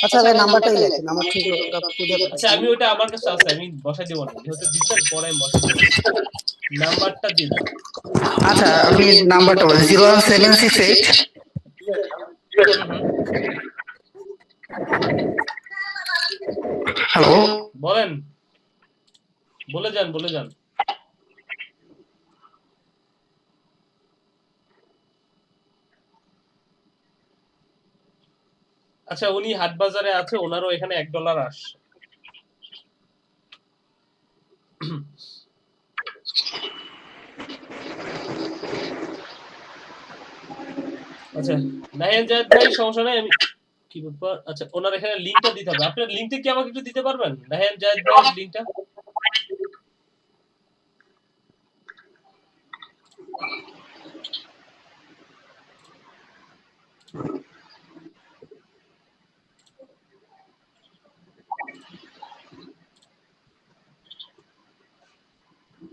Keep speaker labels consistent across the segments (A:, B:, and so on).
A: আচ্ছা ভাই নাম্বারটাই লেখেন, আমার ঠিক খুঁজে
B: আচ্ছা আমি ওটা আমার কাছে আছে, আমি বসাই দেব না, যেহেতু দিচ্ছেন পরে আমি বসাই দেব। নাম্বারটা দিয়ে দেন।
A: আচ্ছা আপনি নাম্বারটা বলেন 01768। হ্যালো
B: বলেন, বলে যান বলে যান। আচ্ছা উনি হাট বাজারে আছে, ওনারও এখানে $1 আসছে। আচ্ছা নাহিয়ান জায়েদ ভাই সমস্যা নাই, আমি কি ব্যাপার, আচ্ছা ওনার এখানে লিংকটা দিতে হবে, আপনার লিংকটা কি আমাকে একটু দিতে পারবেন নাহিয়ান জায়েদ ভাই লিংকটা?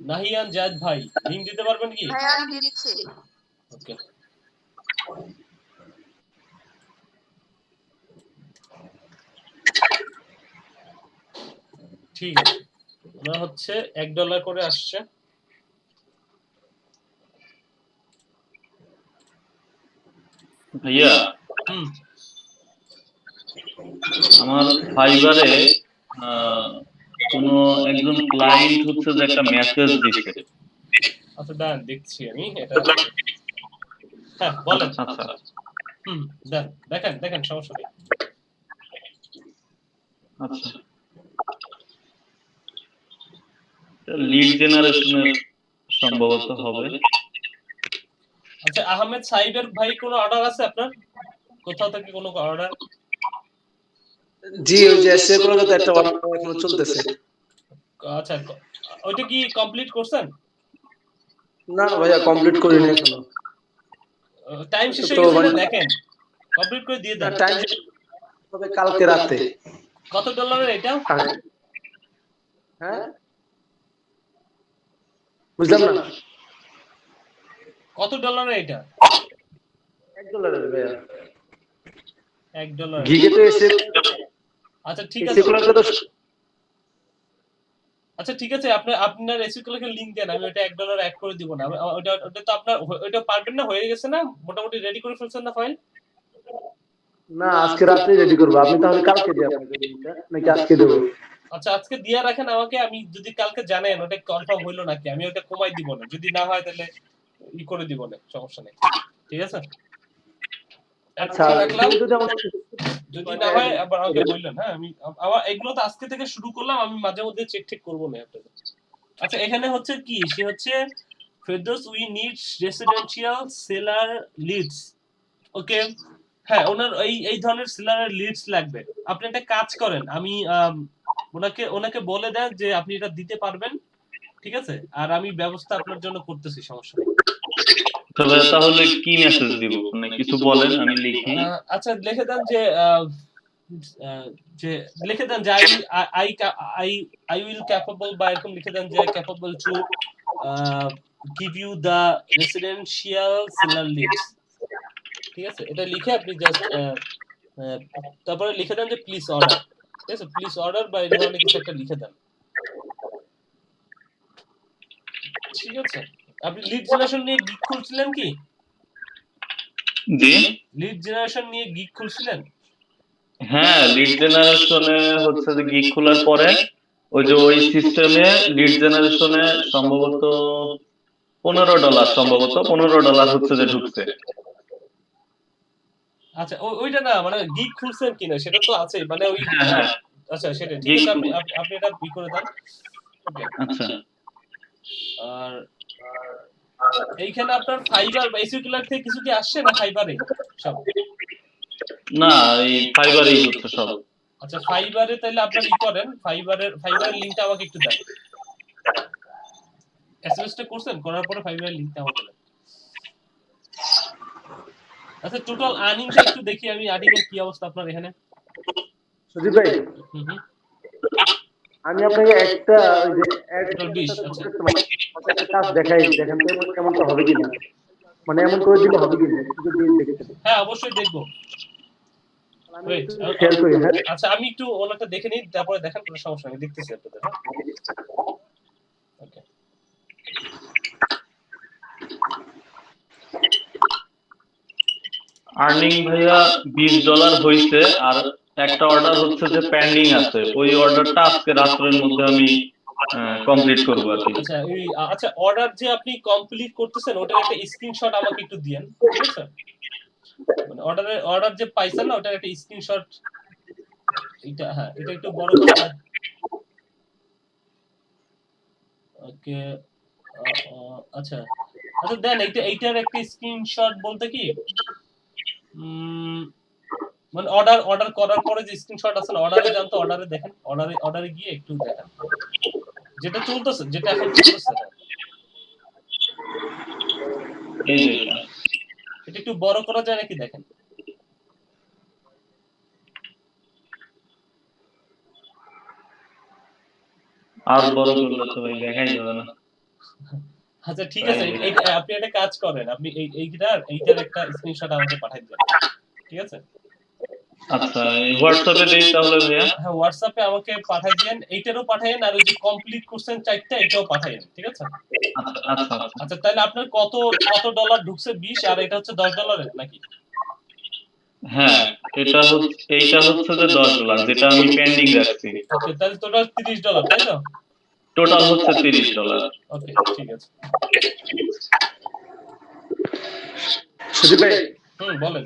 B: নাহিয়ান জায়েদ ভাই লিংক দিতে পারবেন কি?
C: হ্যাঁ আমি দিচ্ছি।
B: ওকে ঠিক আছে, ওনার হচ্ছে $1 করে আসছে।
D: ভাইয়া আমার ফাইবারে কোনো একজন ক্লায়েন্ট হচ্ছে যে একটা মেসেজ দিছে।
B: আচ্ছা দাঁড়ান দেখছি আমি এটা। হ্যাঁ বলেন।
D: আচ্ছা
B: দেখেন দেখেন সমস্যা নেই।
D: আচ্ছা লিড জেনারেশনের সম্ভবত হবে।
B: আচ্ছা আহমেদ সাইবের ভাই কোনো অর্ডার আছে আপনার কোথাও থেকে, কোনো অর্ডার?
E: জি ওই যে সেগুলোতে একটা অর্ডার এখনো চলতেছে।
B: আচ্ছা ওইটা কি কমপ্লিট করছেন?
E: না ভাইয়া কমপ্লিট করিনি এখনো।
B: টাইম শেষ হয়ে গেছে দেখেন, কমপ্লিট করে দিয়ে দেন।
E: টাইম হবে কালকে রাতে।
B: কত ডলারের এটা?
E: হ্যাঁ বুঝলাম না।
B: কত ডলারের এটা?
E: $1 ভাইয়া।
B: $1
E: গিগে তো এসে।
B: আচ্ছা ঠিক আছে, আচ্ছা ঠিক আছে, আপনার এসিকুলারকে লিংক দেন, আমি ওটা $1 অ্যাড করে দিব না। ওটা তো আপনার ওটা পারবেন না, হয়ে গেছে না মোটামুটি, রেডি করে ফেলছেন না ফাইল?
E: না আজকে রাতে রেডি করব। আপনি তাহলে কালকে দিই আপনাকে লিংকটা নাকি আজকে দেব?
B: আচ্ছা আজকে দিয়ে রাখেন আমাকে, আমি যদি কালকে জানেন ওটা কনফার্ম হইলো নাকি আমি ওটা কমাই দিব না, যদি না হয় তাহলে ই করে দিব না, সমস্যা নেই, ঠিক আছে?
E: আচ্ছা
B: যদি না হয় আবার আমাকে বললেন। হ্যাঁ আমি আমার এগুলো তো আজকে থেকে শুরু করলাম, আমি মাঝে মধ্যে চেক ঠিক করব না আপনাদের। আচ্ছা এখানে হচ্ছে কি, সে হচ্ছে Ferdous we need residential seller leads. Okay হ্যাঁ ওনার এই ধরনের সেলারের লিডস লাগবে। আপনি একটা কাজ করেন, আমি ওনাকে বলে দেন যে আপনি এটা দিতে পারবেন, ঠিক আছে? আর আমি ব্যবস্থা আপনার জন্য করতেছি, সমস্যা নেই।
D: তাহলে কি মেসেজ দিব মানে কিছু বলেন আমি লিখি।
B: আচ্ছা লিখে দেন যে লিখে দেন যে আই উইল ক্যাপেবল, বা এরকম লিখে দেন যে capable to give you the residential seller leads, ঠিক আছে? এটা লিখে আপনি জাস্ট তারপরে লিখে দেন যে প্লিজ অর্ডার, ঠিক আছে? প্লিজ অর্ডার বা এই ধরনের কিছু একটা লিখে দেন, ঠিক আছে? আপনি লিড জেনারেশন নিয়ে গিগ খুলছিলেন কি?
D: জি
B: লিড জেনারেশন নিয়ে গিগ খুলছিলেন?
D: হ্যাঁ লিড জেনারেশনে হচ্ছে যে গিগ খোলার পরে ওই যে ওই সিস্টেমে লিড জেনারেশনে সম্ভবত $15 সম্ভবত $15 হচ্ছে যে ঢুকছে।
B: আচ্ছা ওইটা না, মানে গিগ খুলছেন কিনা সেটা তো আছে, মানে ওই আচ্ছা সেটা ঠিক আছে, আপনি এটা বি করে দেন। ওকে
D: আচ্ছা
B: আর এইখানে আপনার ফাইবার বা এসিকুলার থেকে কিছু কি আসছে না ফাইবারে সব?
D: না এই ফাইবারেই হচ্ছে সব।
B: আচ্ছা ফাইবারে তাহলে আপনার ই করেন, ফাইবারের লিংকটা আমাকে একটু দেন। এসএমএসটা করছেন, করার পরে ফাইবারের লিংকটা আমাকে দেন। আচ্ছা টোটাল আর্নিংটা একটু দেখি আমি, আর্টিকেল কি অবস্থা আপনার এখানে
E: সুদীপ ভাই। আমি আপনাকে একটা ওই যে অ্যাড
B: 20 আচ্ছা
E: কাজ দেখাই, দেখেন তো কেমনটা হবে কিনা। মানে এমন করে দিলে হবে কিন্তু একটু যদি দেখতে
B: হ্যাঁ অবশ্যই দেখবো।
E: আমি
B: ওয়েট,
E: শেয়ার করি। হ্যাঁ
B: আচ্ছা আমি একটু ওনাটা দেখে নিই, তারপরে দেখান, কোনো সমস্যা নেই, দেখতেছি আপনাদের। হ্যাঁ ওকে।
D: আর্নিং ভাইয়া $20 হইছে, আর একটা অর্ডার হচ্ছে যে পেন্ডিং আছে, ওই অর্ডারটা আজকে রাত্রের মধ্যে আমি কমপ্লিট করবো আর কি।
B: আচ্ছা এই আচ্ছা অর্ডার যে আপনি কমপ্লিট করতেছেন ওটার একটা স্ক্রিনশট আমাকে একটু দিয়েন, ঠিক আছে? মানে অর্ডার যে পাইছেন না ওটার একটা স্ক্রিনশট, এটা হ্যাঁ এটা একটু বড় করে। ওকে আচ্ছা আচ্ছা দেন এইটার একটা স্ক্রিনশট বলতে কি মানে অর্ডার করার পরে যে স্ক্রিনশট আছে না, অর্ডারে যান তো, অর্ডারে দেখেন, অর্ডারে গিয়ে একটু দেখেন যেটা চলতেছে, যেটা এখন চলতেছে।
D: এই যে
B: এটা একটু বড় করা যায় নাকি দেখেন।
D: আর বড় করলে তো ভাই দেখাই যাবে না।
B: আচ্ছা ঠিক আছে, আপনি একটা কাজ করেন, আপনি এইটার একটা স্ক্রিনশট আমাকে পাঠিয়ে দেন, ঠিক আছে?
D: আচ্ছা হোয়াটসঅ্যাপে দেই তাহলে ভাইয়া।
B: হ্যাঁ হোয়াটসঅ্যাপে আমাকে পাঠিয়ে দেন, এইটারও পাঠায়েন, আর ওই যে কমপ্লিট করছেন 4টা এটাও পাঠায়েন, ঠিক আছে?
D: আচ্ছা আচ্ছা
B: আচ্ছা তাহলে আপনার কত কত ডলার ঢুকছে? 20, আর এটা হচ্ছে $10 নাকি?
D: হ্যাঁ এইটা হচ্ছে যে $10 যেটা আমি পেন্ডিং রাখছি।
B: ওকে তাহলে টোটাল $30, তাই তো?
D: টোটাল হচ্ছে $30।
B: ওকে ঠিক আছে।
E: সুদীপ ভাই
B: বলেন।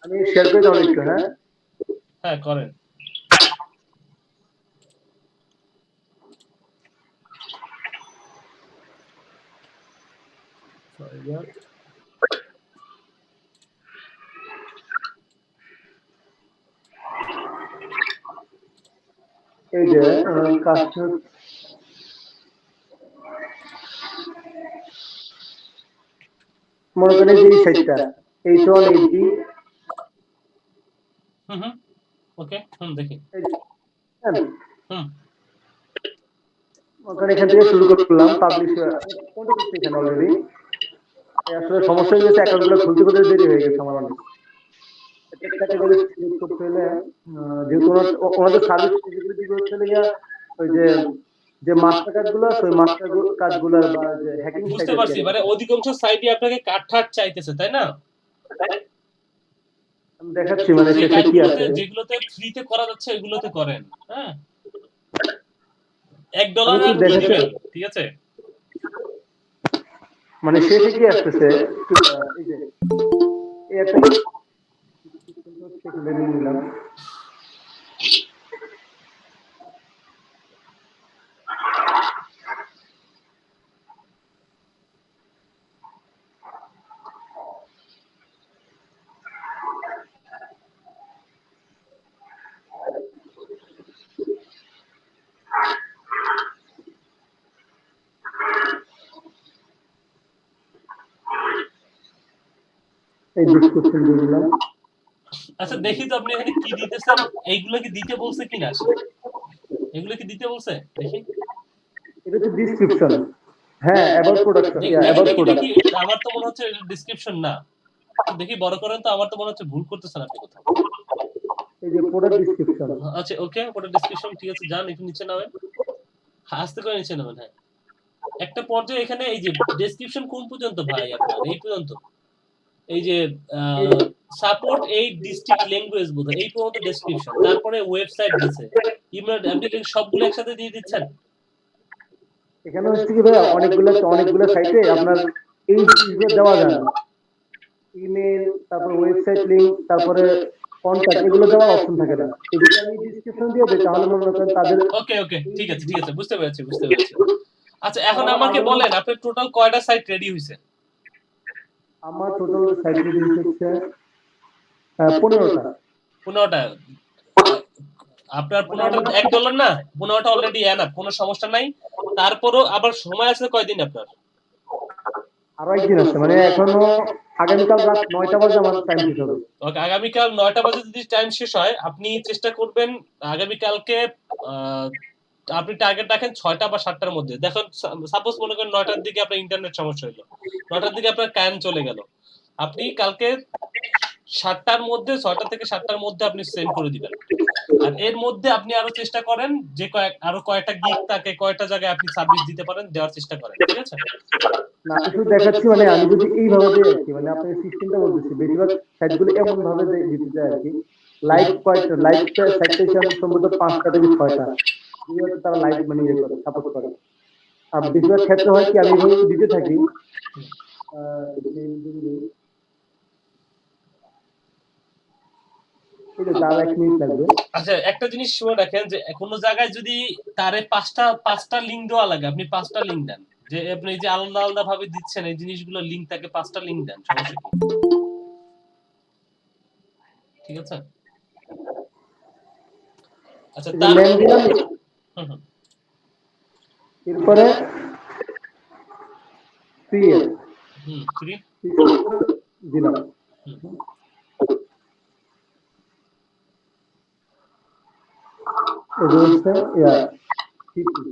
E: আমি শেয়ার করে দাও একটু। হ্যাঁ
B: হ্যাঁ করেন।
E: এই যে কাজটা মনে করেন যে এই সাইডটা 8180
B: ওকে দেখি।
E: ওখানে এখান থেকে শুরু করলাম পাবলিশ কোনটা করতে এখানে অলরেডি আসলে সমস্যা হয়ে গেছে, অ্যাকাউন্টগুলো খুলতে খুলতে দেরি হয়ে গেছে আমার অনেক। একটা ক্যাটাগরি সিলেক্ট করতে হলে যেহেতু ওনাদের সার্ভিস ফিজিবিলিটি হচ্ছে গিয়া ওই যে মাস্টার কার্ডগুলো আছে, ওই মাস্টার কার্ডগুলো বা যে হ্যাকিং
B: বুঝতে পারছি, মানে অধিকাংশ সাইটই আপনাকে কার্ড চাইতেছে, তাই না?
E: আমি দেখাচ্ছি মানে শেষে কি আছে।
B: যেগুলোতে ফ্রিতে করা যাচ্ছে ওইগুলোতে করেন। হ্যাঁ $1 আর দিবেন, ঠিক আছে?
E: মানে শেষে কি আসতেছে এই যে এই একটা নিলাম। এই ডিসক্রিপশন দিয়ে দিলাম।
B: আচ্ছা দেখি তো আপনি এখানে কি দিতেছেন, এইগুলো কি দিতে বলছে কিনা, এগুলো কি দিতে বলছে দেখি।
E: এটা তো ডিসক্রিপশন। হ্যাঁ অ্যাবাউট প্রোডাক্ট, অ্যাবাউট প্রোডাক্ট।
B: আমার তো মনে হচ্ছে ডেসক্রিপশন না, দেখি বড় করেন তো, আমার তো মনে হচ্ছে ভুল করতেছেন আপনি কোথাও।
E: এই যে প্রোডাক্ট ডেসক্রিপশন।
B: আচ্ছা ওকে প্রোডাক্ট ডেসক্রিপশন, ঠিক আছে, যান একটু নিচে নামেন, আস্তে করে নিচে নামেন। হ্যাঁ একটা পর্যায়ে এখানে এই যে ডেসক্রিপশন কোন পর্যন্ত ভাই আপনার? এই পর্যন্ত, এই যে সাপোর্ট 8 ডিস্ট্রিক্ট ল্যাঙ্গুয়েজ বোধহয় এই পর্যন্ত ডেসক্রিপশন, তারপরে ওয়েবসাইট দিয়েছে, ইমেল অ্যাপ্লিকেশন সবগুলো একসাথে দিয়ে দিচ্ছেন।
E: এখানে হচ্ছে কি ভাই অনেকগুলো সাইটে আপনার এই জিনিসগুলো দেওয়া যায় না, ইমেল তারপর ওয়েবসাইট লিংক তারপরে কন্টাক্ট এগুলো দেওয়ার অপশন থাকে না। যদি আমি ডেসক্রিপশন দিয়ে দেই তাহলে মনে করেন তাদের
B: ওকে ঠিক আছে বুঝতে পেরেছি। আচ্ছা এখন আমাকে বলেন আপনার টোটাল কয়টা সাইট রেডি হইছে?
E: আমার টোটাল সাইট রেডি হচ্ছে 15টা।
B: আপনার 15টা $1 না, 15টা অলরেডি এনাফ, কোনো সমস্যা নাই। তারপরও আবার সময় আছে কয়দিন আপনার?
E: আরো একদিন আছে, মানে এখনো আগামীকাল রাত 9টা বাজে আমার টাইম শেষ হবে।
B: ওকে আগামীকাল 9টা বাজে যদি টাইম শেষ হয়, আপনি চেষ্টা করবেন আগামীকালকে আপনি টার্গেট রাখেন 6টা বা 7টার মধ্যে। দেখুন সাপোজ মনে করেন 9টার দিকে আপনার ইন্টারনেট সমস্যা হলো। 9টার দিকে আপনার কারেন্ট চলে গেল। আপনি কালকে 7টার মধ্যে 6টা থেকে 7টার মধ্যে আপনি সেন্ড করে দিবেন। আর এর মধ্যে আপনি আরো চেষ্টা করেন যে আরো কয়টা গিগ থাকে, কয়টা জায়গায় আপনি সার্ভিস দিতে পারেন, দেওয়ার চেষ্টা করেন। ঠিক আছে?
E: না আমি শুধু দেখাচ্ছি মানে আমি যদি এইভাবে দিই আর কি, মানে আপনার সিস্টেমটা বলতেছি বেশিরভাগ সাইটগুলো এমন ভাবে দিতে চায় আর কি। লাইভ কয়টা লাইভ সাইটটা হিসাবে সম্ভবত 5টা থেকে 6টা যেগুলো তারা লাইভ মানে ইয়ে করে সাপোর্ট করে। আর বেশিরভাগ ক্ষেত্রে হয় কি আমি এইভাবে দিতে থাকি ঠিক আছে, আর 1 মিনিট লাগবে।
B: আচ্ছা একটা জিনিস শুনে রাখেন যে কোনো জায়গায় যদি তারে পাঁচটা লিংক দেওয়া লাগে, আপনি 5টা লিংক দেন। যে আপনি যে আলাদা আলাদা ভাবে দিচ্ছেন এই জিনিসগুলো লিংক তাকে 5টা লিংক দেন, সমস্যা কি? ঠিক আছে? আচ্ছা
E: এই যে
B: তার
E: ম্যান দিলাম,
B: হুম, হুম,
E: এরপরে ক্রিয়েট
B: free,
E: দিলাম।
B: হুম।
E: এটা হচ্ছে ইয়া 50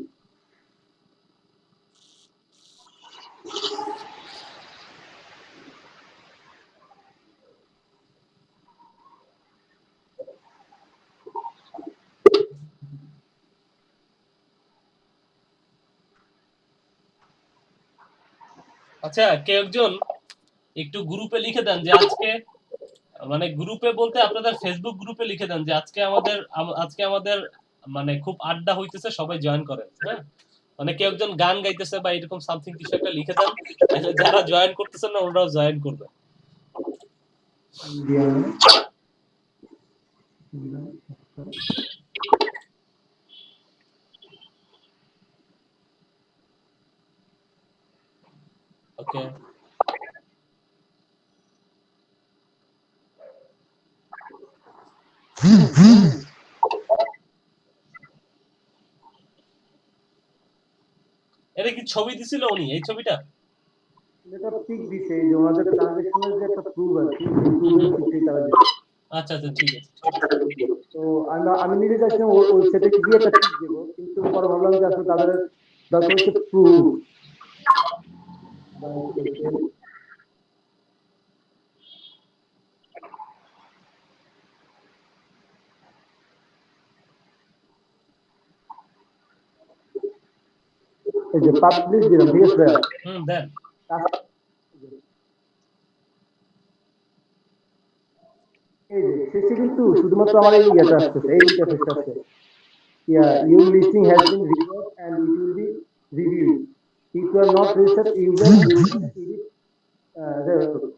B: আচ্ছা কেউ একজন একটু গ্রুপে লিখে দেন যে আজকে, মানে গ্রুপে বলতে আপনাদের ফেসবুক গ্রুপে লিখে দেন যে আজকে আমাদের মানে খুব আড্ডা হইতেছে, সবাই জয়েন করেন। হ্যাঁ, মানে কেউ একজন গান গাইতেছে বা এরকম সামথিং কিছু একটা লিখে দেন, তাহলে যারা জয়েন করতেছেন না ওরাও জয়েন করবে। ওকে, এটা কি ছবি দিছিল উনি এই ছবিটা?
E: এটা পিক দিছে এই যে ওনাদের ট্রানজাকশনের যে একটা প্রুফ আছে সেই প্রুফের পিকটাই তারা দিচ্ছে।
B: আচ্ছা আচ্ছা ঠিক আছে।
E: তো আমি নিজে চাইছিলাম ওয়েবসাইটে গিয়ে একটা পিক দেবো, কিন্তু পরে ভাবলাম যে আসলে তাদের দরকার হচ্ছে প্রুফ। এই যে পাবলিশ দিলাম, ঠিক আছে ভাইয়া?
B: দেন।
E: এই যে শেষে কিন্তু শুধুমাত্র আমার এই ইয়েটা আসতেছে, এই ইন্টারফেসটা আসছে। Your listing has been reviewed and it will be reviewed. If you are not registered user, you can edit.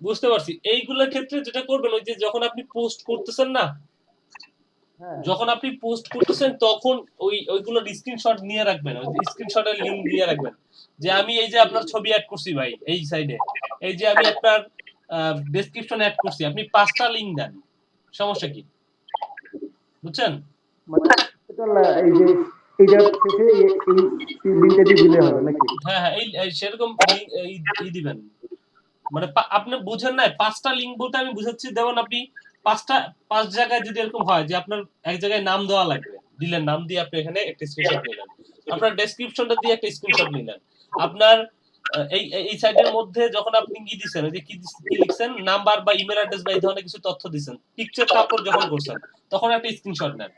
B: বুঝতে পারছি। এইগুলোর ক্ষেত্রে যেটা করবেন ওই যে যখন আপনি পোস্ট করতেছেন না, যখন আপনি পোস্ট করতেছেন তখন ওইগুলোর স্ক্রিনশট নিয়ে রাখবেন, ওই স্ক্রিনশটের লিংক দিয়ে রাখবেন যে আমি এই যে আপনার ছবি অ্যাড করছি ভাই এই সাইডে, এই যে আমি আপনার ডেসক্রিপশন অ্যাড করছি, আপনি 5টা লিংক দেন, সমস্যা কি? বুঝছেন?
E: এই যে এইটা শেষে এই লিংকটা দিয়ে দিলে হবে নাকি?
B: হ্যাঁ হ্যাঁ, এই সেরকম ই দিবেন। মানে আপনি বুঝেন না, 5টা লিংক বলতে আমি বুঝাচ্ছি, যেমন আপনি 5 জায়গায় যদি এরকম হয় যে আপনার এক জায়গায় নাম দেওয়া লাগবে, দিলেন নাম দিয়ে আপনি এখানে একটা স্ক্রিনশট নিলেন, আপনার ডেসক্রিপশনটা দিয়ে একটা স্ক্রিনশট নিলেন, আপনার এই সাইডের মধ্যে যখন আপনি কি দিছেন, যে কি লিখছেন নাম্বার বা ইমেল অ্যাড্রেস বা এই ধরনের কিছু তথ্য দিছেন, পিকচারটা আপলোড যখন করছেন তখন একটা স্ক্রিনশট নেন।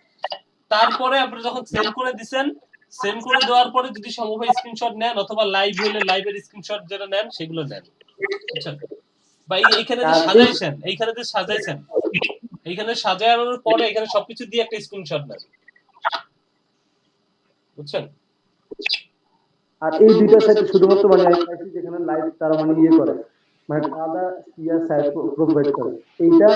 B: তারপরে আপনি যখন সেন্ড করে দিছেন, সেন্ড করে দেওয়ার পরে যদি সম্ভব হয় স্ক্রিনশট নেন, অথবা লাইভ হলে লাইভের স্ক্রিনশট যেটা নেন সেগুলো নেন। বুঝছেন? বা এইখানে যে সাজাইছেন, এইখানে সাজানোর পরে এখানে সবকিছু দিয়ে একটা স্ক্রিনশট নেন। বুঝছেন?
E: আর এই দুইটা সাইট শুধুমাত্র মানে যেখানে লাইভ তারা মানে ইয়ে করে, মানে আলাদা সাইট প্রোভাইড করে এইটা।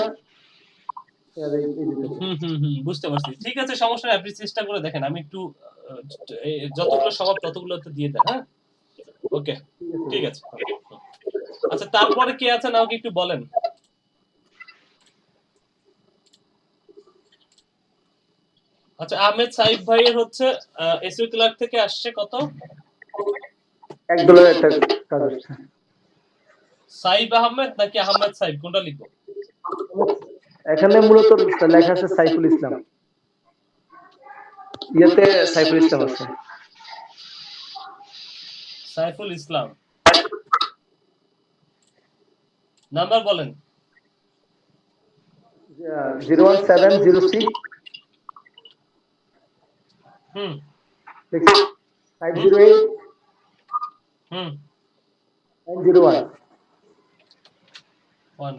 B: বুঝতে পারছি। ঠিক আছে, সমস্যা নেই, আপনি চেষ্টা করে দেখেন। আমি একটু যতগুলো সম্ভব ততগুলো তো দিয়ে দেন। হ্যাঁ, ওকে, ঠিক আছে। আচ্ছা তারপরে কে আছেন আমাকে একটু বলেন। আচ্ছা আহমেদ সাইফ ভাইয়ের হচ্ছে এসইও ক্লার্ক থেকে আসছে কত?
E: $1 একটা কাজ আসছে।
B: সাইফ আহমেদ নাকি আহমেদ সাইফ, কোনটা লিখবো?
E: এখানে মূলত লেখা আছে সাইফুল ইসলাম। ইয়েতে সাইফুল ইসলাম আছে।
B: সাইফুল ইসলাম, নাম্বার বলেন।
E: 01706
B: হুম
E: 508
B: হুম
E: 901।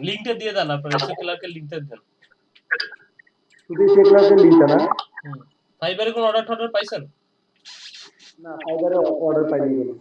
B: লিংকটা দিয়ে দেন, আপনার এসএ ক্লার্কের লিংকটা দেন।
E: শুধু সেগুলোতে লিংকটা না?
B: ফাইবারে কোন অর্ডার পাইছেন?
E: না, ফাইবারে অর্ডার পাইনি কোনো।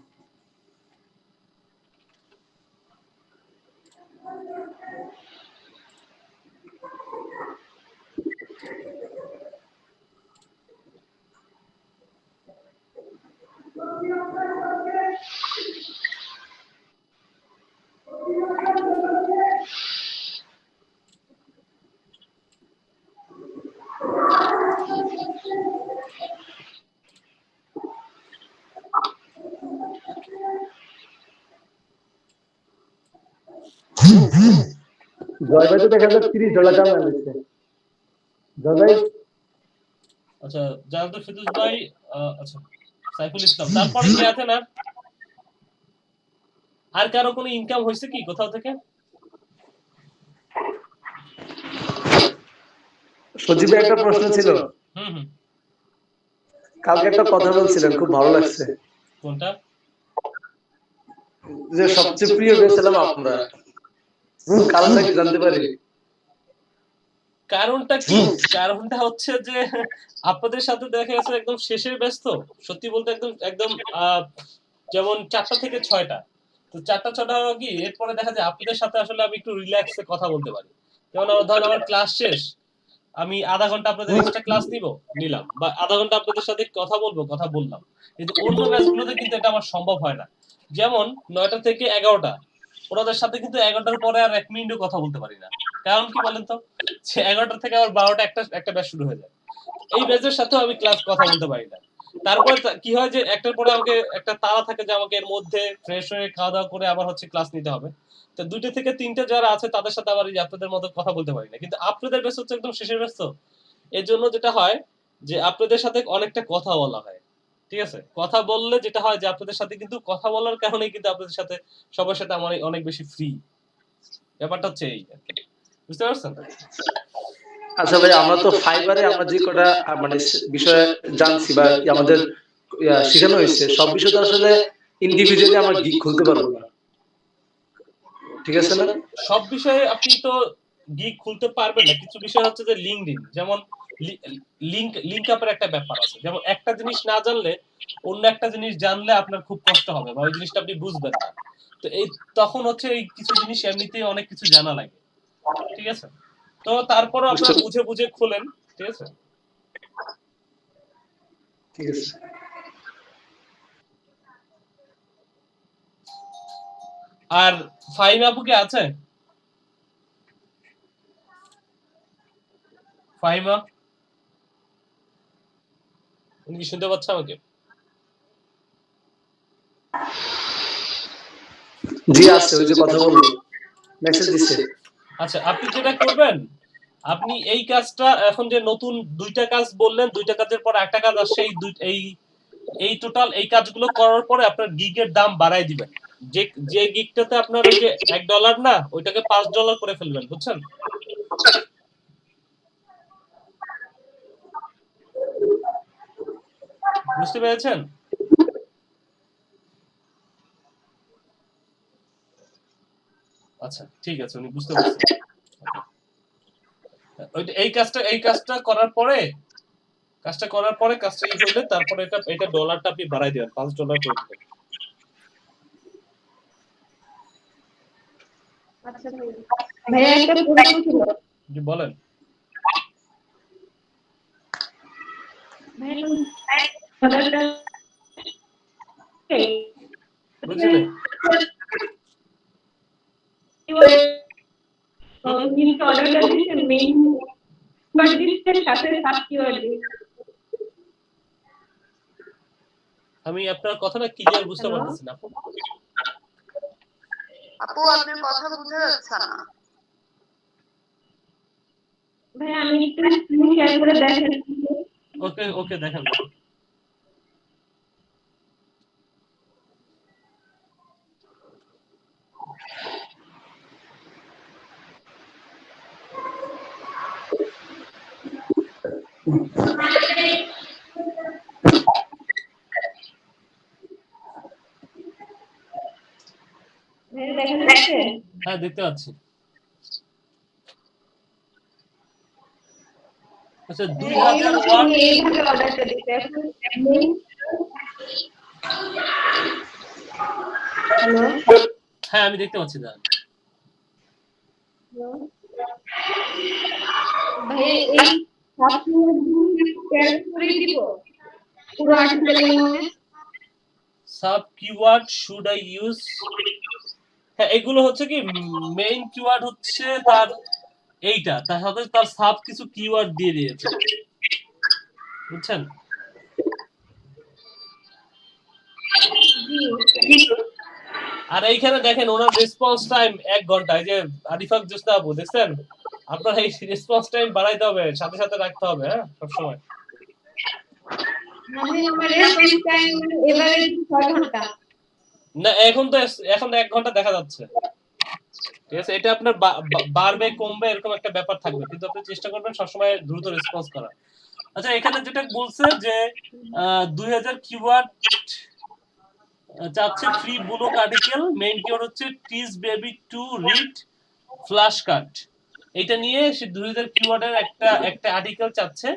E: জয় ভাই তো দেখা যায় $30 কামাই দিচ্ছে। জয় ভাই,
B: আচ্ছা জানাতো ফিরদৌস ভাই, আচ্ছা সাইফুল ইসলাম, তারপরে কি আছে না? আর কারো কোনো ইনকাম হয়েছে কি কোথাও থেকে?
E: সজীবের একটা প্রশ্ন ছিল।
B: হুম
E: কালকে একটা কথা বলছিলেন, খুব ভালো লাগছে।
B: কোনটা?
E: যে সবচেয়ে প্রিয় পেয়েছিলাম আমরা, কারণটা কি জানতে পারি?
B: কারণটা কি? কারণটা হচ্ছে যে আপনাদের সাথে দেখা গেছে একদম শেষের ব্যস্ত, সত্যি বলতে একদম একদম যেমন 4টা থেকে 6টা, তো 4টা 6টা কি এরপরে দেখা যায় আপনাদের সাথে আসলে আমি একটু রিল্যাক্সে কথা বলতে পারি। যেমন ধরেন আমার ক্লাস শেষ, আমি আধা ঘন্টা আপনাদের এক্সট্রা ক্লাস নিলাম, বা আধা ঘন্টা আপনাদের সাথে কথা বললাম। কিন্তু অন্য ব্যাচগুলোতে কিন্তু এটা আমার সম্ভব হয় না। যেমন 9টা থেকে 11টা, ওনাদের সাথে কিন্তু 11টার পরে আর 1 মিনিটও কথা বলতে পারি না। কারণ কি বলেন তো, যে 11টা থেকে আবার 12টা একটা ব্যাচ শুরু হয়ে যায়, এই ব্যাচের সাথেও আমি ক্লাস কথা বলতে পারি না। তারপরে কি হয় যে একটার পরে আমাকে একটা তাড়া থাকে যে আমাকে এর মধ্যে ফ্রেশ হয়ে খাওয়া দাওয়া করে আবার হচ্ছে ক্লাস নিতে হবে। তো 2টা থেকে 3টে যারা আছে তাদের সাথে আবার এই যে আপনাদের মতো কথা বলতে পারি না। কিন্তু আপনাদের ব্যাচ হচ্ছে একদম শেষের ব্যাচ, তো এর জন্য যেটা হয় যে আপনাদের সাথে অনেকটা কথা বলা হয়। ঠিক আছে, কথা বললে যেটা হয় যে আপনাদের সাথে কিন্তু কথা বলার কারণেই কিন্তু আপনাদের সাথে সবার সাথে আমার অনেক বেশি ফ্রি, ব্যাপারটা হচ্ছে এই আর কি। বুঝতে পারছেন?
E: আচ্ছা ভাই, আমরা তো ফাইবারে আমরা যে কটা মানে বিষয়ে জানছি বা আমাদের শেখানো হয়েছে, সব বিষয় তো আসলে ইন্ডিভিজুয়ালি আমরা গিগ খুলতে পারবো না, ঠিক আছে না?
B: সব বিষয়ে আপনি তো গিগ খুলতে পারবেন না। কিছু বিষয় হচ্ছে যে লিঙ্কডইন, যেমন লিংক আপের একটা ব্যাপার আছে। যেমন একটা জিনিস না জানলে অন্য একটা জিনিস জানলে আপনার খুব কষ্ট হবে, বা ওই জিনিসটা আপনি বুঝবেন না। তো এই তখন হচ্ছে এই কিছু জিনিস এমনিতেই অনেক কিছু জানা লাগে। ঠিক আছে, তো তারপরও আপনারা বুঝে বুঝে খোলেন। ঠিক আছে,
E: ঠিক আছে।
B: আর ফাহিম আপু কি আছে? ফাহিমা, উনি কি শুনতে পাচ্ছে আমাকে?
E: জি আছে, ওই যে কথা বললো, মেসেজ দিছে।
B: আচ্ছা, আপনি যেটা করবেন, আপনি এই কাজটা এখন যে নতুন 2টা কাজ বললেন, 2টা কাজের পর একটা কাজ আসছে, এই টোটাল এই কাজগুলো করার পরে আপনার গিগের দাম বাড়াই দিবেন। যে যে গিগটাতে আপনার ওই যে $1 না, ওইটাকে $5 করে ফেলবেন, বুঝছেন? বুঝতে পেরেছেন? আচ্ছা ঠিক আছে, উনি বুঝতে পারছেন। এই কাজটা করার পরে কাজটা ই হইলে তারপরে এটা ডলারটা আপনি বাড়াই দিবেন, $5 করে দিবেন।
C: আচ্ছা ভাইয়া, একটা প্রশ্ন ছিল।
B: জি বলেন।
C: ভাইয়া
B: বুঝছি না।
C: অর্ডারটা দিচ্ছেন মেইন বার্ডিসের সাথে সাবকিওয়ার্ড।
B: আমি আপনার কথাটা ক্লিয়ার বুঝতে পারতেছি না আপু।
F: আপু আপনার কথা বোঝা যাচ্ছে না।
C: ভাই আমি একটু স্ক্রিন শেয়ার করে দেখেন।
B: ওকে ওকে দেখেন
C: ভাইয়া দেখা যাচ্ছে?
B: হ্যাঁ দেখতে পাচ্ছি। আচ্ছা 2000 ওয়াট
C: আমি এইভাবে অর্ডারটা দিতে এখন হ্যালো
B: হ্যাঁ আমি দেখতে পাচ্ছি দাঁড়ান।
C: ভাইয়া এই প্যাক করে দিব পুরো আর্টিকেলের মধ্যে
B: sub keyword should I use? হ্যাঁ এগুলো হচ্ছে কি মেইন কিওয়ার্ড হচ্ছে তার এইটা, তার সাথে তার সাব কিছু কিওয়ার্ড দিয়ে দিয়েছে, বুঝছেন? আর এইখানে দেখেন ওনার রেসপন্স টাইম 1 ঘন্টা। এই যে আরিফাক জোসনা আপু দেখছেন, আপনার এই রেসপন্স টাইম বাড়াইতে হবে, সাথে সাথে রাখতে হবে, হ্যাঁ সবসময়।
C: মানে আমার রেসপন্স টাইম এভারেজ 6 ঘন্টা।
B: না এখন 1 ঘন্টা দেখা যাচ্ছে, ঠিক আছে? এটা আপনার বাড়বে কমবে এরকম একটা ব্যাপার থাকবে, কিন্তু আপনি চেষ্টা করবেন সবসময় দ্রুত রেসপন্স করার। আচ্ছা এখানে যেটা বলছে যে 2000 কিওয়ার্ড চাচ্ছে free block article, main keyword হচ্ছে টিজ বেবি টু রিড ফ্ল্যাশ কাট। এটা নিয়ে সে 2000 কিওয়ার্ডের একটা আর্টিকেল চাচ্ছে।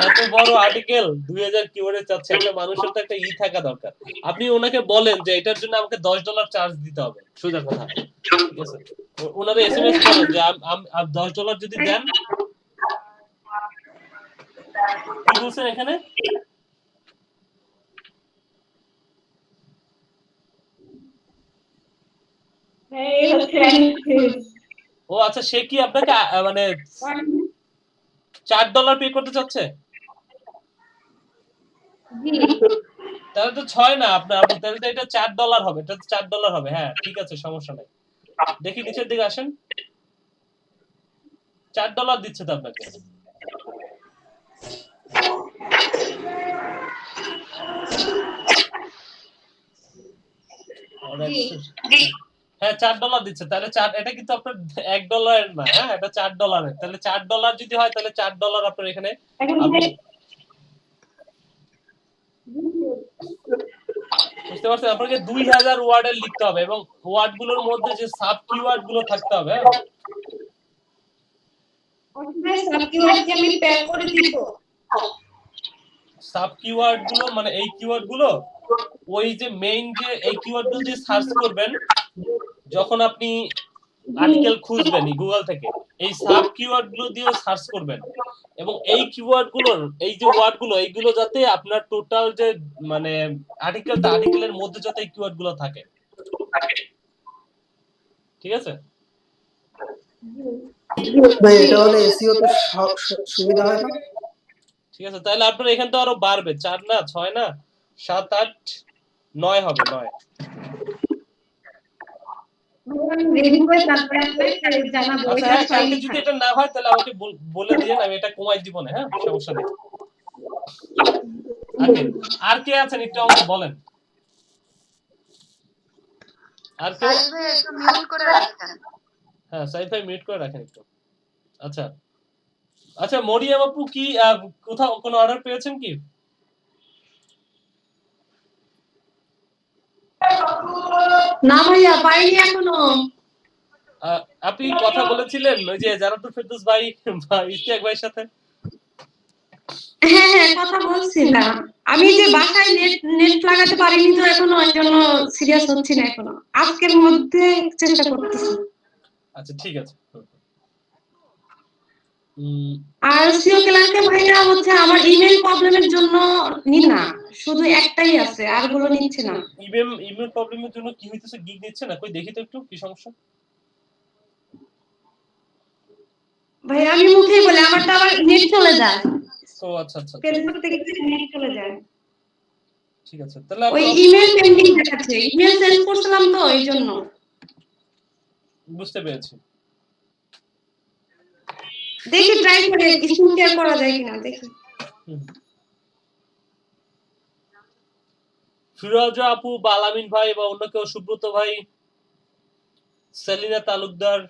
B: এত বড় আর্টিকেল 2000 কিওয়ার্ডে চাচ্ছে, একটা মানুষের তো একটা থাকা দরকার। আপনি ওনাকে বলেন যে এটার জন্য আমাকে $10 চার্জ দিতে হবে, সোজা কথা, ঠিক আছে? ওনারে এসএমএস করেন যে $10 যদি দেন। কি বলছেন এখানে?
C: এই হচ্ছে
B: ও আচ্ছা, সে কি আপনাকে মানে $4 পে করতে চাচ্ছে?
C: জি
B: তাহলে তো 6 না আপনার, তাহলে তো এটা $4 হবে, এটা $4 হবে। হ্যাঁ ঠিক আছে, সমস্যা নাই। দেখি নিচের দিকে আসেন, $4 দিচ্ছে তো আপনাকে। হ্যাঁ $4 দিচ্ছে, তাহলে এটা কিন্তু আপনার $1 না, হ্যাঁ এটা $4। তাহলে $4 যদি হয় তাহলে $4 আপনার এখানে আপনি বুঝতে পারছেন। আপনাকে 2000 ওয়ার্ডের লিখতে হবে এবং ওয়ার্ড গুলোর মধ্যে যে সাব কিওয়ার্ড গুলো থাকতে হবে।
C: সাব কিওয়ার্ড কি আমি প্যাক করে দিব?
B: সাব কিওয়ার্ড গুলো মানে এই কিওয়ার্ড গুলো, ওই যে মেইন যে এই কিওয়ার্ড গুলো দিয়ে সার্চ করবেন যখন আপনি আর্টিকেল খুঁজবেন গুগল থেকে, এই সাব কিওয়ার্ড গুলো দিয়ে সার্চ করবেন এবং এই কিওয়ার্ড গুলোর এই যে ওয়ার্ড গুলো এইগুলো যাতে আপনার টোটাল যে মানে আর্টিকেলের মধ্যে যাতে এই কিওয়ার্ড গুলো থাকে, ঠিক আছে?
A: ভাই এটা হলে এসইও তে সুবিধা হয় না?
B: ঠিক আছে, তাহলে আপনার এখান তো আরো বাড়বে, 4 না 6 না 7 8 9 হবে, 9। আচ্ছা হ্যাঁ, কালকে যদি এটা না হয় তাহলে আমাকে বলে দিয়েন, আমি এটা কমাই দিব না, হ্যাঁ সমস্যা নেই। আর কে আছেন একটু আমাকে বলেন। আর কে?
F: সাইদ ভাই একটু মিউট করে রাখেন।
B: হ্যাঁ সাইদ ভাই মিউট করে রাখেন একটু। আচ্ছা আচ্ছা, মরিয়ম আপু কি কোথাও কোনো অর্ডার পেয়েছেন কি?
G: না ভাইয়া পাইনি এখনো।
B: আপনি কথা বলেছিলেন ওই যে জানাতুল ফেরদৌস ভাই ইশতিয়াক ভাইয়ের সাথে?
G: হ্যাঁ হ্যাঁ কথা বলছিলাম। আমি যে বাসায় নেট লাগাতে পারিনি তো এখনো, ওই জন্য সিরিয়াস হচ্ছি না এখনো। আজকের মধ্যে চেষ্টা করতেছি।
B: আচ্ছা ঠিক আছে।
G: আর সিও ক্লায়েন্টে ভাইয়া হচ্ছে আমার ইমেল প্রবলেমের জন্য নি না, শুধু একটাই আছে, আর গুলো নিচ্ছে না।
B: ইমেল প্রবলেমের জন্য কি হইতেছে? গিগ দিচ্ছে না? কই দেখি তো একটু কি সমস্যা।
G: ভাই আমি মুখেই বলি, আমারটা আবার নেট চলে যায়।
B: ও আচ্ছা আচ্ছা,
G: ফেসবুক থেকে নেট চলে যায়।
B: ঠিক আছে তাহলে
G: ওই
B: আপনি
G: ইমেল পেন্ডিং দেখাচ্ছে, ইমেল সেন্ড করছিলাম তো এই জন্য।
B: বুঝতে পেরেছি।
G: দেখি ট্রাই করে স্ক্রিন শেয়ার করা যায় কিনা দেখি।
B: ফিরোজা আপু বা আলামিন ভাই বা অন্য কেউ, সুব্রত ভাই, সেলিনা তালুকদার,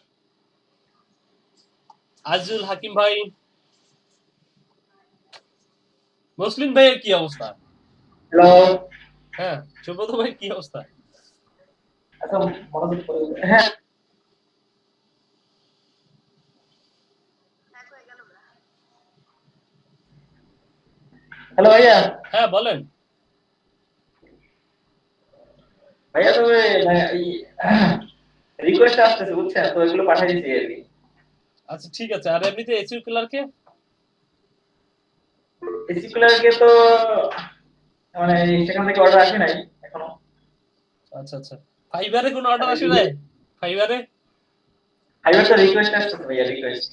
B: আজিজুল হাকিম ভাই, মুসলিম ভাইয়ের কি অবস্থা?
E: হ্যালো।
B: হ্যাঁ, সুব্রত ভাই কি অবস্থা?
E: আচ্ছা হ্যাঁ হ্যালো ভাইয়া।
B: হ্যাঁ বলেন।
E: ভাইয়া তবে রিকোয়েস্ট আসতেছে বুঝছেন, তো এগুলো পাঠিয়ে দিচ্ছি আর কি।
B: আচ্ছা ঠিক আছে। আর এমনিতে এসইউ ক্লার্কে
E: এসিকুলারকে তো মানে সেখান থেকে অর্ডার আসে নাই এখনো।
B: আচ্ছা আচ্ছা, ফাইবারে কোনো অর্ডার আসে নাই? ফাইবারে
E: ফাইবার তো রিকোয়েস্ট আসতেছে ভাইয়া, রিকোয়েস্ট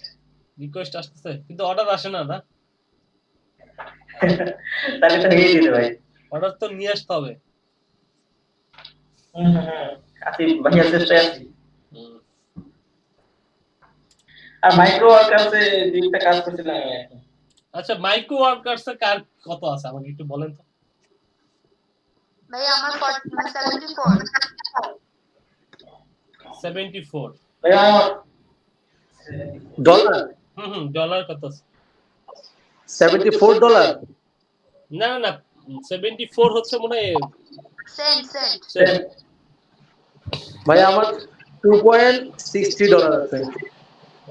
B: রিকোয়েস্ট আসতেছে কিন্তু অর্ডার আসে না। না,
E: তাহলে তো হয়ে যেতে ভাই।
B: অর্ডার তো নিয়ে আসতে হবে।
E: আছি ভাইয়া, চেষ্টায় আছি।
B: হুম।
E: আর মাইক্রো ওয়ার্কার্সে দুইটা কাজ করছিলাম আমি এখন।
B: আচ্ছা, মাইক্রো ওয়ার্কার্স এর কার কত আছে আমাকে একটু বলেন তো।
F: ভাই আমার 74।
B: 74
E: ভাইয়া আমার
A: ডলার
B: ডলার কত আছে?
A: $74।
B: না না না, 74 হচ্ছে মনে হয়
F: সেন্ট
B: সেন্ট।
A: ভাই আমার $2.60 আছে।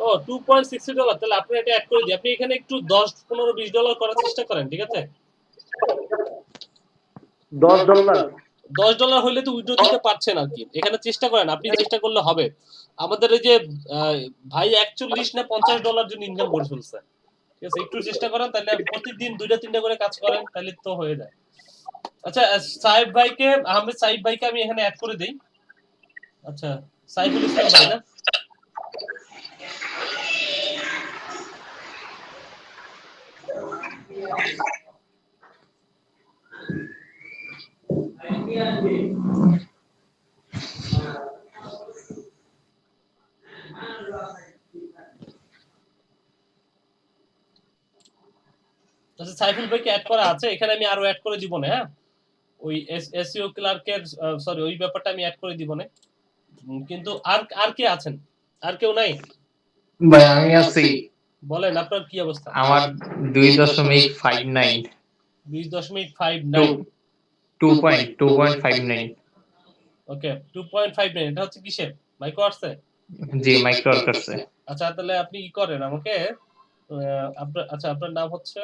B: ও $2.60, তাহলে আপনি এটা অ্যাড করে দিই। আপনি এখানে একটু 10, 15, $20 করার চেষ্টা করেন, ঠিক আছে?
A: $10।
B: $10 হইলে তো উইথড্র দিতে পারছেন আর কি। এখানে চেষ্টা করেন, আপনি চেষ্টা করলে হবে। আমাদের এই যে ভাই 41 না $50 জন্য ইনকাম করে ফেলছে, ঠিক আছে? একটু চেষ্টা করেন, তাহলে প্রতিদিন 2টা 3টা করে কাজ করেন, তাহলে তো হয়ে যায়। আচ্ছা, সাহেব ভাইকে, আহমেদ সাহেব ভাইকে আমি এখানে অ্যাড করে দেই। আচ্ছা, সাইফুল ইসলাম ভাই না? আচ্ছা, সাইফুল ভাইকে অ্যাড করা আছে এখানে, আমি আরো অ্যাড করে দিব না। হ্যাঁ, ওই এসইও ক্লার্কের সরি ওই ব্যাপারটা আমি অ্যাড করে দিব না। কিন্তু আর আর কে আছেন? আর কেউ নাই?
H: ভাই আমি আছি।
B: বলেন আপনার কি অবস্থা?
H: আমার 2.59
B: 20.59
H: 2.59
B: ওকে, 2.59 এটা হচ্ছে কিসের? মাইক্রো আর্টসে?
H: জি মাইক্রো ওয়ার্কার্সে।
B: আচ্ছা, তাহলে আপনি কি করেন আমাকে আপনার, আচ্ছা আপনার নাম হচ্ছে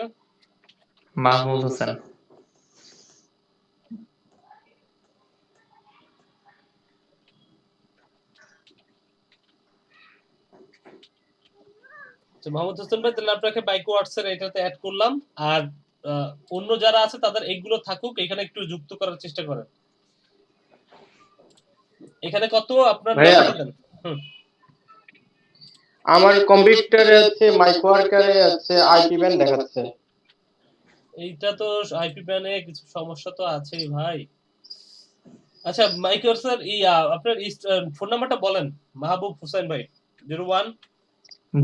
H: মাহমুদ হোসেন।
B: মোহাম্মদ হোসেন ভাই, তাহলে আপনাকে মাইক্রো আর্টসের এটাতে অ্যাড করলাম। আর অন্য যারা আছে তাদের এইগুলো থাকুক, এখানে একটু যুক্ত করার চেষ্টা করেন। এখানে কত আপনার
A: ভাইয়া,
B: নাম্বারটা দেন।
A: আমার কম্পিউটারে আছে মাইক্রো ওয়ার্কারে আছে আইপি ব্যান্ড দেখাচ্ছে।
B: এইটা তো আইপি প্যানে কিছু সমস্যা তো আছেই ভাই। আচ্ছা মাইক্রো স্যার, আপনার ফোন নাম্বারটা বলেন মাহবুব হোসেন ভাই। 01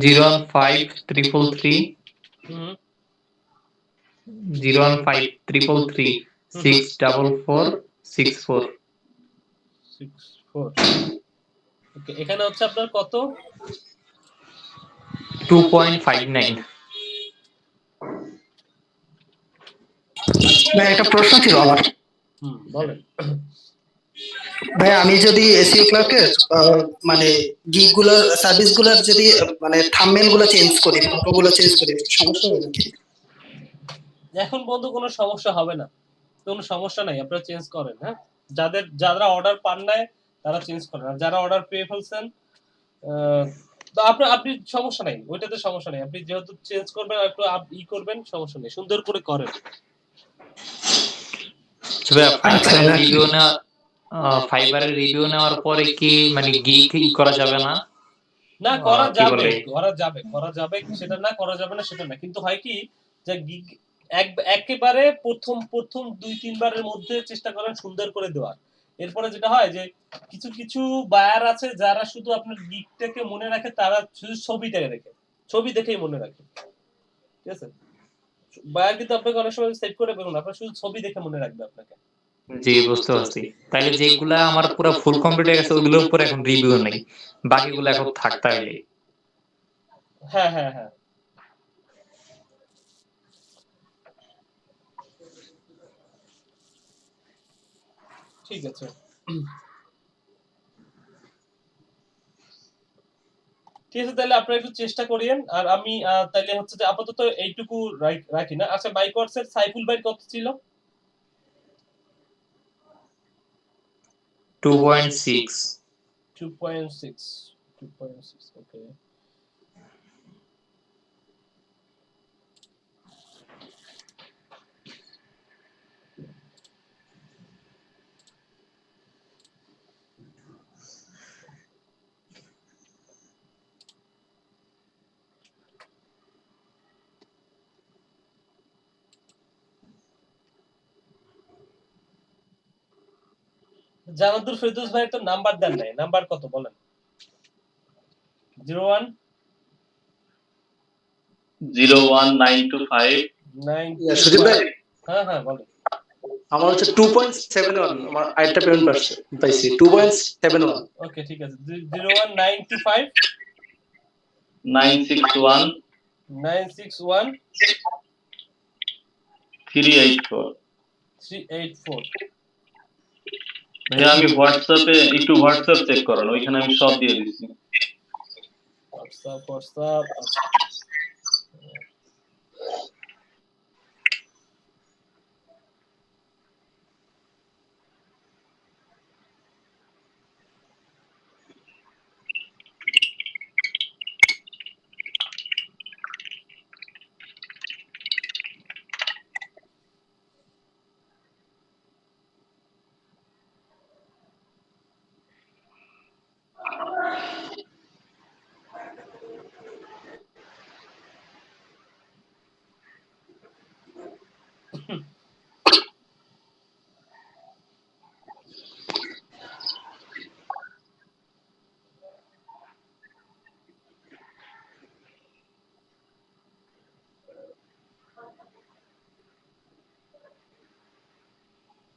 H: 01533
B: হুম
H: 01533 64464
B: 64 ওকে। এখানে হচ্ছে আপনার কত?
H: 2.59।
A: ভাই একটা প্রশ্ন ছিল আমার।
B: বলেন।
A: ভাই আমি যদি এসইও ক্লার্কের মানে গিগ গুলোর সার্ভিস গুলোর যদি মানে থাম্বনেল গুলো চেঞ্জ করি, ফটো গুলো চেঞ্জ করি, সমস্যা হবে নাকি?
B: এখন বন্ধু কোনো সমস্যা হবে না, কোনো সমস্যা নাই, আপনারা চেঞ্জ করেন। হ্যাঁ, যারা অর্ডার পান নাই তারা চেঞ্জ করেন, আর যারা অর্ডার পেয়ে ফেলছেন তো আপনি সমস্যা নাই, ওইটাতে সমস্যা নাই। আপনি যেহেতু চেঞ্জ করবেন আর একটু করবেন, সমস্যা নেই, সুন্দর করে করেন।
H: তবে ফাইবারের রিভিউ না, ফাইবারের রিভিউ নেওয়ার পরে কি মানে গিগ করা যাবে না?
B: না, করা
H: কি
B: যাবে,
H: বলে?
B: করা যাবে সেটা না, করা যাবে না সেটা না, কিন্তু হয় কি যে গিগ একেবারে প্রথম 2-3 বারের মধ্যে চেষ্টা করেন সুন্দর করে দেওয়ার। এরপরে যেটা হয় যে কিছু বায়ার আছে যারা শুধু আপনার গিগটাকে মনে রাখে, তারা শুধু ছবিটাকে দেখে, ছবি দেখেই মনে রাখেন, ঠিক আছে? বায়ার কিন্তু আপনাকে অনেক সময় সেভ করে বেরোন, আপনার শুধু ছবি দেখে মনে রাখবে আপনাকে।
H: জি, বুঝতে পারছি। তাইলে যেগুলা আমার পুরো ফুল কমপ্লিট হয়ে গেছে ওগুলোর উপর এখন রিভিউ নেই, বাকিগুলো এখন থাক তাইলে।
B: হ্যাঁ হ্যাঁ হ্যাঁ, ঠিক আছে। ঠিক আছে, তাহলে আপনারা একটু চেষ্টা করিয়েন। আর আমি তাহলে হচ্ছে যে আপাতত এইটুকু রাখি না। আচ্ছা, মাইকোয়ার্সের সাইফুল ভাই কত ছিল?
H: 2.6।
B: 2.6, 2.6, ওকে। জানাতুল ফেরদৌস ভাই তো নাম্বার দেন নাই, নাম্বার কত বলেন? 01
D: 01925।
B: 9
E: সুজিত ভাই,
B: হ্যাঁ হ্যাঁ বলেন।
E: আমার হচ্ছে 2.71, আমার আরেকটা পেমেন্ট পাইছি 2.71।
B: ওকে, ঠিক আছে। 01925
D: 961
B: 961
D: 384।
B: 384।
D: ভাইয়া আমি হোয়াটসঅ্যাপে একটু হোয়াটসঅ্যাপ চেক করেন, ওইখানে আমি সব দিয়ে দিচ্ছি।
B: হোয়াটসঅ্যাপ, আচ্ছা।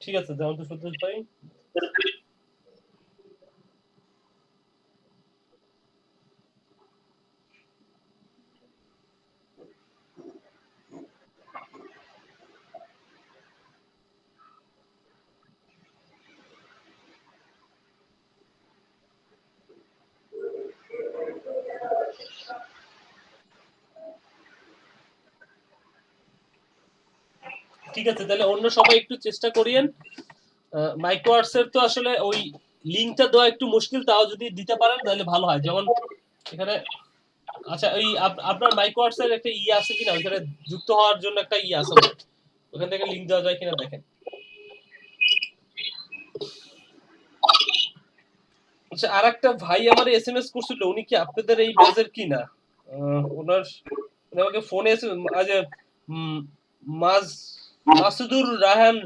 B: ঠিক আছে, জানাতুল ফেরদৌস ভাই। ঠিক আছে, তাহলে অন্য সবাই একটু চেষ্টা করিয়েন। মাইক্রোয়ার্টসের তো আসলে ওই লিংকটা দেওয়া একটু মুশকিল, তাও যদি দিতে পারেন তাহলে ভালো হয়। যেমন এখানে, আচ্ছা ওই আপনার মাইক্রোয়ার্টসের একটা আছে কিনা, ওইখানে যুক্ত হওয়ার জন্য একটা আছে, ওখান থেকে লিংক দেওয়া যায় কিনা দেখেন। আচ্ছা, আর একটা ভাই আমার এসএমএস করছিল, উনি কি আপনাদের এই ব্যাচের কি না? ওনার আমাকে ফোনে এসে আজ মাসুদুর রাহান,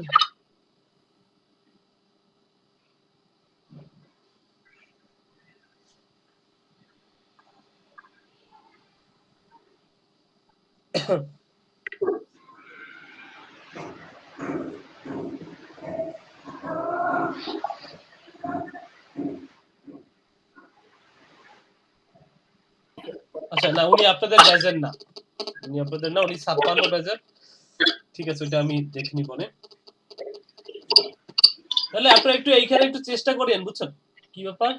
B: আচ্ছা না, উনি আপনাদের ব্যাচের না, উনি 56 ব্যাচের। ঠিক আছে, ওইটা আমি দেখিনি বলে। তাহলে আপনারা একটু এইখানে একটু চেষ্টা করেন, বুঝছেন কি ব্যাপার?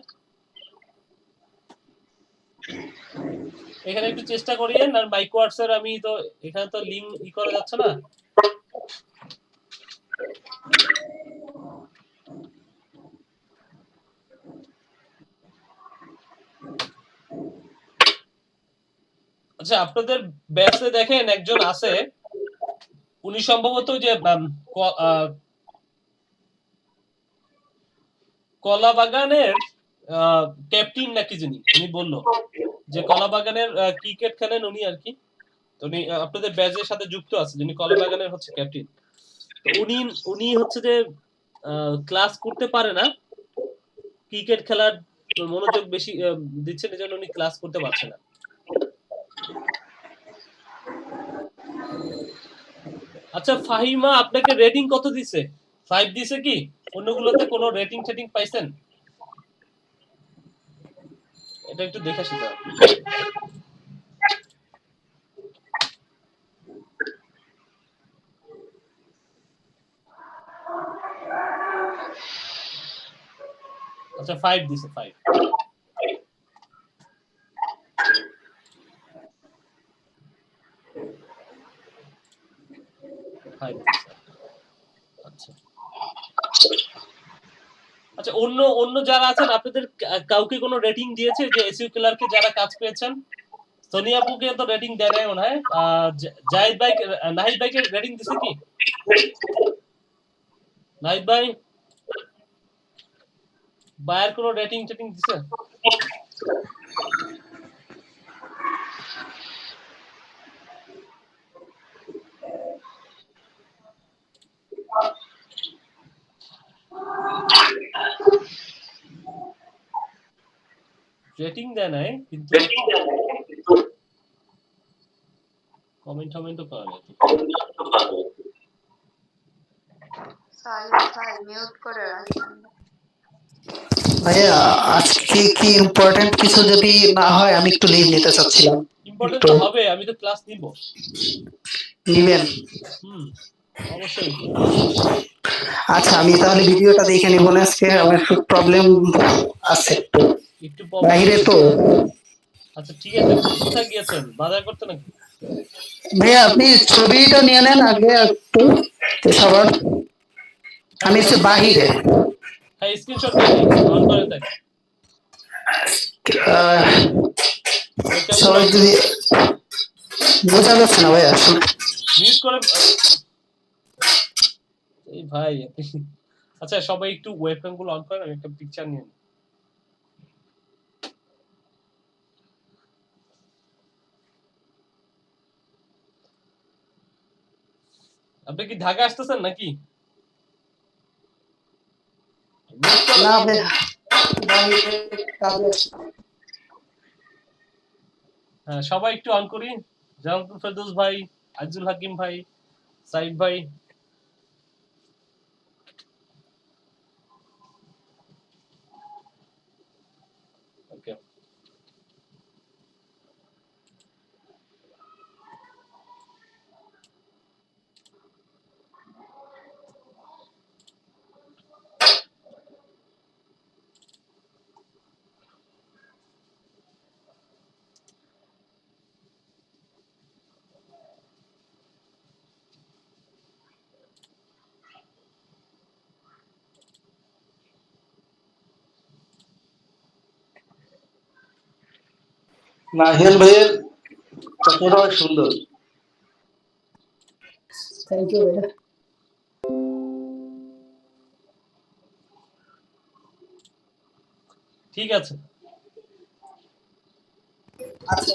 B: এখানে একটু চেষ্টা করিয়েন। আর মাইক্রোয়ার্টসের আমি তো এখানে তো লিংক করা যাচ্ছে না। আচ্ছা, আপনাদের ব্যাচে দেখেন একজন আছে, উনি সম্ভবত যে কলাবাগানের ক্যাপ্টেন নাকি যিনি, উনি বললো যে কলাবাগানের ক্রিকেট খেলেন উনি আর কি। তো উনি আপনাদের ব্যাচের সাথে যুক্ত আছে, যিনি কলাবাগানের হচ্ছে ক্যাপ্টেন। তো উনি হচ্ছে যে ক্লাস করতে পারে না, ক্রিকেট খেলার মনোযোগ বেশি দিচ্ছেন, এজন্য উনি ক্লাস করতে পারছে না। আচ্ছা ফাহিমা আপনাকে রেটিং কত দিছে? 5 দিছে কি? অন্যগুলোতে কোনো রেটিং টেটিং পাইছেন? এটা একটু দেখে আসি দাঁড়ান। আচ্ছা 5 দিছে 5। আচ্ছা আচ্ছা অন্য অন্য যারা আছেন আপনাদের কাউকে কোনো রেটিং দিয়েছে যে এসইউ ক্লার্কে যারা কাজ পেয়েছেন? সোনিয়া আপুকে তো রেটিং দেয় নাই মনে হয়। জাহিদ ভাই নাহিদ ভাইকে রেটিং দিছে কি? নাহিদ ভাই ভাইয়ের কোনো রেটিং টেটিং দিছে? রেটিং দেয় নাই কিন্তু কমেন্ট টমেন্টও করে নাই।
F: সাইলেন্ট ভাই মিউট করে রাখেন।
A: ভাইয়া আজকে কি ইম্পর্টেন্ট কিছু যদি না হয় আমি একটু লিভ নিতে চাচ্ছিলাম।
B: ইম্পর্টেন্ট
A: একটু
B: তো হবে, আমি তো ক্লাস নিব।
A: নিবেন?
B: অবশ্যই।
A: আচ্ছা আমি তাহলে ভিডিওটা দেখে নিব না, আজকে আমার একটু প্রবলেম আছে একটু
B: একটু
A: বাইরে তো।
B: আচ্ছা ঠিক আছে, কোথায় গিয়েছেন? বাজার করতে নাকি?
A: ভাইয়া আপনি ছবিটা নিয়ে নেন আগে একটু তো সবার। আমি হচ্ছে বাহিরে।
B: হ্যাঁ স্ক্রিনশট দিয়ে দিই, অন করে দেখ।
A: সবাই যদি বোঝা যাচ্ছে না ভাইয়া।
B: মিউট করে এই ভাই আচ্ছা সবাই একটু ওয়েবক্যাম গুলো অন করেন, আমি একটা পিকচার নিয়ে নিই। আপনি কি ঢাকা আসতেছেন নাকি?
A: না ভাইয়া
B: হ্যাঁ সবাই একটু অন করি। জামালপুর ফেরদৌস ভাই, আজুল হাকিম ভাই, সাইদ ভাই। ওকে
E: নাহিয়ান ভাইয়ের চশমাটা অনেক সুন্দর।
A: থ্যাংক ইউ ভাইয়া।
B: ঠিক আছে।
A: আচ্ছা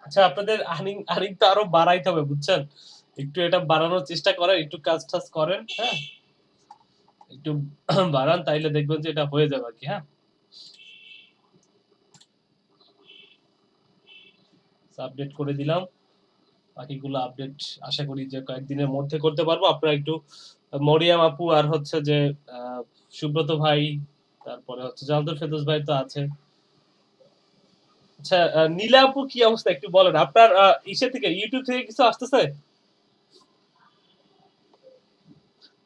B: আচ্ছা আপনাদের আর্নিং আর্নিং তো আরো বাড়াইতে হবে বুঝছেন, একটু এটা বাড়ানোর চেষ্টা করেন, একটু কাজ টাজ করেন। হ্যাঁ একটু বাড়ান, তাইলে দেখবেন যে এটা হয়ে যাবে আর কি। হ্যাঁ আপডেট করে দিলাম, বাকিগুলো আপডেট আশা করি যে কয়েকদিনের মধ্যে করতে পারবো। আপনারা একটু মরিয়াম আপু আর হচ্ছে যে সুব্রত ভাই, তারপরে হচ্ছে জালদুল ফেরদৌস ভাই তো আছে। আচ্ছা নীলা আপু কি অবস্থা একটু বলেন, আপনার ইসে থেকে ইউটিউব থেকে কিছু আসতেছে?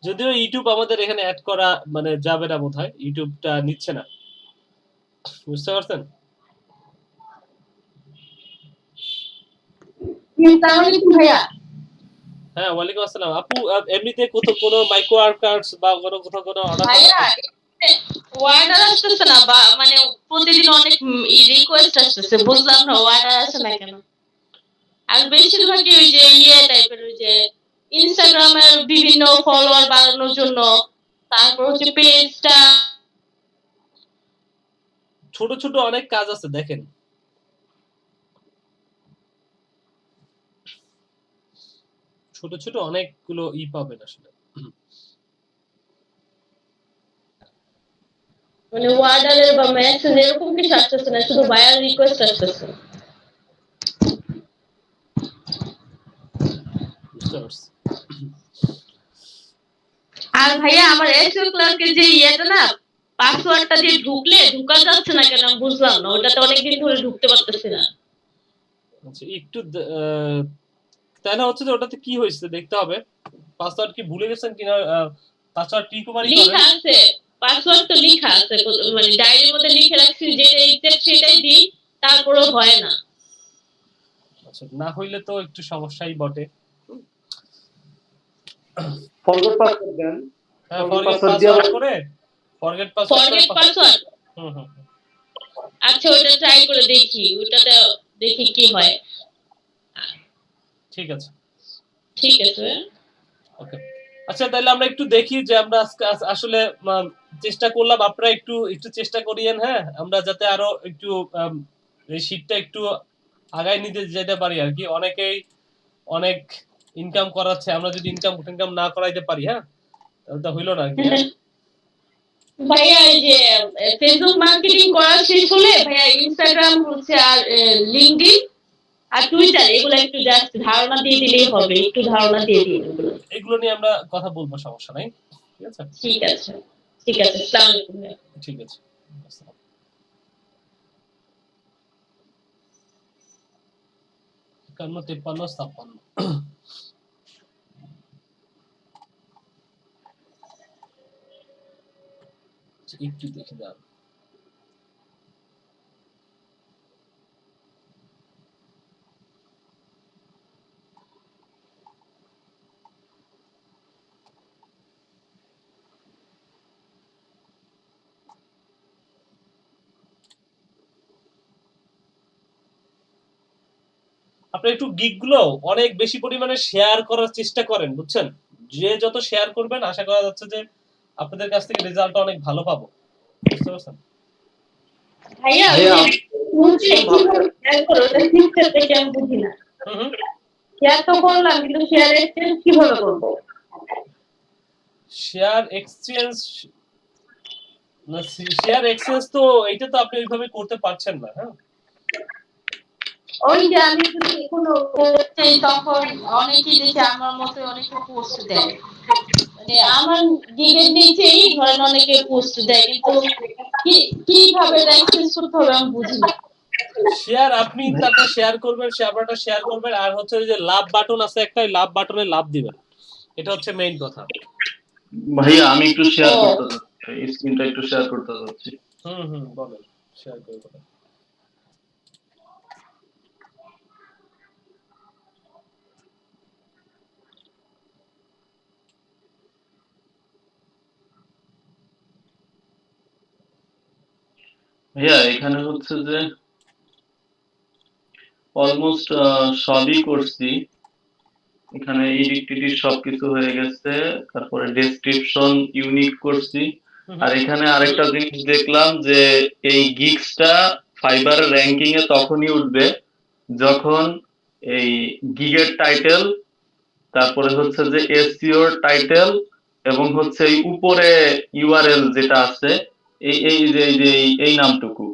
B: যদিও ইউটিউব আমাদের এখানে অ্যাড করা মানে যাবে না বোধহয়, ইউটিউবটা নিচ্ছে না, বুঝতে পারছেন?
G: ভাইয়া
B: হ্যাঁ ওয়ালাইকুম আসসালাম আপু। এমনিতে কোথাও কোনো মাইক্রো আর্কার্স বা কোনো কোথাও কোনো অর্ডার
I: ভাইয়া ওয়ার্ডার আসতেছে না, বা মানে প্রতিদিন অনেক রিকোয়েস্ট আসতেছে, বুঝলাম না ওয়ার্ডার আসে না কেন। আর বেশিরভাগই ওই যে ইয়ে টাইপের, ওই যে ইনস্টাগ্রামের বিভিন্ন ফলোয়ার বাড়ানোর জন্য, তারপর হচ্ছে পেজটা।
B: ছোট ছোট অনেক কাজ আছে দেখেন, ছোট ছোট অনেকগুলো ই পাবেন আসলে।
I: মানে ওয়ার্ডারের বা মেসেজ এরকম কিছু আসতেছে না, শুধু বায়ার রিকোয়েস্ট আসতেছে।
B: বুঝতে পারছি।
I: আর ভাইয়া আমার এসইও ক্লার্কের যে ইয়েটা না, পাসওয়ার্ডটা দিয়ে ঢুকা যাচ্ছে না কেন আমি বুঝলাম না, ওটাতে অনেকদিন ধরে ঢুকতে পারতেছি না।
B: আচ্ছা একটু তাই না হচ্ছে যে ওটাতে কি হয়েছে দেখতে হবে। পাসওয়ার্ড কি ভুলে গেছেন কিনা, পাসওয়ার্ড রিকভারি করেন।
I: লিখা আছে, পাসওয়ার্ড তো লিখা আছে, মানে ডায়েরির মধ্যে লিখে রাখছি যেটা এক্সাক্ট সেটাই দিই, তারপরেও হয় না।
B: আচ্ছা না হইলে তো একটু সমস্যাই বটে।
E: ফরগেট পাসওয়ার্ড দেন।
B: হ্যাঁ ফরগেট পাসওয়ার্ড করে ফরগেট পাসওয়ার্ড। হুম।
I: আচ্ছা ওটা ট্রাই করে দেখি, ওটাতে দেখি কি হয়।
B: ঠিক আছে।
I: ঠিক আছে।
B: ওকে। আচ্ছা তাহলে আমরা একটু দেখি যে আমরা আসলে চেষ্টা করলাম, আপনারা একটু চেষ্টা করিয়েন, হ্যাঁ আমরা যাতে আরো একটু এই শীটটা একটু আগায় নিতে যেতে পারি আর কি। অনেকেই অনেক ইনকাম করাচ্ছে, আমরা যদি ইনকাম না করাইতে পারি, হ্যাঁ তাহলে তো হইলো না আর কি।
I: ভাইয়া এই যে ফেসবুক মার্কেটিং করা শেষ হলে ভাইয়া ইনস্টাগ্রাম হচ্ছে আর লিংকডইন আর টুইটার এগুলো একটু জাস্ট ধারণা দিয়ে দিলেই হবে, একটু ধারণা দিয়ে দিন
B: এগুলো নিয়ে আমরা কথা বলবো, সমস্যা নাই। ঠিক আছে
I: ঠিক আছে। আসসালামু আলাইকুম।
B: ঠিক আছে। একান্ন 53 56 একটু দেখে দাও। আপনি একটু গিগ গুলো অনেক বেশি পরিমাণে শেয়ার করার চেষ্টা করেন, বুঝছেন? যে যত শেয়ার করবেন আশা করা যাচ্ছে যে আপনাদের কাছ থেকে রেজাল্ট অনেক ভালো পাবো। বুঝতে পারছেন?
I: ভাইয়া শেয়ার করো, এটা সিস্টেমটা কি আমি বুঝি না। শেয়ার তো করলাম কিন্তু শেয়ার এক্সচেঞ্জ কিভাবে করব?
B: শেয়ার এক্সচেঞ্জ তো এটা তো আপনি ওইভাবে করতে পারছেন না, হ্যাঁ?
I: ওই যে আমি যদি কোনো পোস্ট দেই তখন অনেকেই দেখি আমার মতো অনেকে পোস্ট দেয়, মানে আমার গিগের নিচেই ধরেন অনেকে পোস্ট দেয়, কিন্তু কিভাবে রেকমেন্ড করতে হবে আমি বুঝি না।
B: শেয়ার আপনি তারপর শেয়ার করবেন, শেয়ার করবেন আর হচ্ছে যে লাভ বাটন আছে একটা, লাভ বাটনে লাভ দিবেন। এটা হচ্ছে মেইন কথা।
D: ভাইয়া আমি একটু শেয়ার করতে চাচ্ছি, স্ক্রিনটা একটু শেয়ার করতে চাচ্ছি।
B: বলেন, শেয়ার করে বলেন।
D: ভাইয়া এখানে হচ্ছে যে অলমোস্ট সবই করছি। এখানে এডিট সবকিছু হয়ে গেছে, তারপরে ডেসক্রিপশন ইউনিক করছি। আর এখানে আরেকটা জিনিস দেখলাম যে এই গিগসটা ফাইবারের র্যাঙ্কিং এ তখনই উঠবে যখন এই গিগের টাইটেল, তারপরে হচ্ছে যে এসইওর টাইটেল এবং হচ্ছে এই উপরে ইউআরএল যেটা আছে এই নামটুকু,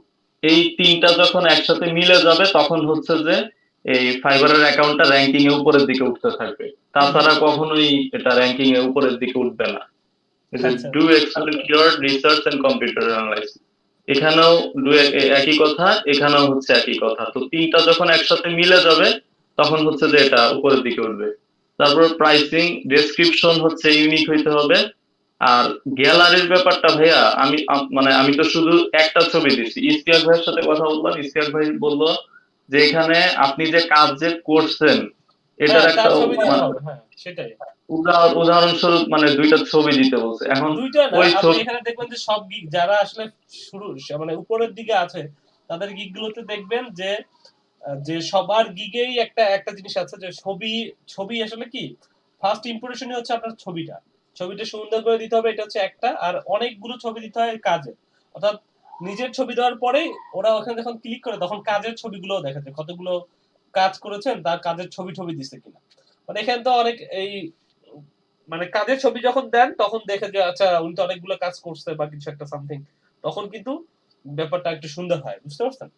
D: এই তিনটা যখন একসাথে মিলে যাবে তখন হচ্ছে যে এই ফাইবারের অ্যাকাউন্টটা র্যাঙ্কিং এ উপরের দিকে উঠতে থাকবে। তাছাড়া কখনোই এটা র্যাঙ্কিং এ উপরের দিকে উঠবে না। Do explain your research and computer analysis, এখানেও একই কথা, এখানেও হচ্ছে একই কথা। তো তিনটা যখন একসাথে মিলে যাবে তখন হচ্ছে যে এটা উপরের দিকে উঠবে। তারপর প্রাইসিং, ডেসক্রিপশন হচ্ছে ইউনিক হইতে হবে। আর গ্যালারির ব্যাপারটা ভাইয়া আমি তো শুধু একটা ছবি দিচ্ছি। ইশতিয়াক ভাইয়ের সাথে কথা বললাম, ইশতিয়াক ভাই বলল যে এখানে আপনি যে কাজ যে করছেন এটার একটা
B: সেটাই
D: উদাহরণস্বরূপ মানে দুইটা ছবি দিতে বলছে। এখন
B: দুইটা না,
D: ওই
B: আপনি
D: ছবি
B: এখানে দেখবেন যে সব গিগ যারা আসলে শুরু মানে উপরের দিকে আছে তাদের গিগ গুলোতে দেখবেন যে সবার গিগেই একটা জিনিস আছে যে ছবি আসলে কি ফার্স্ট ইমপ্রেশনই হচ্ছে আপনার ছবিটা সুন্দর করে দিতে হবে, এটা হচ্ছে একটা। আর অনেকগুলো ছবি দিতে হয় কাজে, অর্থাৎ নিজের ছবি দেওয়ার পরেই ওরা ওখানে যখন ক্লিক করে তখন কাজের ছবিগুলো দেখা যায়, কতগুলো কাজ করেছেন তার কাজের ছবি দিচ্ছে কিনা। মানে এখানে তো অনেক এই মানে কাজের ছবি যখন দেন তখন দেখে যে আচ্ছা উনি তো অনেকগুলো কাজ করছে বা কিছু একটা সামথিং তখন কিন্তু ব্যাপারটা একটু সুন্দর হয়, বুঝতে পারছেন?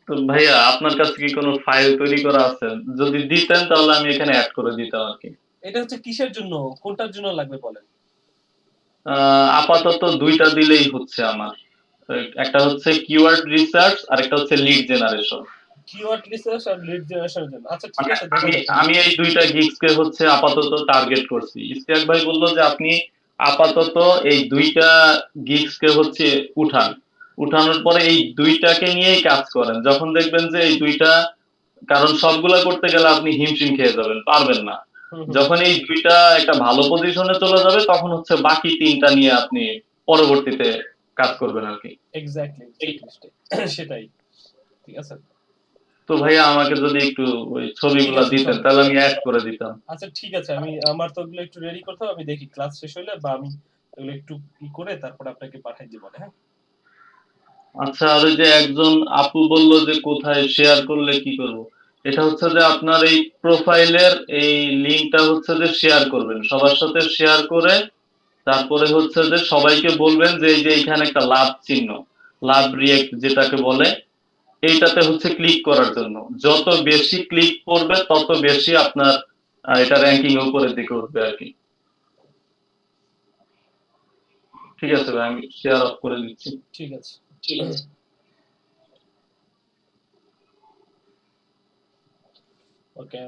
D: তো ভাইয়া আপনার কাছে কি কোনো ফাইল তৈরি করা আছে? যদি দিতেন তাহলে আমি এখানে অ্যাড করে দিতাম আরকি।
B: এটা হচ্ছে কিসের জন্য, কোনটার জন্য লাগবে বলেন?
D: আপাতত ২ টা দিলেই হচ্ছে আমার। একটা হচ্ছে কিওয়ার্ড রিসার্চ আর একটা হচ্ছে লিড জেনারেশন।
B: কিওয়ার্ড রিসার্চ আর লিড জেনারেশনের জন্য। আচ্ছা ঠিক
D: মানে
B: আছে, দেখা
D: আমি
B: যাবে।
D: আমি এই ২ টা গিগস কে হচ্ছে আপাতত টার্গেট করছি। ইশতিয়াক ভাই বলল যে আপনি আপাতত এই ২ টা গিগস কে হচ্ছে উঠান। উঠানোর পরে এই ২ টাকে নিয়েই কাজ করেন। যখন দেখবেন যে এই ২ টা, কারণ সবগুলা করতে গেলে আপনি হিমশিম খেয়ে যাবেন, পারবেন না।
B: হুম, হুম।
D: যখন এই ২ টা একটা ভালো পজিশনে চলে যাবে তখন হচ্ছে বাকি ৩ টা নিয়ে আপনি পরবর্তীতে কাজ করবেন আরকি।
B: এক্স্যাক্টলি, সেটাই। ঠিক আছে?
D: তো ভাইয়া আমাকে যদি একটু ওই
B: ঠিক
D: ছবিগুলা
B: আছে,
D: দিতেন
B: চলো।
D: তাহলে আমি এড করে দিতাম।
B: আচ্ছা ঠিক আছে, আমি আমার তো ওগুলো একটু রেডি করতে হবে, আমি দেখি ক্লাস শেষ হইলে বা আমি ওগুলো একটু করে তারপর আপনাকে পাঠিয়ে দিব, হ্যাঁ?
D: আচ্ছা, আর ওই যে একজন আপু বলল যে কোথায় শেয়ার করলে কি করব? এটা হচ্ছে যে আপনার এই প্রোফাইলের এই লিংকটা হচ্ছে যে শেয়ার করবেন। সবার সাথে শেয়ার করে তারপরে হচ্ছে যে সবাইকে বলবেন যে এই যে এখানে একটা লাভ চিহ্ন, লাভ রিয়েক্ট যেটাকে বলে, এইটাতে হচ্ছে ক্লিক করার জন্য। যত বেশি ক্লিক করবে তত বেশি আপনার এটা র‍্যাংকিং এ উপরের দিকে উঠবে আরকি। ঠিক আছে ভাই, আমি শেয়ার অফ করে দিচ্ছি।
B: ঠিক আছে। ওকে।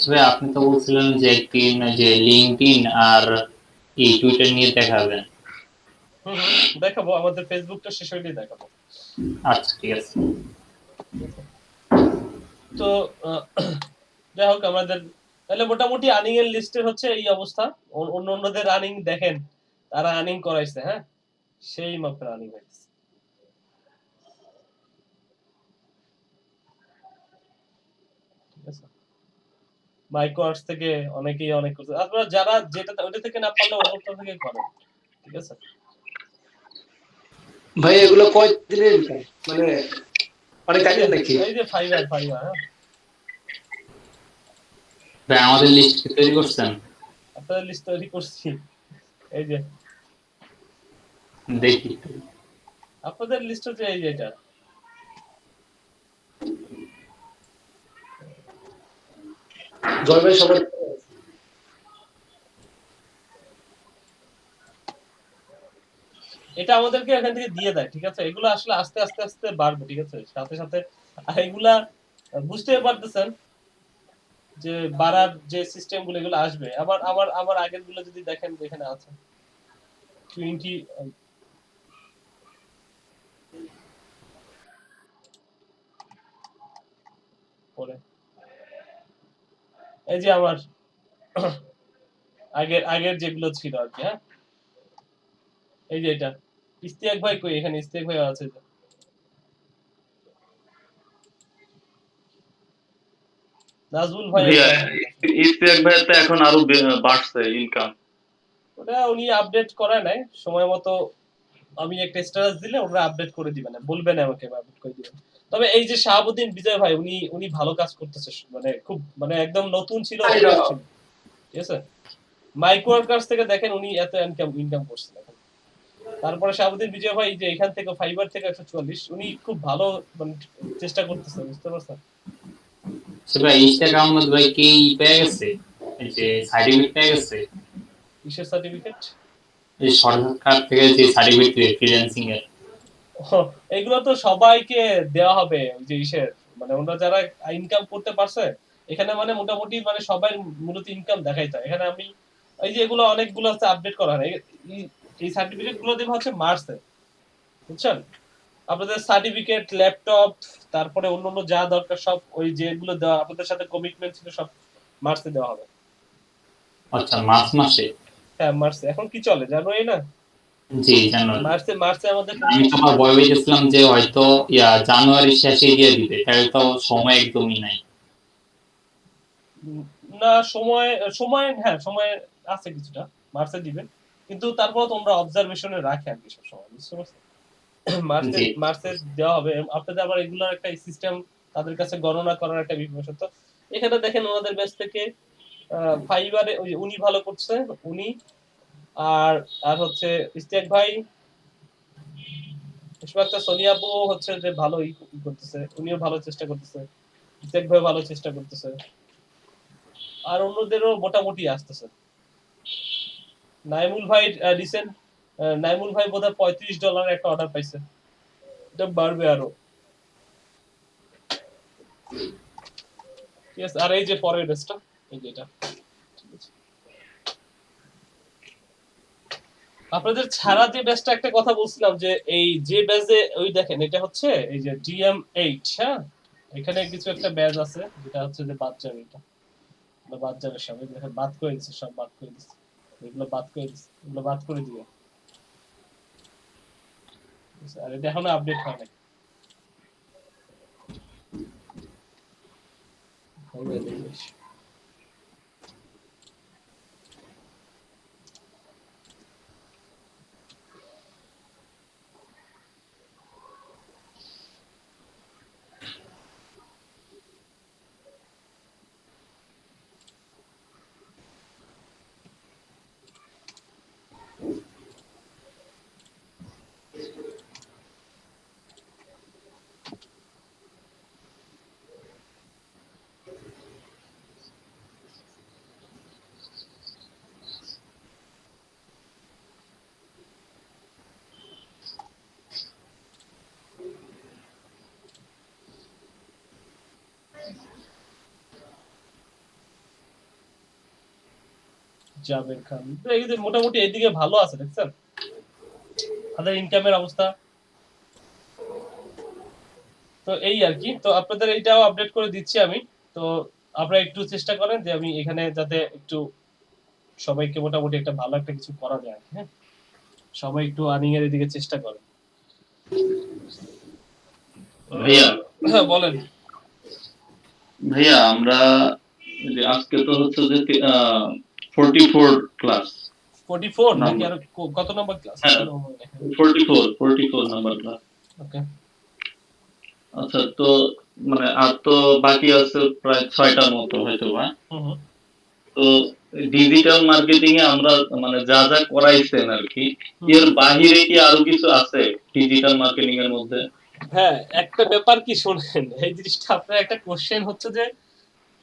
H: ভাই আপনি তো বলছিলেন যে একদিন যে লিঙ্কডইন আর এই টুইটার নিয়ে দেখাবেন।
B: হুম, দেখাবো, আমাদের ফেসবুকটা শেষ হইলেই দেখাবো।
H: আচ্ছা ঠিক আছে।
B: তো যাই হোক, আমাদের তাহলে মোটামুটি আর্নিং এর লিস্টের হচ্ছে এই অবস্থা। অন্যদের আর্নিং দেখেন, তারা আর্নিং করাইছে, হ্যাঁ, সেই মাপের আর্নিং হইছে। ঠিক আছে, মাইক্রোআর্টস থেকে অনেকেই অনেক করছে। আপনারা যারা যেটা ওইটা থেকে না পারলে অন্যটা থেকে করেন, ঠিক আছে?
E: ভাই এগুলো কয় দিনের ইনকাম? মানে অনেক কাজের নাকি?
B: এই যে ফাইবার, হ্যাঁ।
H: ভাই আমাদের লিস্ট কি তৈরি করছেন?
B: আপনাদের লিস্ট তৈরি করছি, এই যে
H: দেখি।
B: আপনাদের লিস্ট হচ্ছে এই যে এটা।
E: জয় ভাই সবার
B: এটা আমাদেরকে এখান থেকে দিয়ে দেয়, ঠিক আছে? এগুলো আসলে আস্তে আস্তে আস্তে বাড়বে, ঠিক আছে? সাথে সাথে আর এগুলা বুঝতে পারতেছেন যে বাড়ার যে সিস্টেম গুলো এগুলো আসবে। আবার আবার আবার আগের গুলো যদি দেখেন এখানে আছে 20 পরে এই যে আমার আগের যেগুলো ছিল আর কি, হ্যাঁ, এই যে এটা ইশতিয়াক ভাই কই, এখানে ইশতিয়াক ভাই আছে যে। নাজমুল ভাই
D: ভাইয়া ইশতিয়াক ভাইয়ের তো এখন আরো বাড়ছে ইনকাম।
B: ওটা উনি আপডেট করে নাই সময় মতো। আমি একটা স্ট্যাটাস দিলে ওরা আপডেট করে দিবে না, বলবে না আমাকে আপডেট করে দিবেন। তবে এই যে শাহাবুদ্দিন বিজয় ভাই, উনি ভালো কাজ করতেছে, মানে খুব মানে একদম নতুন ছিল, ঠিক আছে? মাইক্রো ওয়ার্কার্স থেকে দেখেন উনি এত ইনকাম করছেন এখন। তারপরে শাহাবুদ্দিন বিজয় ভাই যে এখান থেকে ফাইবার থেকে 144, উনি খুব ভালো মানে চেষ্টা করতেছে, বুঝতে পারছেন?
H: সেটা ইনস্টাগ্রাম মধ্যে ভাই কি পেয়ে গেছে, এই যে সার্টিফিকেট পেয়ে গেছে,
B: কিসের সার্টিফিকেট?
H: এই সরকার থেকে যে সার্টিফিকেট ফ্রিল্যান্সিং এর।
B: এগুলো তো সবাইকে দেওয়া হবে, ওই যে ইসের মানে ওরা যারা ইনকাম করতে পারছে এখানে, মানে মোটামুটি মানে সবাই মূলত ইনকাম দেখাইতে হয় এখানে। আমি এই যে এগুলো অনেকগুলো আছে আপডেট করা হয়, এই সার্টিফিকেট গুলো দেব হচ্ছে মার্চে, বুঝছেন? আপনাদের সার্টিফিকেট, ল্যাপটপ, তারপরে অন্যান্য যা দরকার সব ওই যেগুলো দেওয়া আপনাদের সাথে কমিটমেন্ট ছিল সব মার্চে দেওয়া হবে।
H: আচ্ছা মার্চ মাসে?
B: হ্যাঁ মার্চে। এখন কি চলে জানুয়ারি না?
H: জি জানুয়ারি।
B: মার্চে আমাদের
H: আমি তো আমার ভয় পেয়েছিলাম যে হয়তো জানুয়ারির শেষে দিয়ে দিবে, তাহলে তো সময় একদমই নাই।
B: না, সময় হ্যাঁ সময় আছে কিছুটা, মার্চে দিবেন। কিন্তু তারপর তোমরা অবজারভেশনে রাখে আর কি সব সময়, বুঝতে পারছো? মার্চে দেওয়া হবে। আপনাদের আবার এগুলোর একটা সিস্টেম তাদের কাছে গণনা করার একটা বিষয়। তো এখানে দেখেন ওনাদের ব্যাচ থেকে ফাইবারে ওই যে উনি ভালো করছে, উনি আর আর হচ্ছে ইস্তিয়াক ভাই, সোনিয়া আপু হচ্ছে যে ভালো করতেছে, উনিও ভালো চেষ্টা করতেছে, ইস্তিয়াক ভাই ভালো চেষ্টা করতেছে, আর অন্যদেরও মোটামুটি আসতেছে। নাইমুল ভাই রিসেন্ট, নাইমুল ভাই বোধহয় $35 একটা অর্ডার পাইছে, এটা বাড়বে আরো। ঠিক আছে, আর এই যে পরের বেসটা, এই যে এটা, ঠিক আছে। আপনাদের ছাড়া যে ব্যাচটা একটা কথা বলছিলাম যে এই যে ব্যাচে ওই দেখেন এটা হচ্ছে এই যে GM8, হ্যাঁ এখানে কিছু একটা ব্যাচ আছে যেটা হচ্ছে যে বাদ যাবে, এটা বাদ যাবে সব, দেখেন বাদ করে দিচ্ছে, সব বাদ করে দিচ্ছে, এগুলো বাদ করে দিচ্ছে, এগুলো বাদ করে দিবে। আর এটা এখনো আপডেট হয় নাই। জাবের খান এই যে মোটামুটি এইদিকে ভালো আছে, দেখছেন তাদের ইনকামের অবস্থা। তো এই আর কি, তো আপনাদের এইটাও আপডেট করে দিচ্ছি আমি। তো আপনারা একটু চেষ্টা করেন যে আমি এখানে যাতে একটু সবাইকে মোটামুটি একটা ভালো একটা কিছু করা যায়, হ্যাঁ সবাই একটু আর্নিং এর দিকে চেষ্টা করেন।
D: ভাইয়া,
B: হ্যাঁ বলেন।
D: ভাইয়া আমরা যে আজকে তো হচ্ছে যে 44 ক্লাস,
B: 44 নাকি আর কত number class?
D: 44 number class.
B: Okay,
D: আচ্ছা, তো মানে আর তো বাকি আছে প্রায় 6টার মতো হয়তো বা। তো ডিজিটাল মার্কেটিং এ আমরা মানে যা যা করাইছেন আর কি, এর বাহিরে কি আরো কিছু আছে ডিজিটাল মার্কেটিং এর মধ্যে?
B: হ্যাঁ একটা ব্যাপার কি শোনেন, এই জিনিসটা আপনার একটা কোশ্চেন হচ্ছে যে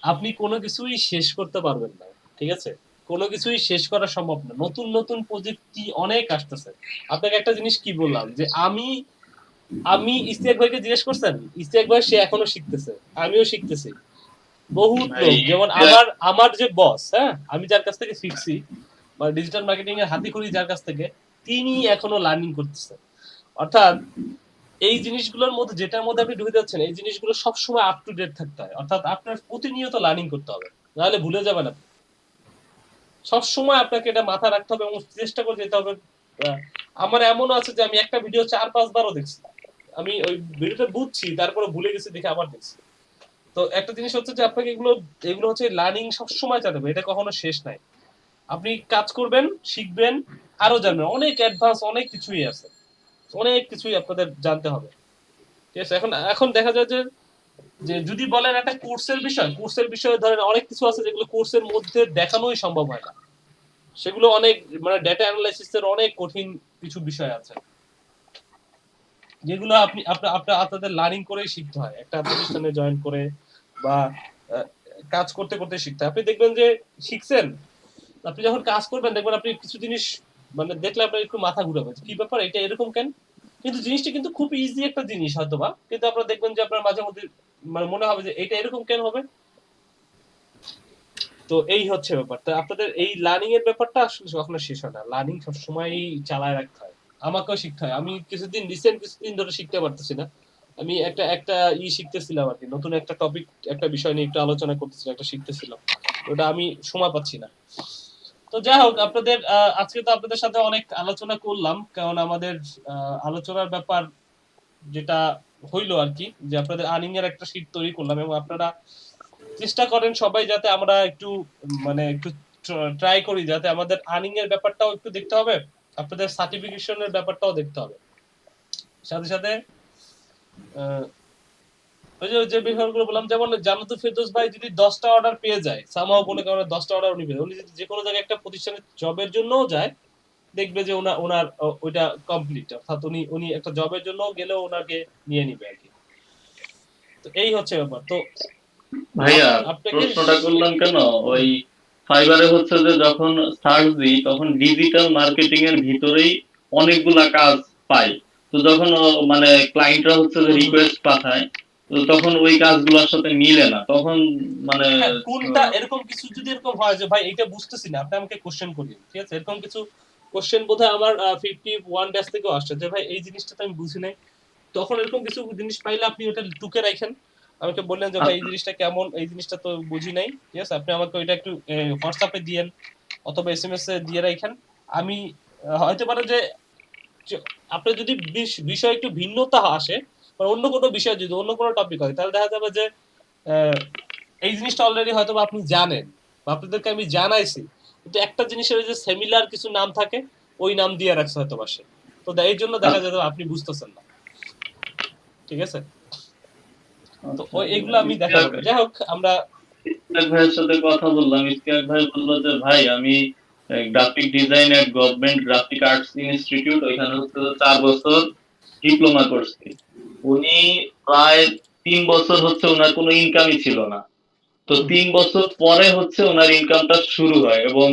B: আপনি কোনো কিছুই শেষ করতে পারবেন না, ঠিক আছে কোনো কিছুই শেষ করা সম্ভব না, নতুন নতুন প্রযুক্তি অনেক আসতেছে। আপনাকে একটা জিনিস কি বললাম যে আমি ইস্তিয়াক ভাইকে জিজ্ঞেস করছেন, ইস্তিয়াক ভাই সে এখনো শিখতেছে, আমিও শিখতেছি, বহুত লোক যেমন আমার যে বস, হ্যাঁ আমি যার কাছ থেকে শিখছি বা ডিজিটাল মার্কেটিং এর হাতিখড়ি যার কাছ থেকে, তিনি এখনো লার্নিং করতেছেন। অর্থাৎ এই জিনিসগুলোর মধ্যে যেটার মধ্যে আপনি ঢুকে যাচ্ছেন, এই জিনিসগুলো সবসময় আপ টু ডেট থাকতে হয়, অর্থাৎ আপনার প্রতিনিয়ত লার্নিং করতে হবে, নাহলে ভুলে যাবেন আপনি। সবসময় আপনাকে এটা মাথায় রাখতে হবে এবং চেষ্টা করে যেতে হবে। আমার এমনও আছে যে আমি একটা ভিডিও 4-5 বারও দেখছি, আমি ওই ভিডিওটা বুঝছি তারপরে ভুলে গেছি দেখে আবার দেখছি। তো একটা জিনিস হচ্ছে যে আপনাকে এগুলো হচ্ছে লার্নিং সবসময় চালাবে, এটা কখনো শেষ নাই। আপনি কাজ করবেন, শিখবেন, আরো জানবেন, অনেক অ্যাডভান্স অনেক কিছুই আছে, অনেক কিছুই আপনাদের জানতে হবে। ঠিক আছে, এখন এখন দেখা যায় যে যে যদি বলেন একটা কোর্সের বিষয়ে ধরেন অনেক কিছু আছে যেগুলো কোর্সের মধ্যে দেখানোই সম্ভব হয় না, সেগুলো অনেক মানে ডেটা অ্যানালাইসিসের অনেক কঠিন কিছু বিষয় আছে যেগুলো আপনি আপনাদের লার্নিং করেই শিখতে হয়, একটা প্রতিষ্ঠানে জয়েন করে বা কাজ করতে করতে শিখতে হয়। আপনি দেখবেন যে শিখছেন, আপনি যখন কাজ করবেন দেখবেন আপনি কিছু জিনিস মানে দেখলে আপনার একটু মাথা ঘুরাবে, কি ব্যাপার এটা এরকম কেন, কিন্তু জিনিসটা কিন্তু খুব ইজি একটা জিনিস হয়তোবা, কিন্তু আপনারা দেখবেন যে আপনার মাঝে মধ্যে মানে মনে হবে যে এটা এরকম কেন হবে। তো এই হচ্ছে ব্যাপারটা, আপনাদের এই লার্নিং এর ব্যাপারটা আসলে কখনো শেষ হয় না, লার্নিং সবসময় চালায় রাখতে হয়, আমাকেও শিখতে হয়। আমি কিছুদিন ধরে শিখতে পারতেছি না, আমি একটা একটা শিখতেছিলাম আর কি, নতুন একটা টপিক একটা বিষয় নিয়ে একটু আলোচনা করতেছিলাম, একটা শিখতেছিলাম, ওটা আমি সময় পাচ্ছি না। তো যাই হোক, আপনাদের আজকে তো আপনাদের সাথে অনেক আলোচনা করলাম, কারণ আমাদের আলোচনার ব্যাপার যেটা হইলো আর কি, যে আপনাদের আর্নিং এর একটা শীট তৈরি করলাম এবং আপনারা চেষ্টা করেন সবাই যাতে আমরা একটু মানে একটু ট্রাই করি যাতে আমাদের আর্নিং এর ব্যাপারটাও একটু দেখতে হবে, আপনাদের সার্টিফিকেশনের ব্যাপারটাও দেখতে হবে, সাথে সাথে যে বিষয়গুলো বললাম, যেমন জান্নাতুল ফেরদৌস ভাই যদি 10টা অর্ডার পেয়ে যায়, সামহাও মনে করেন 10টা অর্ডার উনি পেয়ে, উনি যদি যে কোনো জায়গায় একটা প্রতিষ্ঠানে জবের জন্যও যায়, দেখবে যে ওনার ওইটা কমপ্লিট, অর্থাৎ উনি একটা জবের জন্য গেলেও ওনাকে নিয়ে নিবে আর কি। তো এই হচ্ছে ব্যাপার। তো
D: ভাইয়া
B: আপনাকে
D: প্রশ্নটা করলাম কেন, ওই ফাইবারে হচ্ছে যে যখন সার্চ দিই তখন ডিজিটাল মার্কেটিং এর ভিতরেই অনেকগুলা কাজ পাই। তো যখন মানে ক্লায়েন্টরা হচ্ছে যে রিকোয়েস্ট পাঠায়, তো তখন ওই কাজগুলোর সাথে মিলে না, তখন মানে
B: হ্যাঁ, কোনটা এরকম কিছু যদি এরকম হয় যে ভাই এটা বুঝতেছি না, আপনি আমাকে কোশ্চেন করিন, ঠিক আছে? এরকম কিছু কোশ্চেন বোধহয় আমার 51 ডেজ থেকেও আসছে যে ভাই এই জিনিসটা তো আমি বুঝি নাই। তখন এরকম কিছু জিনিস পাইলে আপনি ওটা টুকে রাখেন, আমাকে বললেন যে ভাই এই জিনিসটা কেমন, এই জিনিসটা তো বুঝি নাই, ঠিক আছে? আপনি আমাকে ওইটা একটু হোয়াটসঅ্যাপে দিয়েন অথবা এসএমএস এ দিয়ে রাখেন। আমি হয়তো পারে যে আপনার যদি বিষয় একটু ভিন্নতা আসে বা অন্য কোনো বিষয়, যদি অন্য কোনো টপিক হয়, তাহলে দেখা যাবে যে এই জিনিসটা অলরেডি হয়তো আপনি জানেন বা আপনাদেরকে আমি জানাইছি, কিন্তু একটা জিনিসের যে সিমিলার কিছু নাম থাকে ওই নাম দিয়ে রাখছে হয়তো পাশে, তো এই জন্য দেখা যায় আপনি বুঝতেছেন না, ঠিক আছে? তো ওই এগুলো আমি দেখাবো। যাই হোক, আমরা
D: ইস্তিয়াক ভাইয়ের সাথে কথা বললাম, ইস্তিয়াক ভাই বললো যে ভাই আমি গ্রাফিক ডিজাইন এট গভর্নমেন্ট গ্রাফিক আর্টস ইনস্টিটিউট, ওইখানে হচ্ছে 4 বছর ডিপ্লোমা করছি। উনি প্রায় 3 বছর হচ্ছে ওনার কোনো ইনকামই ছিল না, তো 3 বছর পরে হচ্ছে ওনার ইনকামটা শুরু হয় এবং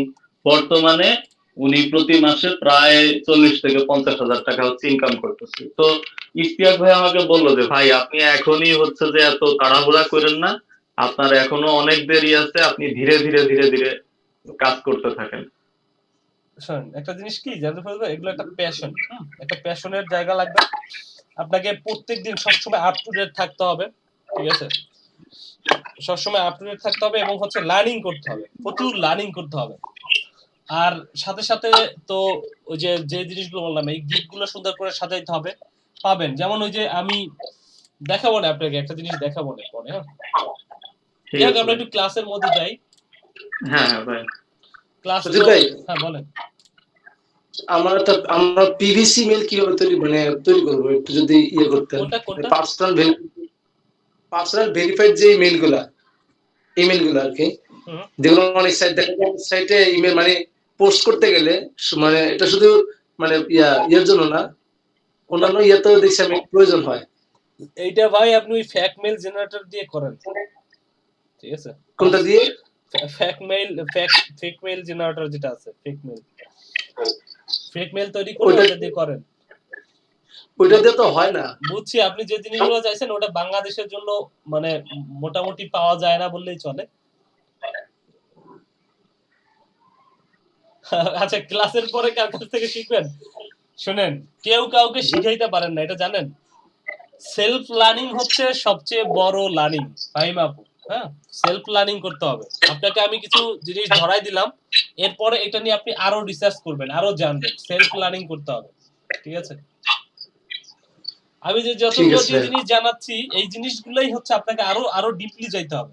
D: বর্তমানে উনি প্রতি মাসে প্রায় 40 থেকে 50,000 টাকা হচ্ছে ইনকাম করতেছে। তো ইস্তিয়াক ভাই আমাকে বললো যে ভাই আপনি এখনই হচ্ছে যে এত তাড়াহুড়া করেন না, আপনার এখনো অনেক দেরি আছে, আপনি ধীরে ধীরে ধীরে ধীরে কাজ করতে থাকেন।
B: শোনেন, একটা জিনিস কি জানতে পারবে, এগুলো একটা প্যাশন, একটা প্যাশনের জায়গা লাগবে। আপনাকে প্রত্যেকদিন সবসময় আপ টু ডেট থাকতে হবে, ঠিক আছে? সবসময় আপ টু ডেট থাকতে হবে এবং হচ্ছে লার্নিং করতে হবে, প্রচুর লার্নিং করতে হবে। আর সাথে সাথে তো ওই যে জিনিসগুলো বললাম, এই গিফটগুলো সুন্দর করে সাজাইতে হবে, পাবেন। যেমন ওই যে আমি দেখাবো না আপনাকে, একটা জিনিস দেখাবো না পরে, হ্যাঁ?
D: ঠিক
B: যাই হোক,
D: আছে
B: আমরা একটু ক্লাসের মধ্যে যাই।
D: হ্যাঁ হ্যাঁ ভাই।
B: ক্লাস
J: সুজিত ভাই,
B: হ্যাঁ বলেন।
J: আমরা পিভিসি মেল কিভাবে তৈরি করবো একটু যদি ইয়ে করতেন।
B: কোনটা
J: পার্সোনাল ভেরিফাইড যে ইমেল গুলো আর কি, যেগুলো অনেক সাইট দেখা যায়, সাইটে ইমেল মানে পোস্ট করতে গেলে মানে এটা শুধু মানে ইয়ের জন্য না, অন্যান্য ইয়েতেও দেখছি আমি প্রয়োজন হয়।
B: এইটা ভাই আপনি ওই ফ্যাক মেল জেনারেটর দিয়ে করেন, ঠিক আছে?
J: কোনটা দিয়ে?
B: ফেক মেল জেনারেটর যেটা আছে, ফেক মেল তৈরি করে ওটা দিয়ে করেন।
J: ওইটা দিয়ে তো হয় না।
B: বুঝছি, আপনি যে জিনিসগুলো চাইছেন ওটা বাংলাদেশের জন্য মানে মোটামুটি পাওয়া যায় না বললেই চলে। আচ্ছা, ক্লাসের পরে কার কাছ থেকে শিখবেন? শুনেন, কেউ কাউকে শিখাইতে পারেন না, এটা জানেন? সেলফ লার্নিং হচ্ছে সবচেয়ে বড় লার্নিং, ফাহিমা আপু। হ্যাঁ, সেলফ লার্নিং করতে হবে। আপনাকে আমি কিছু জিনিস ধরাই দিলাম, এরপরে এটা নিয়ে আপনি আরো রিসার্চ করবেন, আরো জানবেন, সেলফ লার্নিং করতে হবে, ঠিক আছে? আমি যে যতগুলো জিনিস জানাচ্ছি, এই জিনিসগুলোই হচ্ছে আপনাকে আরো আরো ডিপলি যাইতে হবে।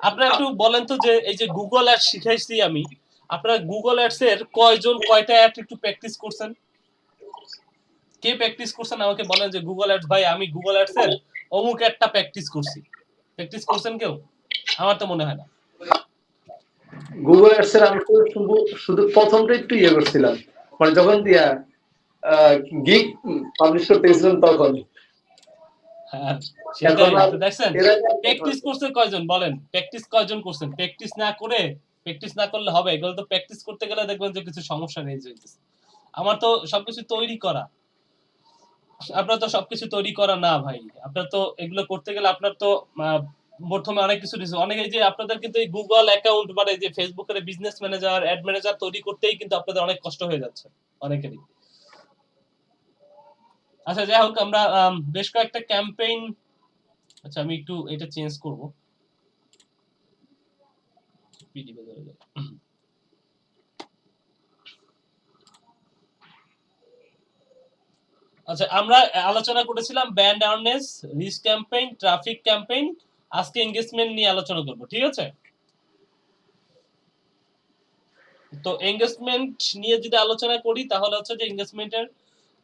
B: আপনারা একটু বলেন তো যে এই যে গুগল অ্যাডস শিখাইছি আমি, আপনারা গুগল অ্যাডস এর কয়জন কয়টা অ্যাড একটু প্র্যাকটিস করছেন? কে প্র্যাকটিস করছেন আমাকে বলেন যে গুগল অ্যাডস ভাই আমি গুগল অ্যাডস এর অমুক একটা প্র্যাকটিস করছি। প্র্যাকটিস করছেন কেউ? আমার তো মনে হয় না।
J: গুগল অ্যাডস এর আমি শুধু প্রথমটা একটু ইয়ে করছিলাম, মানে যখন গিগ পাবলিশ করতে গেছিলাম তখন।
B: হ্যাঁ, সেটাই তো দেখছেন। প্র্যাকটিস করছে কয়জন বলেন? প্র্যাকটিস কয়জন করছেন? প্র্যাকটিস না করলে হবে? এগুলো তো প্র্যাকটিস করতে গেলে দেখবেন যে কিছু সমস্যা নেই হইতেছে। আমার তো সবকিছু তৈরি করা, আপনার তো সবকিছু তৈরি করা না ভাই। আপনার তো এগুলো করতে গেলে আপনার তো প্রথমে অনেক কিছু অনেক, এই যে আপনাদের কিন্তু এই গুগল অ্যাকাউন্ট বা এই যে ফেসবুকের বিজনেস ম্যানেজার, অ্যাড ম্যানেজার তৈরি করতেই কিন্তু আপনাদের অনেক কষ্ট হয়ে যাচ্ছে অনেকেরই। আচ্ছা, যাই হোক, আমরা বেশ কয়েকটা ক্যাম্পেইন, আচ্ছা আমি একটু এটা চেঞ্জ করব, পিডিএফে ধরে যায়। আচ্ছা, আমরা আলোচনা করেছিলাম brand awareness, reach campaign, traffic campaign. আজকে এনগেজমেন্ট নিয়ে আলোচনা করব, ঠিক আছে? তো এনগেজমেন্ট নিয়ে যদি আলোচনা করি তাহলে হচ্ছে যে এনগেজমেন্টের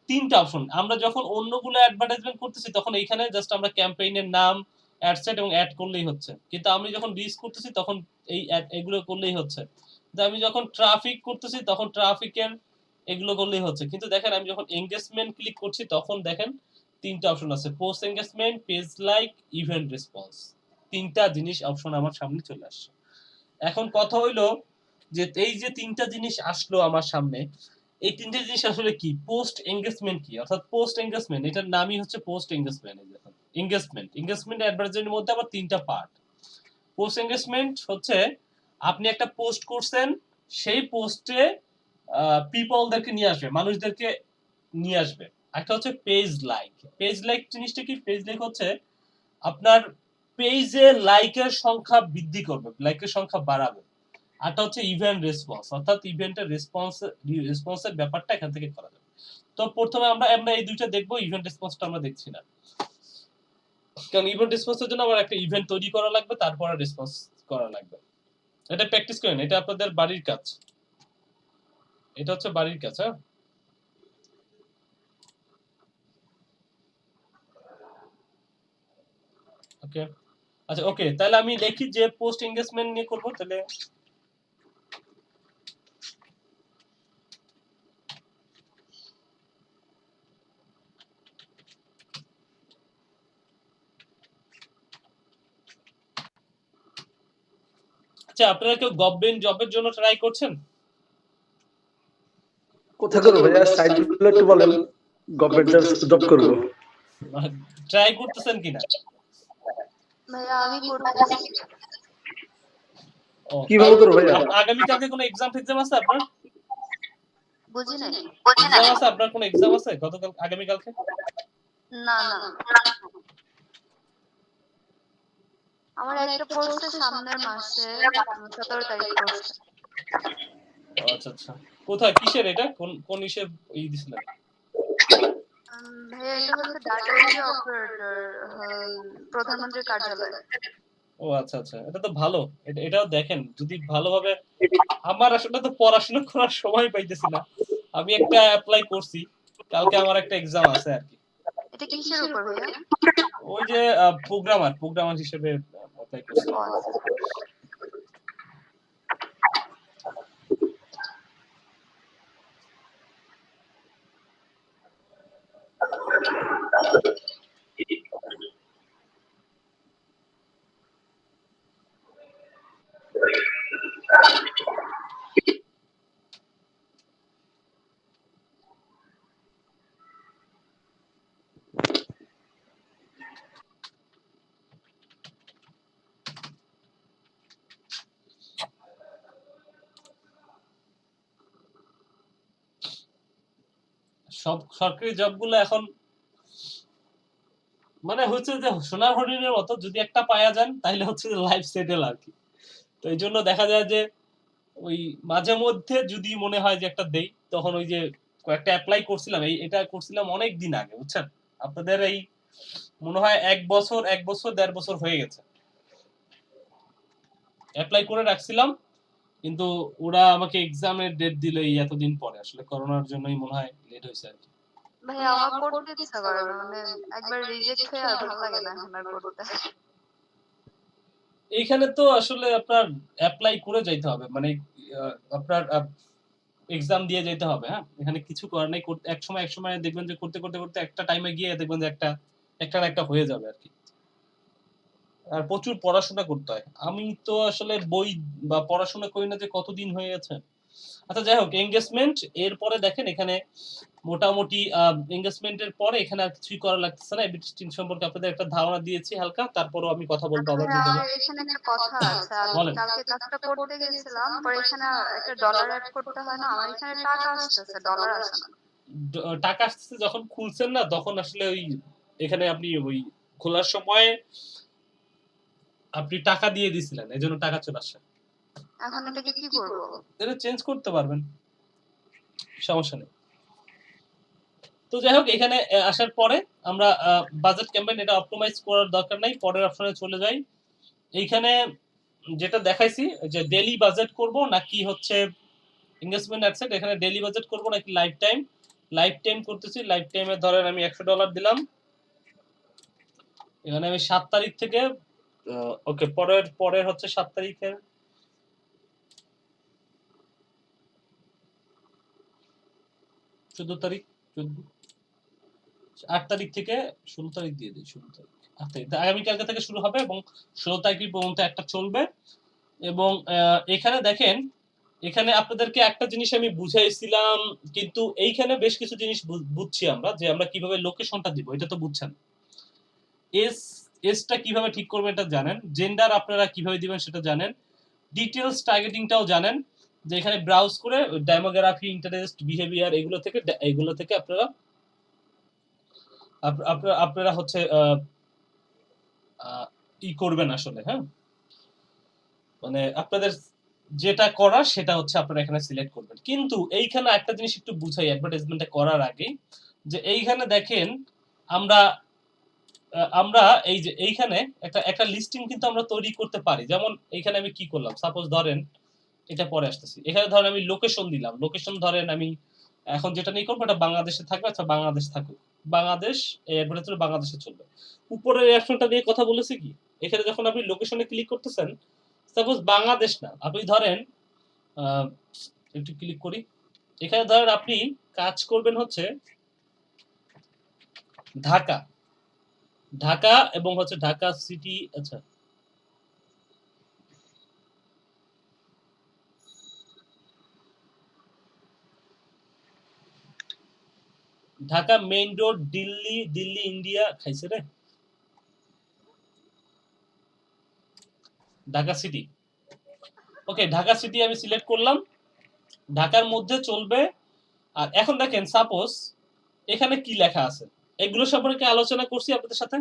B: তিনটা অপশন। আমরা যখন অন্যগুলো অ্যাডভার্টাইজমেন্ট করতেছি তখন এইখানে জাস্ট আমরা ক্যাম্পেইনের নাম, অ্যাডসেট এবং অ্যাড করলেই হচ্ছে, কিন্তু আমি যখন রিচ করতেছি তখন এই এগুলো করলেই হচ্ছে, কিন্তু আমি যখন ট্রাফিক করতেছি তখন ট্রাফিকের এগুলো করলেই হচ্ছে। কিন্তু দেখেন আমি যখন এঙ্গেজমেন্ট ক্লিক করছি তখন দেখেন তিনটা অপশন আছে, post engagement, page like, event response, তিনটা জিনিস অপশন আমার সামনে চলে আসছে। এখন কথা হইলো যে এই যে তিনটা জিনিস আসলো আমার সামনে, এই তিনটা জিনিস আসলে কি? পোস্ট এঙ্গেজমেন্ট কি, অর্থাৎ পোস্ট এঙ্গেজমেন্ট এটার নামই হচ্ছে পোস্ট এঙ্গেজমেন্ট। এঙ্গেজমেন্ট অ্যাডভার্টাইজিংয়ের মধ্যে আবার তিনটা পার্ট। পোস্ট এঙ্গেজমেন্ট হচ্ছে আপনি একটা পোস্ট করছেন, সেই পোস্টে পিপলদেরকে নিয়ে আসবে, মানুষদেরকে নিয়ে আসবে। একটা হচ্ছে পেজ লাইক। পেজ লাইক জিনিসটা কি? পেজ লাইক হচ্ছে আপনার পেজে লাইকের সংখ্যা বৃদ্ধি করবে, লাইকের সংখ্যা বাড়াবে। আরটা হচ্ছে ইভেন্ট রেসপন্স, অর্থাৎ ইভেন্টের রেসপন্সের ব্যাপারটা এখান থেকে করা যাবে। তো প্রথমে আমরা এই দুইটা দেখবো, ইভেন্ট রেসপন্সটা আমরা দেখছি না, কারণ ইভেন্ট রেসপন্সের জন্য আবার একটা ইভেন্ট তৈরি করা লাগবে, তারপরে রেসপন্স করা লাগবে। এটা প্র্যাকটিস করেন, এটা আপনাদের বাড়ির কাজ, এটা হচ্ছে বাড়ির কাজ। হ্যাঁ, ওকে, আচ্ছা ওকে, তাহলে আমি দেখি যে পোস্ট এঙ্গেজমেন্ট নিয়ে করবো। তাহলে আচ্ছা, আপনারা কেউ গভর্নমেন্ট জবের জন্য ট্রাই করছেন?
J: কোথায় করবো ভাইয়া, সাইটগুলো একটু বলেন, গভর্নমেন্ট জব করবো।
B: ট্রাই করতেছেন কিনা?
F: ভাইয়া আমি করতেছি।
J: কিভাবে করবো ভাইয়া?
B: আগামী কালকে কোনো এক্সাম আছে আপনার?
F: বুঝি নাই।
B: এক্সাম আছে আপনার? কোনো এক্সাম আছে গতকাল, আগামী কালকে?
F: না না, আমার একটা পড়ছে সামনের মাসে 17 তারিখ পড়ছে।
B: আচ্ছা আচ্ছা, কোথায়, কিসের এটা, কোন ইসে দিছিলেন?
F: ভাইয়া এটা হচ্ছে ডাটা এন্ট্রি অপারেটর, প্রধানমন্ত্রীর কার্যালয়।
B: ও আচ্ছা আচ্ছা, এটা তো ভালো, এটাও দেখেন যদি ভালোভাবে। আমার আসলে তো পড়াশোনা করার সময় পাইতেছি না, আমি একটা অ্যাপ্লাই করছি, কালকে আমার একটা এক্সাম আছে আর কি।
F: এটা কিসের উপর ভাইয়া?
B: ওই যে প্রোগ্রামার হিসেবে অ্যাপ্লাই করছি। সব সরকারি জবগুলো এখন মানে হচ্ছে যে সোনার হরিণের মতো, যদি একটা পাওয়া যান তাহলে হচ্ছে যে লাইফ সেটেল আর কি। তো এই জন্য দেখা যায় যে ওই মাঝে মধ্যে যদি মনে হয় যে একটা দেই, তখন ওই যে কয়েকটা অ্যাপ্লাই করছিলাম, এটা করছিলাম অনেক দিন আগে, বুঝছেন? আপনাদের এই মনে হয় 1 বছর 1.5 বছর হয়ে গেছে অ্যাপ্লাই করে রাখছিলাম, কিন্তু ওরা আমাকে এক্সামের ডেট দিল এই এতদিন পরে, আসলে করোনার জন্যই মনে হয় লেট হয়েছে আর কি।
F: ভাইয়া আমার করতে ইচ্ছা করে না, মানে একবার রিজেক্ট হয়ে আর ভালো লাগে না এখন আর করতে।
B: এইখানে তো আসলে আপনার অ্যাপ্লাই করে যাইতে হবে, মানে আপনার এক্সাম দিয়ে যেতে হবে। হ্যাঁ, এখানে কিছু করার নাই, এক সময় দেখবেন যে করতে করতে করতে একটা টাইমে গিয়ে দেখবেন যে একটা হয়ে যাবে আর কি। আর প্রচুর পড়াশোনা করতে হয়, আমি তো আসলে বই বা পড়াশোনা করি না যে কতদিন হয়ে গেছে। আচ্ছা যাই হোক, এঙ্গেজমেন্ট এরপরে দেখেন এখানে মোটামুটি এঙ্গেজমেন্টের পরে এখানে আর কিছুই করা লাগতেছে না। এবিটি টেস্টিং সম্পর্কে আপনাদের একটা ধারণা দিয়েছি হালকা, তারপরও আমি কথা বলবো আবার যদি
F: আর এখানে একটা কথা আছে, আমি কালকে কাজটা করতে গেছিলাম, পরে এখানে একটা ডলার অ্যাড করতে হয় না, আমার এখানে টাকা আসতেছে, ডলার আসে না।
B: টাকা আসতেছে যখন খুলছেন না, তখন আসলে ওই এখানে আপনি ওই খোলার সময় আপনি টাকা দিয়ে দিছিলেন, এজন্য টাকা চলে আসছে।
F: এখন এটাকে কি করব?
B: এটা চেঞ্জ করতে পারবেন, সমস্যা নেই। তো যাই হোক, এখানে আসার পরে আমরা বাজেট ক্যাম্পেইন এটা অপটিমাইজ করার দরকার নাই, পরের অপশনে চলে যাই। এইখানে যেটা দেখাইছি যে ডেইলি বাজেট করব নাকি হচ্ছে এনগেজমেন্ট অ্যাডসেট, এখানে ডেইলি বাজেট করব নাকি লাইফ টাইম করতেছি। লাইফ টাইমে ধরেন আমি $100 দিলাম, এখানে আমি 7 তারিখ থেকে ওকে পরের পরের হচ্ছে 7 তারিখের 14 তারিখ 8 তারিখ থেকে 16 তারিখ দিয়ে দিই 16 তারিখ 8 তারিখ আগামীকালকে থেকে শুরু হবে এবং 16 তারিখ পর্যন্ত একটা চলবে এবং এখানে দেখেন এখানে আপনাদেরকে একটা জিনিস আমি বুঝাইছিলাম কিন্তু এইখানে বেশ কিছু জিনিস বুঝছি আমরা যে আমরা কিভাবে লোকেশনটা দিব এটা তো বুঝছেন এসটা কিভাবে ঠিক করবেন এটা জানেন জেন্ডার আপনারা কিভাবে দিবেন সেটা জানেন ডিটেইলস টার্গেটিংটাও জানেন যে এখানে ব্রাউজ করে ডেমোগ্রাফি ইন্টারেস্ট বিহেভিয়ার এগুলো থেকে আপনারা আপনারা হচ্ছে ই করবেন আসলে হ্যাঁ মানে আপনাদের যেটা করার সেটা হচ্ছে আপনারা এখানে সিলেক্ট করবেন কিন্তু এইখানে একটা জিনিস একটু বুঝাই অ্যাডভার্টাইজমেন্টটা করার আগে যে এইখানে দেখেন আমরা আমরা এই যে এইখানে একটা লিস্টিং কিন্তু আমরা তৈরি করতে পারি যেমন এইখানে আমি কি করলাম সাপোজ ধরেন এটা পরে আসতেছি এখানে ধরেন আমি লোকেশন দিলাম লোকেশন ধরেন আমি এখন যেটা নিয়ে করবো এটা বাংলাদেশে থাকবে আচ্ছা বাংলাদেশ থাকুক বাংলাদেশ এই অ্যাডভার্টাইজমেন্ট বাংলাদেশে চলবে উপরের অপশনটা দিয়ে কথা বলেছি কি এখানে যখন আপনি লোকেশনে ক্লিক করতেছেন সাপোজ বাংলাদেশ না আপনি ধরেন একটু ক্লিক করি এখানে ধরেন আপনি কাজ করবেন হচ্ছে ঢাকা ঢাকা এবং হচ্ছে ঢাকা সিটি আচ্ছা Dhaka main road Delhi Delhi India খাইছে রে ঢাকা সিটি ওকে ঢাকা সিটি আমি সিলেক্ট করলাম ঢাকার মধ্যে চলবে আর এখন দেখেন সাপোজ এখানে কি লেখা আছে এগুলো সম্পর্কে আলোচনা করছি আপনাদের সাথে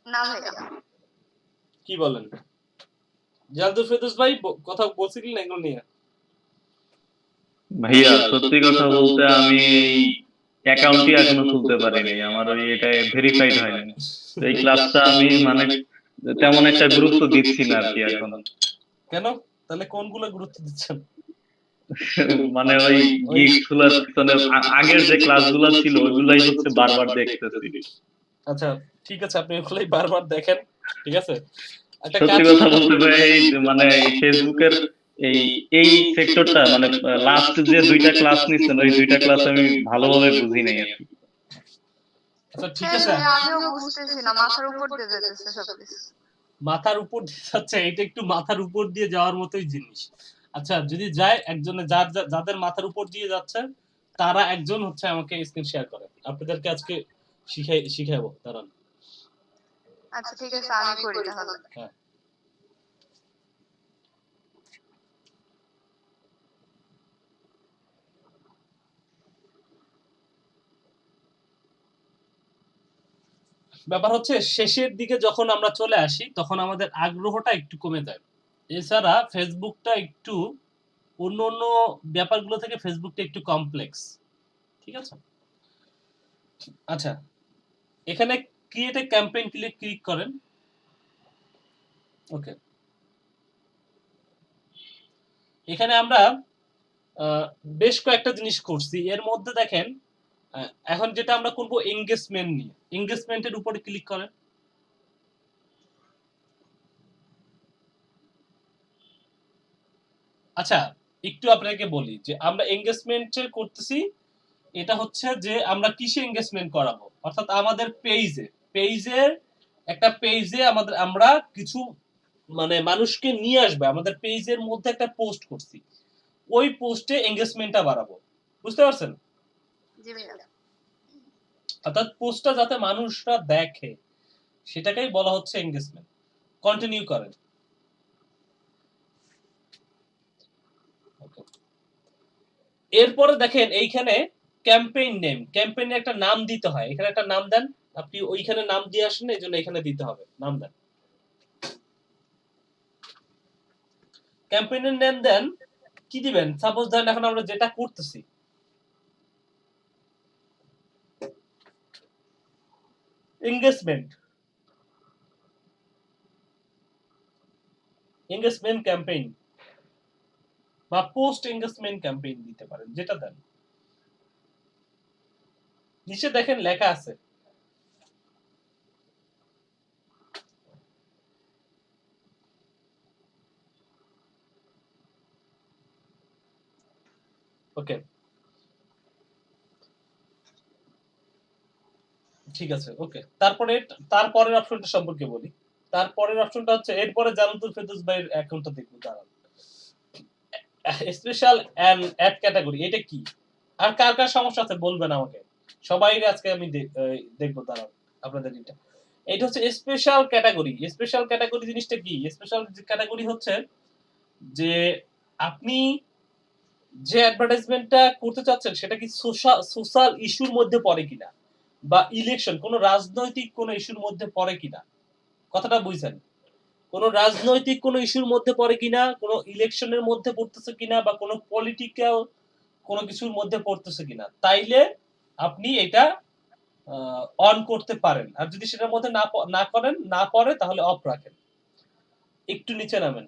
F: না ভাইয়া
B: কি বলেন জাদুর ফেরদৌস ভাই কথা বলছিলেন এগুলো নিয়ে
D: ভাইয়া সত্যি কথা বলতে আমি এই অ্যাকাউন্টই এখনো খুলতে পারিনি আমার ওই এটা ভেরিফাইড হয়নি এই ক্লাসটা আমি মানে তেমন একটা গুরুত্ব দিচ্ছি না আর কি এখন
B: কেন তাহলে কোনগুলো গুরুত্ব দিচ্ছেন
D: মানে ওই গিগ খোলার পিছনে আগের যে ক্লাসগুলো ছিল ওইগুলাই হচ্ছে বারবার দেখতেছি
B: আচ্ছা ঠিক আছে আপনি ওগুলাই বারবার দেখেন ঠিক আছে একটা
D: সত্যি কথা বলতে ভাই মানে ফেসবুকের এই এই সেক্টরটা মানে লাস্ট যে দুইটা ক্লাস নিছেন ওই দুইটা ক্লাস আমি ভালোভাবে বুঝি নাই আর কি
B: আচ্ছা ঠিক আছে
F: আমিও বুঝতেছি না মাথার উপর দিয়ে যেতেছে সবকিছু
B: মাথার উপর দিয়ে যাচ্ছে এটা একটু মাথার উপর দিয়ে যাওয়ার মতোই জিনিস আচ্ছা যদি যায় একজনে যাদের মাথার উপর দিয়ে যাচ্ছে তারা একজন হচ্ছে আমাকে স্ক্রিন শেয়ার করে আপনাদেরকে আজকে শিখাবো দাঁড়ান
F: আচ্ছা ঠিক আছে আমি করি তাহলে
B: হ্যাঁ ব্যাপার হচ্ছে শেষের দিকে যখন আমরা চলে আসি তখন আমাদের আগ্রহটা একটু কমে যায় এছাড়া ফেসবুকটা একটু অন্য অন্য ব্যাপারগুলো থেকে ফেসবুকটা একটু কমপ্লেক্স ঠিক আছে আচ্ছা এখানে ক্রিয়েট এ ক্যাম্পেইন ক্লিক করেন ওকে এখানে আমরা বেশ কয়েকটা জিনিস করছি এর মধ্যে দেখেন এখন যেটা আমরা করব এনগেজমেন্ট নিয়ে এনগেজমেন্টের উপরে ক্লিক করেন আচ্ছা একটু আপনাকে বলি যে আমরা এনগেজমেন্ট করতেছি এটা হচ্ছে যে আমরা কিসে এনগেজমেন্ট করাবো অর্থাৎ আমাদের পেজের একটা পেজে আমরা কিছু মানে মানুষকে নিয়ে আসবে আমাদের পেজের মধ্যে একটা পোস্ট করছি ওই পোস্টে এনগেজমেন্টটা বাড়াবো বুঝতে পারছেন
F: জি ভাইয়া
B: অর্থাৎ পোস্টটা যাতে মানুষরা দেখে সেটাকেই বলা হচ্ছে এনগেজমেন্ট কন্টিনিউ করেন এরপরে দেখেন এইখানে ক্যাম্পেইন নেম ক্যাম্পেইনের একটা নাম দিতে হয় এখানে একটা নাম দেন আপনি ওইখানে নাম দিয়ে আসেন এইজন্য এখানে দিতে হবে নাম দেন ক্যাম্পেইনের নেম দেন কি দিবেন সাপোজ ধরেন এখন আমরা যেটা করতেছি এনগেজমেন্ট ক্যাম্পেইন বা পোস্ট এনগেজমেন্ট ক্যাম্পেইন দিতে পারেন যেটা দেন নিচে দেখেন লেখা আছে ওকে ঠিক আছে ওকে তারপরের অপশনটা সম্পর্কে বলি তারপরের অপশনটা হচ্ছে এরপরে জানাতুল ফেরদৌস ভাইয়ের অ্যাকাউন্টটা দেখবো দাঁড়ান স্পেশাল অ্যাড ক্যাটাগরি এটা কি আর কার কার সমস্যা আছে বলবেন আমাকে সবাই আজকে আমি দেখবো দাঁড়ান আপনাদের এটা হচ্ছে স্পেশাল ক্যাটাগরি জিনিসটা কি স্পেশাল ক্যাটাগরি হচ্ছে যে আপনি যে অ্যাডভার্টাইজমেন্টটা করতে চাচ্ছেন সেটা কি সোশ্যাল ইস্যুর মধ্যে পড়ে কিনা বা ইলেকশন কোন রাজনৈতিক কোন ইস্যুর মধ্যে পড়ে কিনা কথাটা বুঝছেন কোন রাজনৈতিক কোন ইস্যুর মধ্যে পড়ে কিনা কোন ইলেকশনের মধ্যে পড়তেছে কিনা বা কোন পলিটিক্যাল কোন কিছুর মধ্যে পড়তেছে কিনা তাইলে আপনি এটা অন করতে পারেন আর যদি সেটার মধ্যে না করেন না পড়ে তাহলে অফ রাখেন একটু নিচে নামেন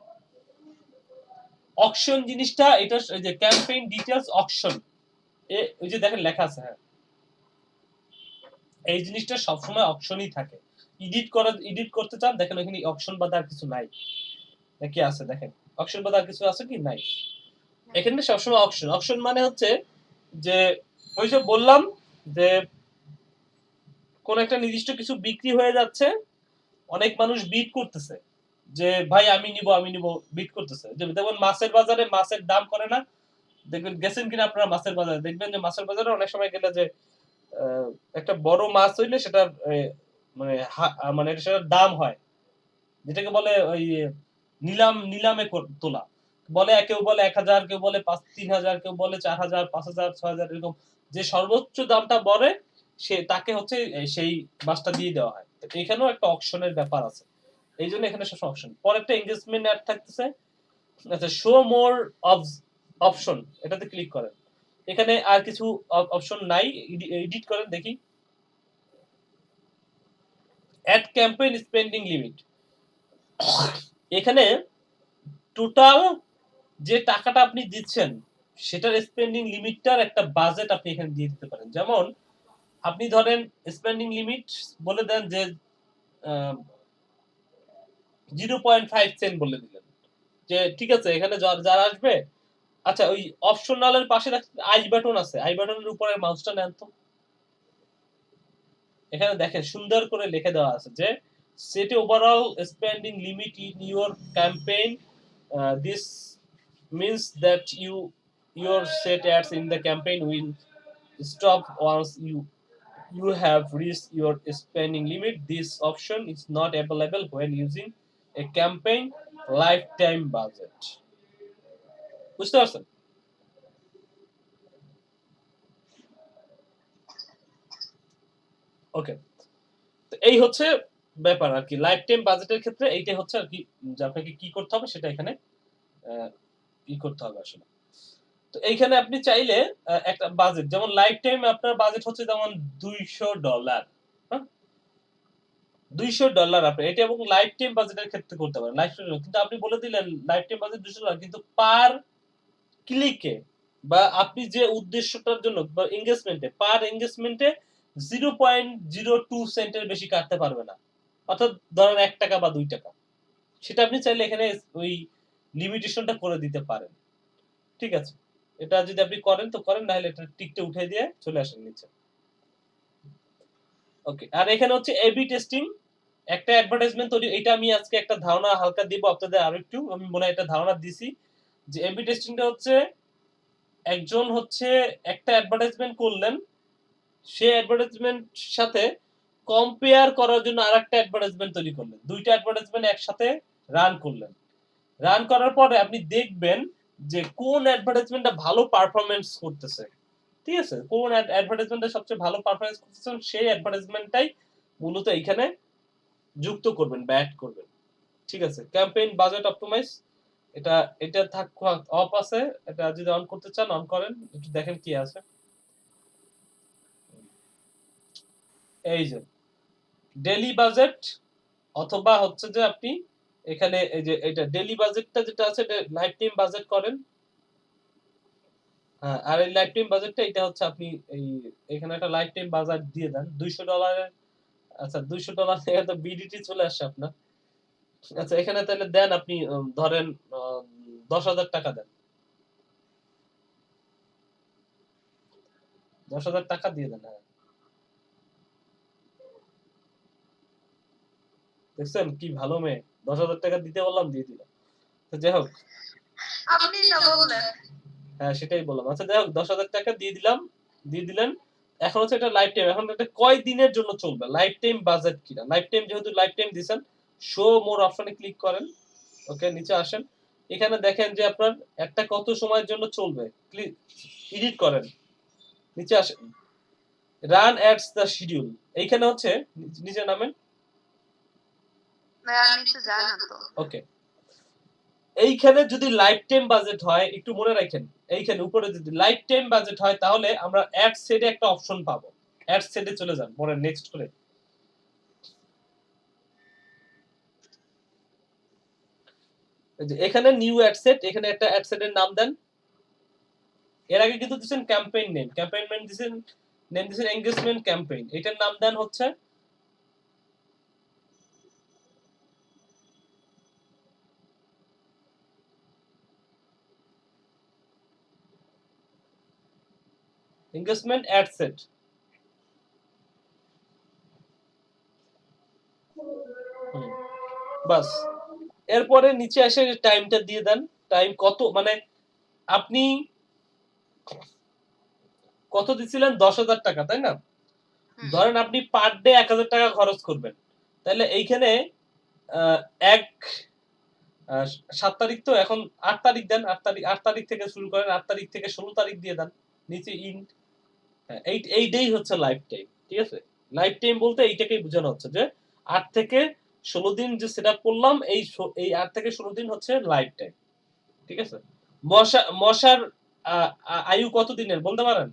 B: অকশন জিনিসটা এটা এই যে ক্যাম্পেইন ডিটেইলস অকশন ওই যে দেখেন লেখা আছে হ্যাঁ এই জিনিসটা সব সময় অকশনই থাকে এডিট করতে চান দেখেন এখানে অকশন বাদ আর কিছু নাই নাকি আছে দেখেন অকশন বাদ আর কিছু আছে কি নাই এখানে সব সময় অকশন মানে হচ্ছে যে ওই যে বললাম যে কোন একটা নির্দিষ্ট কিছু বিক্রি হয়ে যাচ্ছে অনেক মানুষ বিড করতেছে যে ভাই আমি নিব বিড করতেছে যেমন মাছের বাজারে মাছের দাম করে না দেখবেন গেছেন কিনা আপনারা মাছের বাজারে দেখবেন যে মাছের বাজারে অনেক সময় গেলে যে একটা বড় মাছ হইলে সেটা মানে সেটার দাম হয় যেটাকে বলে ওই নিলামে তোলা বলে কেউ বলে ১,০০০ কেউ বলে ৩,০০০ কেউ বলে ৪,০০০ ৫,০০০ ৬,০০০ এরকম যে সর্বোচ্চ দামটা বলে সে তাকে হচ্ছে সেই মাছটা দিয়ে দেওয়া হয় এখানেও একটা অকশনের ব্যাপার আছে এই জন্য এখানে সব অপশন পরেরটা এনগেজমেন্ট অ্যাড থাকতেছে আচ্ছা শো মোর অপশন এটাতে ক্লিক করেন এখানে আর কিছু অপশন নাই এডিট করেন দেখি অ্যাড ক্যাম্পেইন স্পেন্ডিং লিমিট এখানে টোটাল যে টাকাটা আপনি দিচ্ছেন সেটার স্পেন্ডিং লিমিটটার একটা বাজেট আপনি এখানে দিয়ে দিতে পারেন যেমন আপনি ধরেন স্পেন্ডিং লিমিট বলে দেন যে 0.5 সেন্ট বলে দিলেন যে ঠিক আছে এখানে যারা আসবে আচ্ছা ওই অপশনালের পাশে আই বাটন আছে আই বাটনের উপরে মাউসটা নেন তো এখানে দেখেন সুন্দর করে লিখে দেওয়া আছে যে set overall spending limit in your campaign this means that your set ads in the campaign will stop once you have reached your spending limit. This option is not available when using a campaign lifetime budget. বুঝতে পারছেন ওকে তো এই হচ্ছে ব্যাপার আর কি life time বাজেটের ক্ষেত্রে এইটাই হচ্ছে আর কি যে আপনাকে কি করতে হবে সেটা এখানে ই করতে হবে আসলে তো এইখানে আপনি চাইলে একটা বাজেট যেমন লাইফ টাইম আপনার বাজেট হচ্ছে যেমন $200 হ্যাঁ $200 আপনি এটা এবং লাইফ টাইম বাজেটের ক্ষেত্রে করতে পারেন লাইফ টাইম কিন্তু আপনি বলে দিলেন লাইফ টাইম বাজেট $200 কিন্তু পার ক্লিকে বা আপনি যে উদ্দেশ্যটার জন্য বা পার এনগেজমেন্টে 0.02 সেন্টের বেশি কাটতে পারবে না অর্থাৎ ধরেন 1 টাকা বা 2 টাকা সেটা আপনি চাইলে এখানে ওই লিমিটেশনটা করে দিতে পারেন ঠিক আছে এটা যদি আপনি করেন তো করেন না হলে এটা টিকটা উঠিয়ে দিয়ে চলে আসেন নিচে ওকে আর এখানে হচ্ছে এবি টেস্টিং একটা অ্যাডভার্টাইজমেন্ট তৈরি এটা আমি আজকে একটা ধারণা হালকা দিব আপনাদের আরো একটু আমি মনে হয় এটা ধারণা দিছি যে এবি টেস্টিংটা হচ্ছে একজন হচ্ছে একটা অ্যাডভার্টাইজমেন্ট করলেন সেই অ্যাডভার্টাইজমেন্ট সাথে কম্পেয়ার করার জন্য আরেকটা অ্যাডভার্টাইজমেন্ট তৈরি করলেন দুইটা অ্যাডভার্টাইজমেন্ট একসাথে রান করলেন রান করার পরে আপনি দেখবেন যে কোন অ্যাডভার্টাইজমেন্টটা ভালো পারফরম্যান্স করতেছে ঠিক আছে কোন অ্যাডভার্টাইজমেন্টটা সবচেয়ে ভালো পারফরম্যান্স করতেছে সেই অ্যাডভার্টাইজমেন্টটাই মূলত এখানে যুক্ত করবেন বা অ্যাড করবেন ঠিক আছে ক্যাম্পেইন বাজেট অপটিমাইজ এটা অফ আছে এটা যদি অন করতে চান অন করেন একটু দেখেন কি আছে এই যে ডেইলি বাজেট অথবা হচ্ছে যে আপনি এখানে এই যে এটা ডেইলি বাজেটটা যেটা আছে এটা লাইফ টাইম বাজেট করেন হ্যাঁ, আর এই লাইফ টাইম বাজেটটা এটা হচ্ছে আপনি এই এখানে একটা লাইফ টাইম বাজেট দিয়ে দেন $200 আচ্ছা $200 থেকে তো বিডিটি চলে আসছে আপনার। আচ্ছা এখানে তাহলে দেন আপনি ধরেন 10,000 টাকা দেন। 10,000 টাকা দিয়ে দেন। হ্যাঁ। দেখছেন কি ভালো মেয়ে, 10,000 টাকা দিতে বললাম দিয়ে দিল। তো যাই হোক,
F: আপনি না বললেন।
B: হ্যাঁ সেটাই বললাম। আচ্ছা যাই হোক 10,000 টাকা দিয়ে দিলেন। এখন হচ্ছে এটা লাইফ টাইম, এখন এটা কয় দিনের জন্য চলবে, লাইফ টাইম বাজেট কিনা। লাইফ টাইম যেহেতু লাইফ টাইম দিছেন, শো মোর অপশনে ক্লিক করেন। ওকে নিচে আসেন, এখানে দেখেন যে আপনার একটা কত সময়ের জন্য চলবে, এডিট করেন, নিচে আসেন, রান অ্যাডস দ্য শিডিউল, এইখানে হচ্ছে নিচে নামেন।
F: ভাইয়া নিচে যায় না তো।
B: ওকে, এইখানে যদি লাইফ টাইম বাজেট হয় একটু মনে রাখেন, এইখানে উপরে যদি লাইফ টাইম বাজেট হয় তাহলে আমরা অ্যাড সেটে একটা অপশন পাবো। অ্যাড সেটে চলে যান, পরে নেক্সট করে এখানে নিউ অ্যাড সেট, এখানে একটা অ্যাড সেটের নাম দেন। এর আগে কিন্তু দিবেন ক্যাম্পেইন নেম, ক্যাম্পেইন নেম দিবেন এনগেজমেন্ট ক্যাম্পেইন, এটার নাম দেন হচ্ছে এনগেজমেন্ট অ্যাড সেট। বাস, এরপরে নিচে এসে টাইমটা দিয়ে দেন, টাইম কত, মানে আপনি কত দিছিলেন 10,000 টাকা তাই না, ধরেন আপনি পার ডে 1,000 টাকা খরচ করবেন, তাহলে এইখানে 7 তারিখ তো, এখন 8 তারিখ দেন, 8 তারিখ থেকে শুরু করেন, 8 তারিখ থেকে 16 তারিখ দিয়ে দেন, নিচে ইন। এইটাই হচ্ছে লাইফ টাইম, ঠিক আছে। লাইফ টাইম বলতে এইটাকেই বোঝানো হচ্ছে যে 8 থেকে 16 দিন যে সেটআপ করলাম, এই 8 থেকে 16 দিন হচ্ছে লাইফ টাইম, ঠিক আছে। মশার আয়ু কত দিনের বলতে পারেন?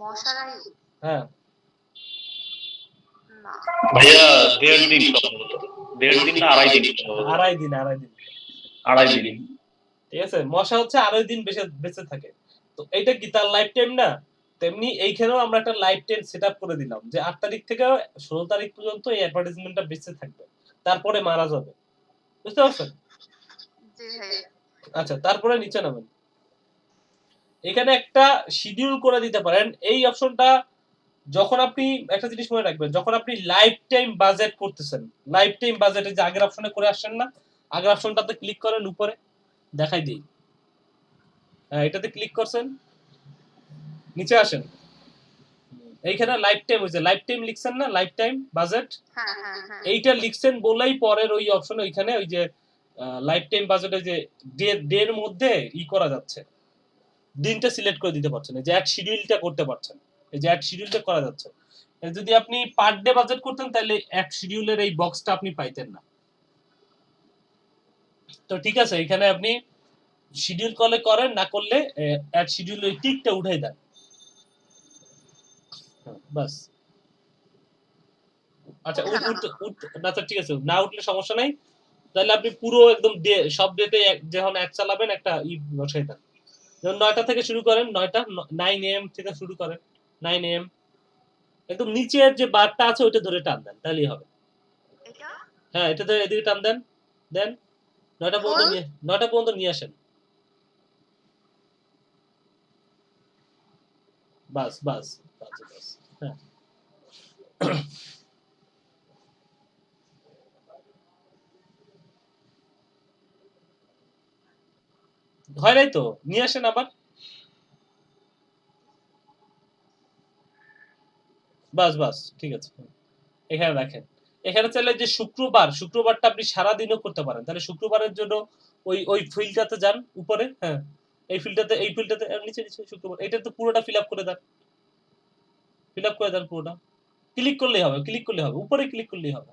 F: মশার আয়ু?
B: হ্যাঁ
F: না
D: ভাইয়া 1.5 দিন সম্ভবত, 1.5 দিন না 2.5 দিন সম্ভবত।
B: 2.5 দিন।
D: 2.5 দিন,
B: ঠিক আছে, মশা হচ্ছে 2.5 দিন বেঁচে থাকে। তো এইটা কি তার লাইফ টাইম না? তেমনি এইখানেও আমরা একটা লাইফ টাইম সেটআপ করে দিলাম যে 8 তারিখ থেকে 16 তারিখ পর্যন্ত এই অ্যাডভার্টাইজমেন্টটা বেঁচে থাকবে, তারপরে মারা যাবে। বুঝতে পারছেন?
F: জি ভাইয়া।
B: আচ্ছা তারপরে নিচে নামেন, এখানে একটা শিডিউল করে দিতে পারেন। এই অপশনটা যখন আপনি একটা জিনিস মনে রাখবেন, যখন আপনি লাইফ টাইম বাজেট করতেছেন, লাইফ টাইম বাজেটে যে আগের অপশনে করে আসছেন না, আগের অপশনটাতে ক্লিক করেন, উপরে দেখাই দিই, এটাতে ক্লিক করছেন, নিচে আসেন, এইখানে লাইফ টাইম হয়েছে, লাইফ টাইম লিখছেন না, লাইফ টাইম বাজেট, এইটা লিখছেন বলেই পরের ওই অপশনে ওইখানে ওই যে লাইফ টাইম বাজেটে যে ডে এর মধ্যে করা যাচ্ছে, দিনটা সিলেক্ট করে দিতে পারছেন, এই যে অ্যাড শিডিউলটা করতে পারছেন, এই যে অ্যাড শিডিউলটা করা যাচ্ছে। যদি আপনি পার ডে বাজেট করতেন তাহলে অ্যাড শিডিউলের এই বক্সটা আপনি পাইতেন না। তো ঠিক আছে, এখানে আপনি শিডিউল কলে করেন, না করলে অ্যাড শিডিউল ওই টিকটা উঠাই দেন, বাস। আচ্ছা আচ্ছা ঠিক আছে, না উঠলে সমস্যা নাই, তাহলে আপনি পুরো একদম ডে, সব ডেতে যখন অ্যাড চালাবেন একটা বসাই দেন, যেমন 9টা থেকে শুরু করেন, 9 AM থেকে শুরু করেন, 9 AM একদম নিচের যে বারটা আছে ওইটা ধরে টান দেন, তাহলেই হবে। হ্যাঁ এটা ধরে এদিকে টান দেন, দেন 9টা পর্যন্ত নিয়ে আসেন, বাস বাস বাস বাস। হ্যাঁ হয় নাই তো, নিয়ে আসেন আবার, বাস বাস ঠিক আছে। এখানে রাখেন, এখানে চাইলে যে শুক্রবারটা আপনি সারা দিনও করতে পারেন, তাহলে শুক্রবারের জন্য ওই ফিল্ডটাতে যান উপরে, হ্যাঁ এই ফিল্ডটাতে নিচে শুক্রবার, এটা তো পুরোটা ফিল আপ করে দেন, পুরোটা ক্লিক করলেই হবে, উপরে ক্লিক করলেই হবে,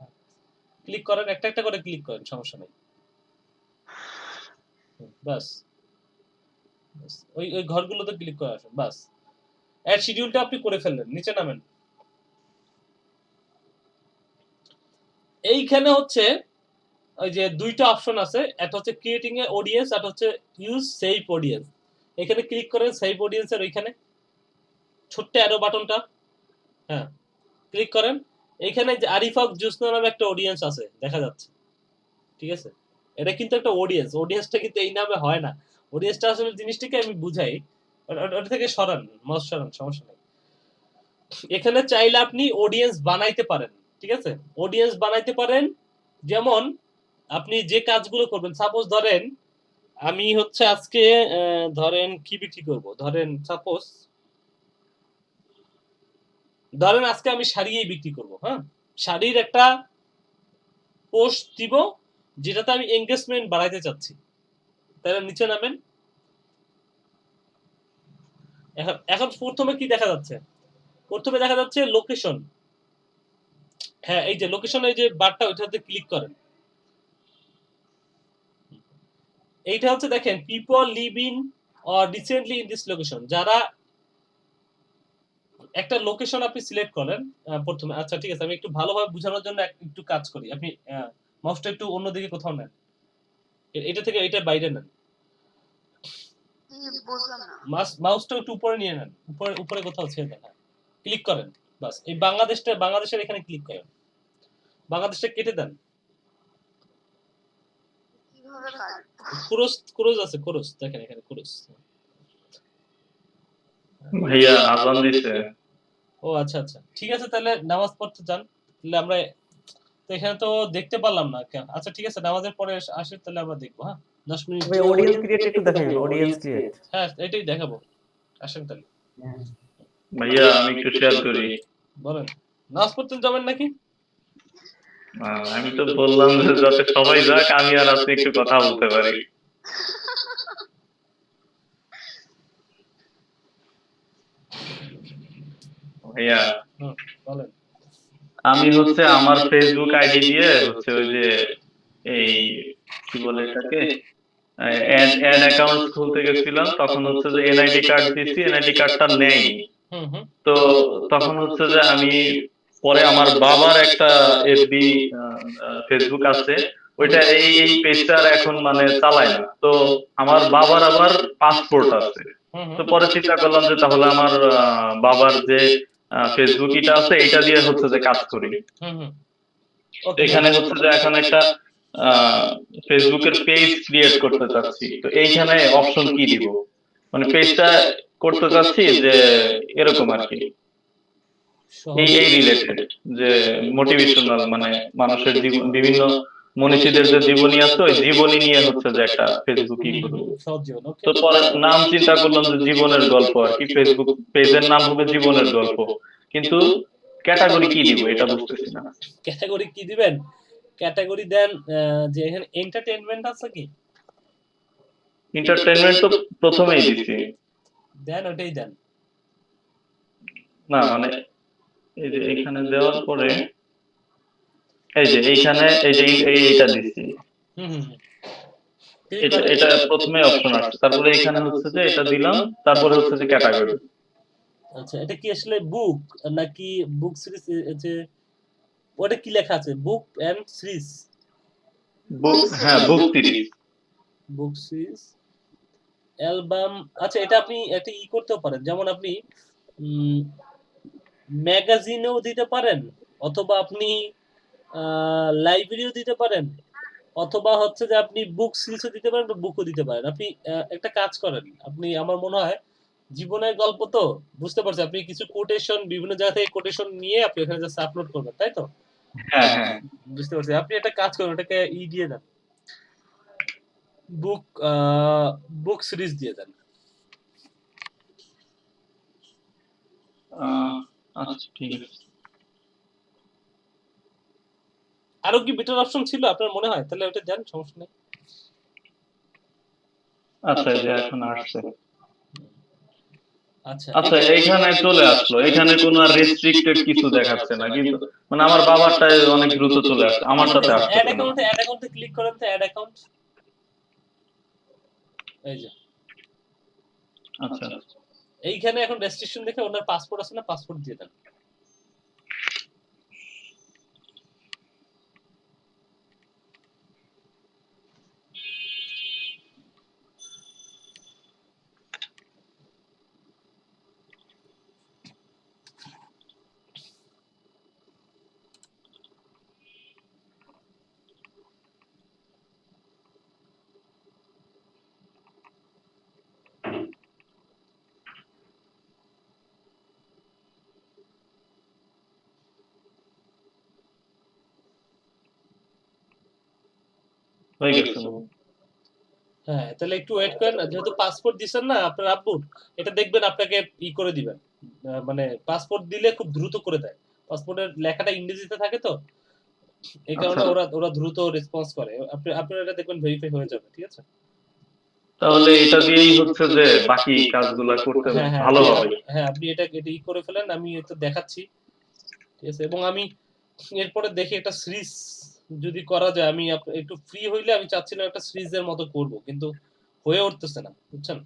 B: ক্লিক করেন, একটা একটা করে ক্লিক করেন, সমস্যা নেই, বাস ওই ঘরগুলোতে ক্লিক করে আসুন, বাস। অ্যাড শিডিউলটা আপনি করে ফেললেন, নিচে নামেন, এইখানে হচ্ছে ওই যে দুইটা অপশন আছে, একটা হচ্ছে ক্রিয়েটিং এ অডিয়েন্স আর হচ্ছে ইউজ সেভ অডিয়েন্স। এখানে ক্লিক করেন সেভ অডিয়েন্সের ওইখানে ছোট্ট অ্যারো বাটনটা, হ্যাঁ ক্লিক করেন। এইখানে যে আরিফ হক জোসনা নামে একটা অডিয়েন্স আছে দেখা যাচ্ছে, ঠিক আছে? এটা কিন্তু একটা অডিয়েন্স, অডিয়েন্সটা কিন্তু এই নামে হয় না। অডিয়েন্সটা আসলে জিনিসটাকে আমি বুঝাই, ওটা থেকে সরান, মাউস সরান, সমস্যা নেই। এখানে চাইলে আপনি অডিয়েন্স বানাইতে পারেন, ঠিক আছে? অডিয়েন্স বানাইতে পারেন, যেমন আপনি যে কাজগুলো করবেন, সাপোজ ধরেন আমি হচ্ছে আজকে ধরেন কি বিক্রি করব, ধরেন সাপোজ ধরেন আজকে আমি শাড়িই বিক্রি করব, হ্যাঁ শাড়ির একটা পোস্ট দিব যেটাতে আমি এঙ্গেজমেন্ট বাড়াইতে চাচ্ছি। তাহলে নিচে নামেন। এখন প্রথমে কি দেখা যাচ্ছে? প্রথমে দেখা যাচ্ছে লোকেশন, হ্যাঁ এই যে লোকেশন, এই যে বারটা ওইটাতে ক্লিক করেন। এইটা হচ্ছে দেখেন people live in or recently in this location, যারা একটা লোকেশন আপনি সিলেক্ট করেন প্রথমে। আচ্ছা ঠিক আছে, আমি একটু ভালোভাবে বোঝানোর জন্য একটু কাজ করি। আপনি মাউসটা একটু অন্যদিকে কোথাও নেন, এটা থেকে এটা বাইরে নেন,
F: বুঝলাম না।
B: মাউসটা একটু উপরে নিয়ে নেন, উপরে উপরে কোথাও ছেড়ে দেন, হ্যাঁ ক্লিক করেন। বাস এই বাংলাদেশের এখানে ক্লিক করেন, বাংলাদেশটা কেটে দেন।
F: কিভাবে কাটবো?
B: ক্রোজ আছে, ক্রোজ দেখেন এখানে ক্রোজ।
D: ভাইয়া আজান দিছে।
B: ও আচ্ছা আচ্ছা ঠিক আছে, তাহলে নামাজ পড়তে যান। তাহলে আমরা তো এখানে তো দেখতে পারলাম না কেন। আচ্ছা ঠিক আছে, নামাজের পরে আসে তাহলে আমরা দেখবো। হ্যাঁ 10 মিনিট
E: ভাই অডিয়েন্স ক্রিয়েট একটু দেখাবেন, অডিয়েন্স ক্রিয়েট।
B: হ্যাঁ এটাই দেখাবো, আসেন তাহলে।
D: ভাইয়া আমি একটু শেয়ার করি।
B: বলেন নামাজ পড়তে যাবেন নাকি?
D: আমি তো বললাম যে যাতে সবাই যাক, আমি আর আপনি একটু কথা বলতে পারি। ভাইয়া
B: বলেন।
D: আমি হচ্ছে আমার ফেসবুক আইডি দিয়ে হচ্ছে ওই যে এই কি বলে এটাকে অ্যাড অ্যাকাউন্ট খুলতে গেছিলাম, তখন হচ্ছে যে এনআইডি কার্ড দিচ্ছি, এনআইডি কার্ডটা নেই। তো তখন হচ্ছে যে আমি পরে আমার বাবার একটা এফবি ফেসবুক আছে, ওইটা এই পেজটার এখন মানে চালায় না। তো আমার বাবার আবার পাসপোর্ট আছে। তো পরে চিন্তা করলাম যে তাহলে আমার বাবার যে ফেসবুক এটা আছে এটা দিয়ে হচ্ছে যে কাজ করি। এখানে হচ্ছে যে এখন একটা ফেসবুকের পেজ ক্রিয়েট করতে চাচ্ছি, তো এইখানে অপশন কি দিব? মানে পেজটা করতে চাচ্ছি যে এরকম আর কি, এই রিলেটেড যে মোটিভেশনাল, মানে মানুষের জীবন, বিভিন্ন মনীষীদের যে জীবনী আছে ওই জীবনী নিয়ে হচ্ছে যে একটা ফেসবুকই করবো। তো পরে নাম চিন্তা করলাম যে জীবনের গল্প আর কি, ফেসবুক পেজের নাম হবে জীবনের গল্প, কিন্তু ক্যাটাগরি কি দিব এটা বুঝতেছি না।
B: ক্যাটাগরি কি দিবেন? ক্যাটাগরি দেন যে এখানে এন্টারটেইনমেন্ট আছে কি?
D: এন্টারটেইনমেন্ট তো প্রথমেই দিছি।
B: দেন ওটাই দেন।
D: না মানে এই যে এখানে দেওয়ার পরে এই যে এইখানে এই যে এইটা দিছি, এটা প্রথমে অপশন আসছে, তারপরে এখানে হচ্ছে যে এটা দিলাম, তারপরে হচ্ছে যে ক্যাটাগরি।
B: আচ্ছা এটা কি আসলে বুক নাকি বুক সিরিজ? যে ওটা কি লেখা আছে? বুক এন্ড সিরিজ?
D: বুক, হ্যাঁ book series.
B: Book series album. আচ্ছা এটা আপনি একটা করতেও পারেন, যেমন আপনি ম্যাগাজিনেও দিতে পারেন, অথবা আপনি লাইব্রেরিও দিতে পারেন, অথবা হচ্ছে যে আপনি বুক সিরিজও দিতে পারেন বা বুকও দিতে পারেন। আপনি একটা কাজ করেন, আপনি আমার মনে হয় জীবনের গল্প তো বুঝতে পারছি, আপনি কিছু কোটেশন বিভিন্ন জায়গা থেকে কোটেশন নিয়ে আপনি এখানে জাস্ট আপলোড করবেন, তাই তো?
D: হ্যাঁ হ্যাঁ
B: বুঝতে পারছি। আপনি একটা কাজ করেন, এটাকে দিয়ে দেন, বুক বুক সিরিজ দিয়ে দেন।
D: আচ্ছা ঠিক আছে।
B: আরো কি বেটার অপশন ছিল আপনার মনে হয়? তাহলে ওটা দেন, সমস্যা নেই।
D: আচ্ছা এই যে এখন আসছে।
B: আচ্ছা
D: আচ্ছা এইখানে চলে আসলো, এখানে কোনো রেস্ট্রিক্টেড কিছু দেখাচ্ছে না, কিন্তু মানে আমার বাবারটা অনেক দ্রুত চলে আসছে, আমারটাতে আসছে
B: অ্যাড
D: না।
B: অ্যাকাউন্টে ক্লিক করেন তো, অ্যাড অ্যাকাউন্ট, এই যে
D: আচ্ছা
B: এইখানে এখন রেস্ট্রিকশন দেখে ওনার পাসপোর্ট আছে না, পাসপোর্ট দিয়ে দেন।
D: হয়ে গেছে বাবু।
B: হ্যাঁ, তাহলে একটু ওয়েট করেন। যেহেতু পাসপোর্ট দিছেন না আপনার আব্বুর, এটা দেখবেন আপনাকে করে দিবেন। মানে পাসপোর্ট দিলে খুব দ্রুত করে দেয়। পাসপোর্টের লেখাটা ইংরেজিতে থাকে তো, এই কারণে
D: আচ্ছা।
B: ওরা দ্রুত রেসপন্স করে। আপনার এটা দেখবেন ভেরিফাই হয়ে যাবে, ঠিক আছে?
D: তাহলে এটা দিয়েই হচ্ছে যে বাকি কাজগুলা করতে
B: হ্যাঁ, হ্যাঁ,
D: ভালো হবে।
B: হ্যাঁ, আপনি এটা করে ফেলেন। আমি এটা দেখাচ্ছি, ঠিক আছে? এবং আমি এরপরে দেখি একটা সিরিজ যদি করা যায়। আমি একটু ফ্রি হইলে আমি চাচ্ছিলাম একটা সিরিজের মতো করব, কিন্তু হয়ে উঠতেছে না, বুঝছেন?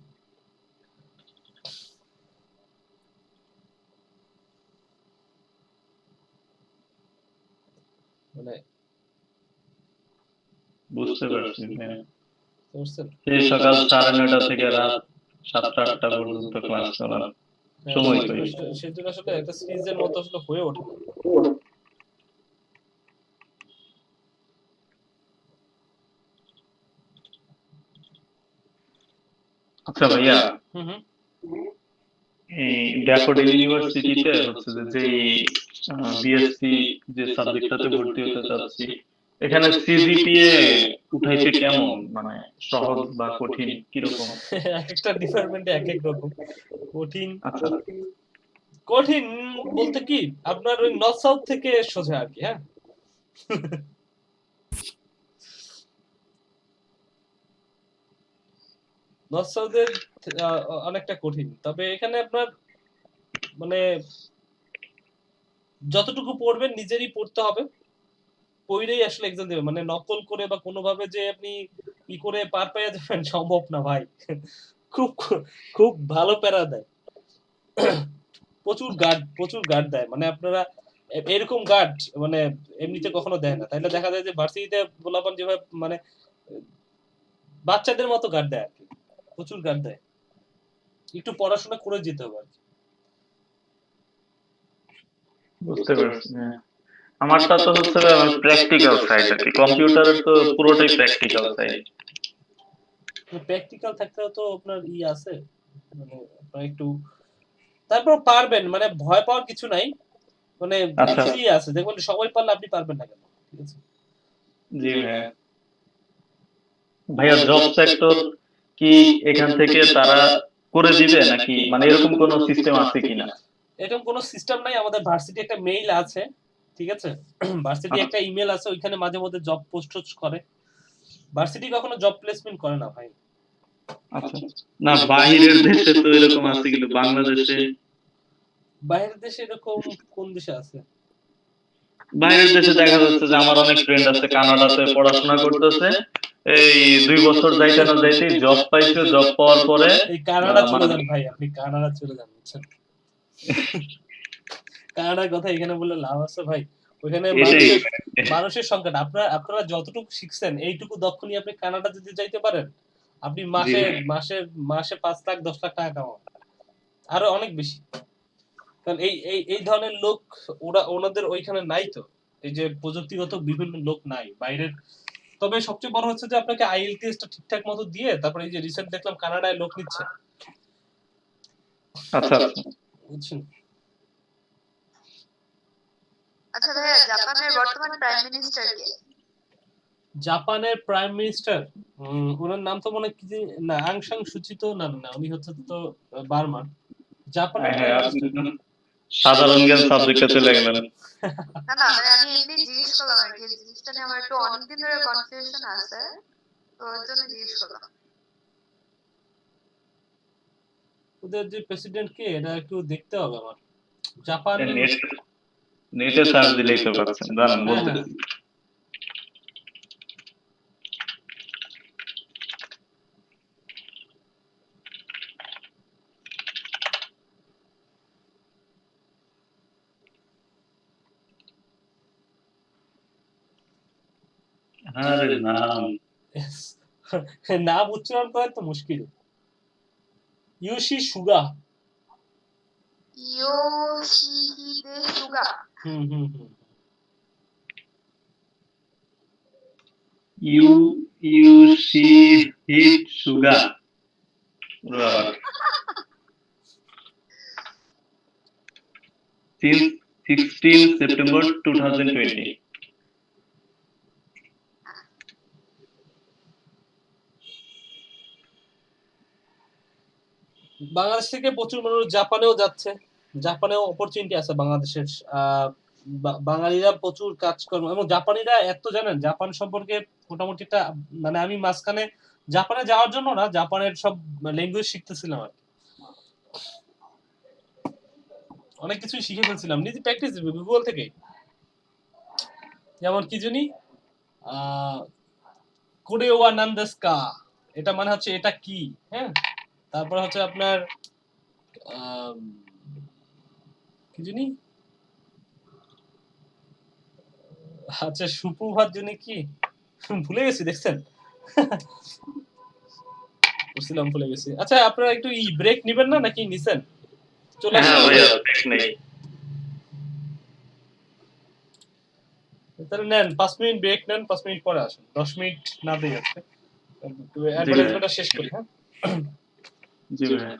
B: মানে
D: বুঝতে পারছি, হ্যাঁ।
B: বুঝছেন?
D: সেই সকাল 9:30 থেকে রাত 7টা-8টা পর্যন্ত ক্লাস করার সময় পাই।
B: সেজন্য আসলে একটা সিরিজের মতো আসলে হয়ে ওঠে না।
D: আচ্ছা ভাইয়া,
B: হুম, হুম।
D: এই ড্যাফোডিল ইউনিভার্সিটিতে হচ্ছে যে বিএসসি যে সাবজেক্টটাতে ভর্তি হতে চাচ্ছি, এখানে সিজিপিএ উঠাইতে কেমন, মানে সহজ বা কঠিন কিরকম?
B: একটা ডিপার্টমেন্টে এক এক রকম কঠিন।
D: আচ্ছা।
B: কঠিন বলতে কি, আপনার ওই নর্থ সাউথ থেকে সোজা আর কি। হ্যাঁ, নর্থ সাউথের অনেকটা কঠিন। তবে এখানে আপনার মানে যতটুকু পড়বেন নিজেরই পড়তে হবে, পড়েই আসলে এক্সাম দেবেন। মানে নকল করে বা কোনোভাবে যে আপনি করে পার পেয়ে যাবেন, সম্ভব না ভাই। খুব খুব ভালো প্যারা দেয়। প্রচুর গার্ড দেয়। মানে আপনারা এরকম গার্ড মানে এমনিতে কখনো দেয় না। তাইলে দেখা যায় যে ভার্সিটিতে পোলাপান যেভাবে মানে বাচ্চাদের মতো গার্ড দেয় আরকি। প্রচুর গার্ড দেয়। একটু পড়াশোনা করে যেতে হবে আরকি।
D: বুঝতে পারছি, হ্যাঁ। আমারটা তো হচ্ছে আমার প্র্যাকটিক্যাল সাইড আর কি, কম্পিউটারের তো পুরোটাই প্র্যাকটিক্যাল সাইড।
B: প্র্যাকটিক্যাল থাকতেও তো আপনার আছে, মানে আপনার একটু তারপর পারবেন, মানে ভয় পাওয়ার কিছু নাই। মানে
D: আচ্ছা।
B: ইজি আছে, দেখবেন সবাই পারলে আপনি পারবেন না কেন, ঠিক আছে?
D: জি ভাইয়া। ভাইয়া জব সেক্টর কি এখান থেকে তারা করে দিবে নাকি, মানে এরকম কোন সিস্টেম আছে কিনা?
B: এরকম কোনো সিস্টেম নাই। আমাদের ভার্সিটি একটা মেইল আছে, ঠিক আছে? ভার্সিটি একটা ইমেল আছে, ওইখানে মাঝে মধ্যে জব পোস্ট করে। ভার্সিটি কখনো জব প্লেসমেন্ট করে না ভাই।
D: আচ্ছা। না, বাহিরের দেশে তো এরকম আছে, কিন্তু বাংলাদেশে?
B: বাইরের দেশে এরকম কোন দেশে আছে?
D: বাইরের দেশে দেখা যাচ্ছে যে আমার অনেক ফ্রেন্ড আছে কানাডাতে পড়াশোনা করতেছে, এই 2 বছর যাইতে না যাইতেই জব পাইছে, জব পাওয়ার পরে
B: এই কানাডা চলে যান ভাই, আপনি কানাডা চলে যান, বুঝছেন? কানাডার কথা এখানে বললে লাভ আছে ভাই? ওখানে মানুষের সংকট। আপনারা যতটুকু শিখছেন এইটুকু দক্ষ নিয়ে আপনি কানাডা যদি যাইতে পারেন, আপনি মাসে 5 লাখ 10 লাখ টাকা কামাবেন, আরো অনেক বেশি। কারণ এই ধরনের লোক ওনাদের ওইখানে নাই তো, এই যে প্রযুক্তিগত বিভিন্ন লোক নাই বাইরের। তবে সবচেয়ে বড় হচ্ছে যে আপনাকে আইএলটিএস টা ঠিকঠাক মতো দিয়ে তারপরে এই যে রিসেন্ট দেখলাম কানাডায় লোক নিচ্ছে।
D: আচ্ছা।
B: বুঝছেন?
F: আচ্ছা ভাইয়া, জাপানের বর্তমান প্রাইম মিনিস্টার কে?
B: জাপানের প্রাইম মিনিস্টার ওনার নাম তো মনে কি না, আং সাং সুচি তো না, উনি হচ্ছে তো বার্মার। জাপানের প্রাইম মিনিস্টার
D: সাধারণ জ্ঞান সাবজেক্টে চলে গেলেন।
F: না না, আমি এমনি জিজ্ঞেস করলাম আর কি, জিনিসটা নিয়ে আমার একটু অনেকদিন ধরে কনফিউশন আছে, তো ওর জন্য জিজ্ঞেস করলাম।
B: ওদের যে প্রেসিডেন্ট কে এটা একটু দেখতে হবে আমার। জাপান
D: নেটে সার্চ দিলেই তো পাচ্ছেন, জানেন বলতেছি। আরে নাম
B: নাম উচ্চারণ করা তো মুশকিল। ইয়োশি সুগা।
F: Yoshihide Suga.
D: Yoshihide Suga. Since 16 September 2020.
B: Bangladesh থেকে প্রচুর মানুষ জাপানেও যাচ্ছে, জাপানেও অপরচুনিটি আছে বাংলাদেশের। বাঙালিরা প্রচুর কাজকর্ম, এবং জাপানিরা এত জানেন জাপান সম্পর্কে মোটামুটি একটা, মানে আমি মাঝখানে জাপানে যাওয়ার জন্য না, জাপানের সব ল্যাঙ্গুয়েজ শিখতেছিলাম আর কি। অনেক কিছুই শিখে ফেলছিলাম নিজে প্র্যাকটিস গুগল থেকে। যেমন কি জানি কোরেওয়া নান্দেস্কা, এটা মানে হচ্ছে এটা কি, হ্যাঁ। তারপর হচ্ছে আপনার কি জানি, আচ্ছা সুপ্রভাত জানি কি, ভুলে গেছি, দেখছেন বুঝছিলাম, ভুলে গেছি। আচ্ছা আপনারা একটু ব্রেক নিবেন না নাকি নিছেন? চলে আসেন।
D: হ্যাঁ ভাইয়া ব্রেক নেই।
B: তাহলে নেন 5 মিনিট ব্রেক নেন, 5 মিনিট পরে আসেন, 10 মিনিট না দেই আজকে, অ্যাডভার্টাইজমেন্টটা শেষ করি। হ্যাঁ
D: জি ভাইয়া।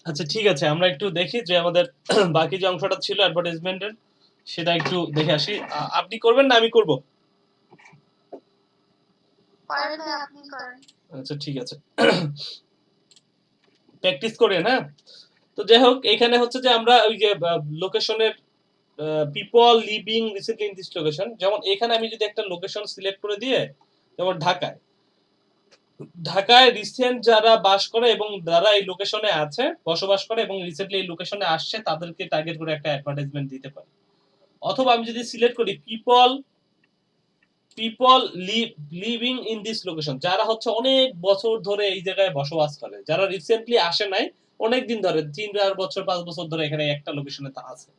B: আচ্ছা ঠিক আছে, আমরা একটু দেখি যে আমাদের বাকি যে অংশটা ছিল অ্যাডভার্টাইজমেন্টের সেটা একটু দেখে আসি। আপনি করবেন না আমি করব?
F: করেন ভাই, আপনি করেন।
B: আচ্ছা ঠিক আছে, প্র্যাকটিস করেন। হ্যাঁ, তো যাই হোক, এখানে হচ্ছে যে আমরা ওই যে লোকেশনের people living recently in this location, যেমন এখানে আমি যদি একটা লোকেশন সিলেক্ট করে দিয়ে, যেমন ঢাকায় রিসেন্ট যারা বাস করে এবং যারা এই লোকেশনে আছে বসবাস করে এবং রিসেন্টলি এই লোকেশনে আসছে তাদেরকে টার্গেট করে একটা অ্যাডভার্টাইজমেন্ট দিতে পারি। অথবা আমি যদি সিলেক্ট করি people living in this location, যারা হচ্ছে অনেক বছর ধরে এই জায়গায় বসবাস করে, যারা রিসেন্টলি আসে নাই, অনেক দিন ধরে 3-4 বছর 5 বছর ধরে এখানে একটা লোকেশনে তা আছে।